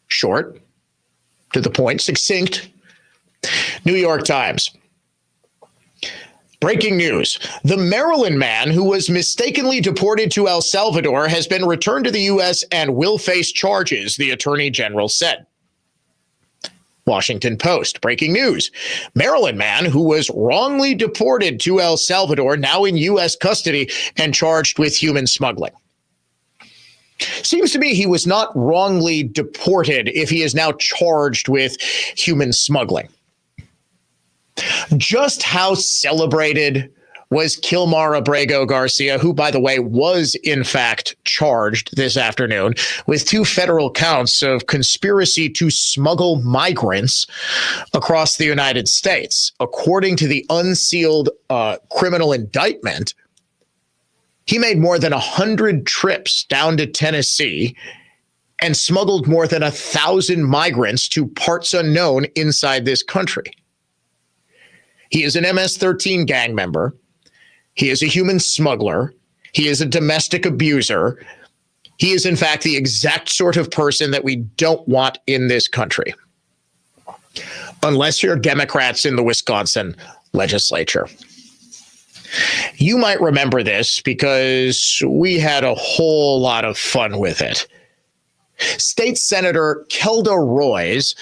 Speaker 1: Short, to the point, succinct. New York Times. Breaking news. The Maryland man who was mistakenly deported to El Salvador has been returned to the U.S. and will face charges, the Attorney General said. Washington Post. Breaking news. Maryland man who was wrongly deported to El Salvador, now in U.S. custody and charged with human smuggling. Seems to me he was not wrongly deported if he is now charged with human smuggling. Just how celebrated was Kilmar Abrego Garcia, who, by the way, was in fact charged this afternoon with 2 federal counts of conspiracy to smuggle migrants across the United States. According to the unsealed criminal indictment, he made more than 100 trips down to Tennessee and smuggled more than 1,000 migrants to parts unknown inside this country. He is an MS-13 gang member. He is a human smuggler. He is a domestic abuser. He is, in fact, the exact sort of person that we don't want in this country. Unless you're Democrats in the Wisconsin legislature. You might remember this because we had a whole lot of fun with it. State Senator Kelda Roys,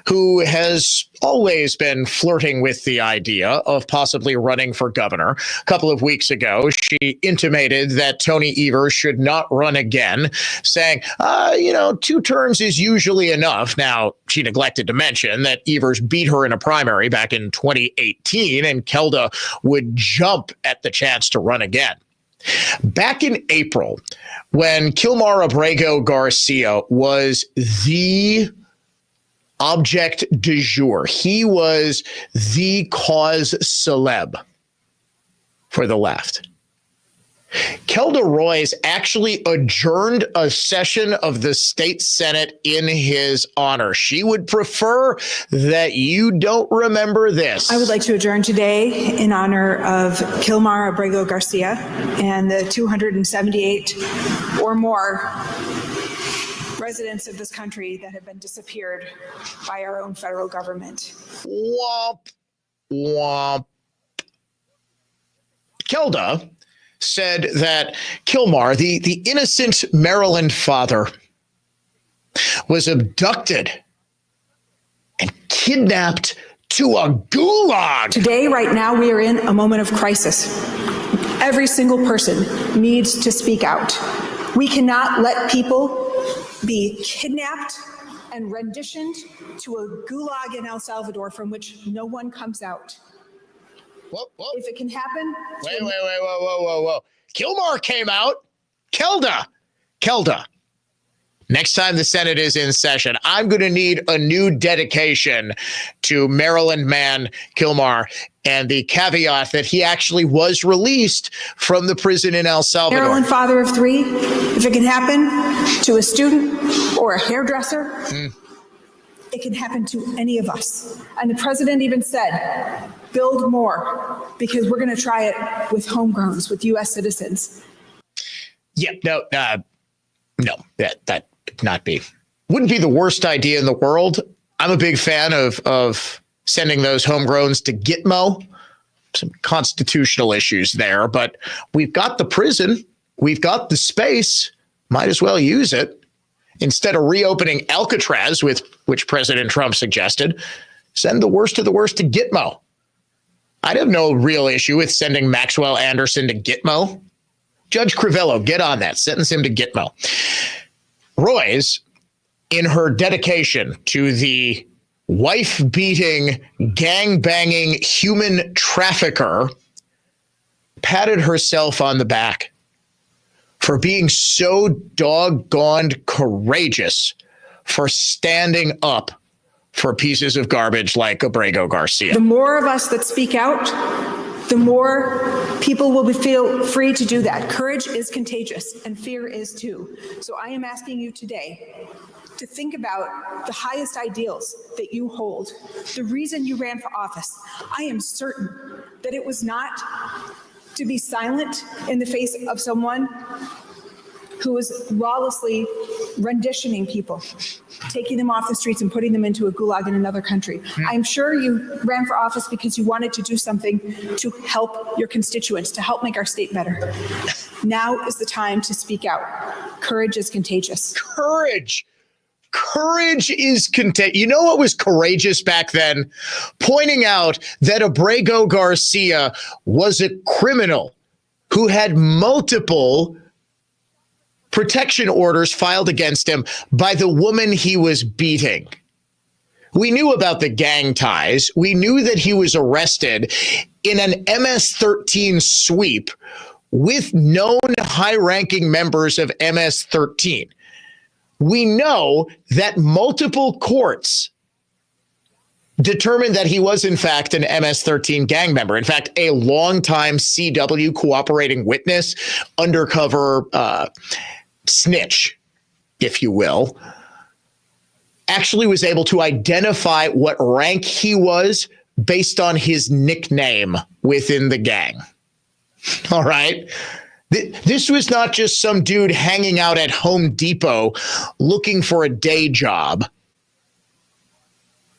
Speaker 1: who has always been flirting with the idea of possibly running for governor. A couple of weeks ago, she intimated that Tony Evers should not run again, saying, 2 terms is usually enough. Now, she neglected to mention that Evers beat her in a primary back in 2018, and Kelda would jump at the chance to run again. Back in April, when Kilmar Abrego Garcia was the object du jour, he was the cause celeb for the left. Kelda Roys actually adjourned a session of the state Senate in his honor. She would prefer that you don't remember this.
Speaker 6: I would like to adjourn today in honor of Kilmar Abrego Garcia and the 278 or more residents of this country that have been disappeared by our own federal government.
Speaker 1: Womp, womp. Kelda said that Kilmar, the innocent Maryland father, was abducted and kidnapped to a gulag.
Speaker 6: Today, right now, we are in a moment of crisis. Every single person needs to speak out. We cannot let people be kidnapped and renditioned to a gulag in El Salvador from which no one comes out.
Speaker 1: Whoa.
Speaker 6: If it can happen.
Speaker 1: Whoa. Kilmar came out. Kelda. Next time the Senate is in session, I'm going to need a new dedication to Maryland man Kilmar and the caveat that he actually was released from the prison in El Salvador.
Speaker 6: Maryland father of 3. If it can happen to a student or a hairdresser, it can happen to any of us. And the president even said, build more, because we're going to try it with homegrowns, with U.S. citizens.
Speaker 1: Yeah, no, that not be. Wouldn't be the worst idea in the world. I'm a big fan of sending those homegrowns to Gitmo. Some constitutional issues there, but we've got the prison. We've got the space. Might as well use it. Instead of reopening Alcatraz, which President Trump suggested, send the worst of the worst to Gitmo. I'd have no real issue with sending Maxwell Anderson to Gitmo. Judge Crivello, get on that. Sentence him to Gitmo. Royce, in her dedication to the wife-beating, gang-banging human trafficker, patted herself on the back for being so doggone courageous for standing up for pieces of garbage like Abrego Garcia.
Speaker 6: The more of us that speak out, the more people will feel free to do that. Courage is contagious, and fear is too. So I am asking you today to think about the highest ideals that you hold. The reason you ran for office, I am certain that it was not to be silent in the face of someone who was lawlessly renditioning people, taking them off the streets and putting them into a gulag in another country. I'm sure you ran for office because you wanted to do something to help your constituents, to help make our state better. Now is the time to speak out. Courage is contagious.
Speaker 1: Courage is contagious. You know what was courageous back then? Pointing out that Abrego Garcia was a criminal who had multiple protection orders filed against him by the woman he was beating. We knew about the gang ties. We knew that he was arrested in an MS-13 sweep with known high-ranking members of MS-13. We know that multiple courts determined that he was, in fact, an MS-13 gang member. In fact, a longtime CW cooperating witness, undercover snitch, if you will, actually was able to identify what rank he was based on his nickname within the gang. All right. This was not just some dude hanging out at Home Depot looking for a day job.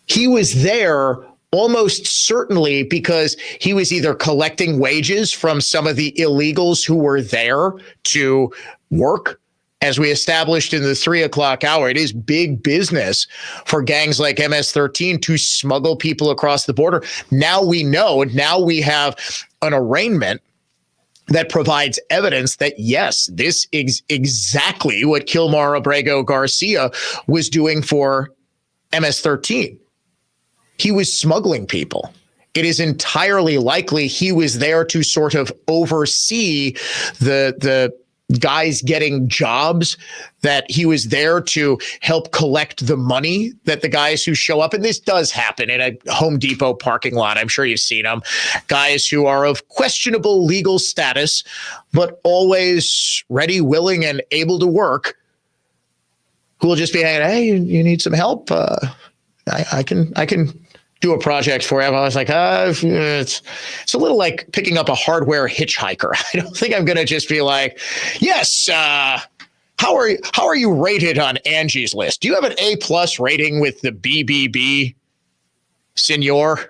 Speaker 1: He was there almost certainly because he was either collecting wages from some of the illegals who were there to work. As we established in the 3 o'clock hour, it is big business for gangs like MS-13 to smuggle people across the border. Now we know, now we have an arraignment that provides evidence that, yes, this is exactly what Kilmar Abrego Garcia was doing for MS-13. He was smuggling people. It is entirely likely he was there to sort of oversee the guys getting jobs, that he was there to help collect the money that the guys who show up, and this does happen in a Home Depot parking lot. I'm sure you've seen them. Guys who are of questionable legal status, but always ready, willing, and able to work, who will just be hanging, hey, you need some help? I can do a project for you. I was like, it's a little like picking up a hardware hitchhiker. I don't think I'm going to just be like, yes, how are you rated on Angie's List? Do you have an A+ rating with the BBB, senor?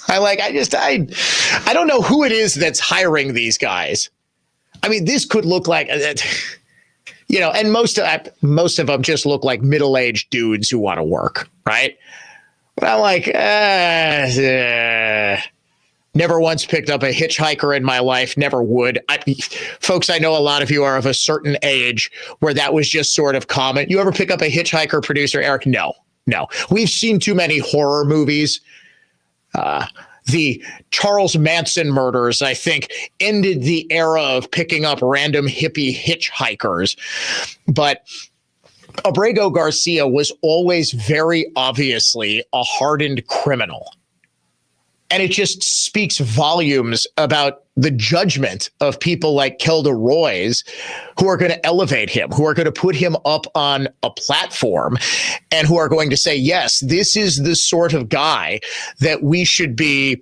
Speaker 1: I don't know who it is that's hiring these guys. I mean, this could look like, and most of them just look like middle-aged dudes who want to work, right? But I'm like, never once picked up a hitchhiker in my life, never would. Folks, I know a lot of you are of a certain age where that was just sort of common. You ever pick up a hitchhiker, producer Eric? No. We've seen too many horror movies. The Charles Manson murders, I think, ended the era of picking up random hippie hitchhikers. But Abrego Garcia was always very obviously a hardened criminal. And it just speaks volumes about the judgment of people like Kelda Royce, who are going to elevate him, who are going to put him up on a platform, and who are going to say, yes, this is the sort of guy that we should be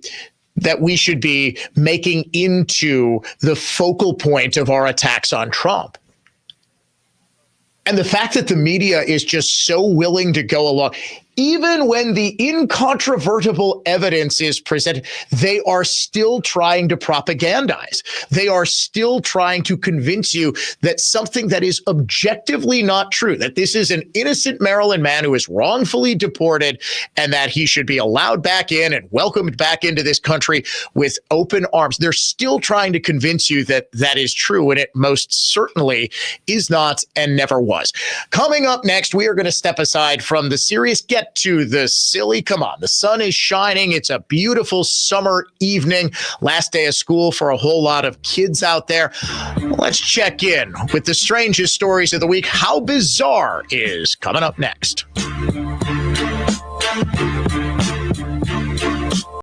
Speaker 1: making into the focal point of our attacks on Trump. And the fact that the media is just so willing to go along, even when the incontrovertible evidence is presented, they are still trying to propagandize. They are still trying to convince you that something that is objectively not true, that this is an innocent Maryland man who is wrongfully deported and that he should be allowed back in and welcomed back into this country with open arms. They're still trying to convince you that that is true, and it most certainly is not and never was. Coming up next, we are going to step aside from the serious, get to the silly. Come on, the sun is shining. It's a beautiful summer evening. Last day of school for a whole lot of kids out there. Let's check in with the strangest stories of the week. How bizarre is coming up next.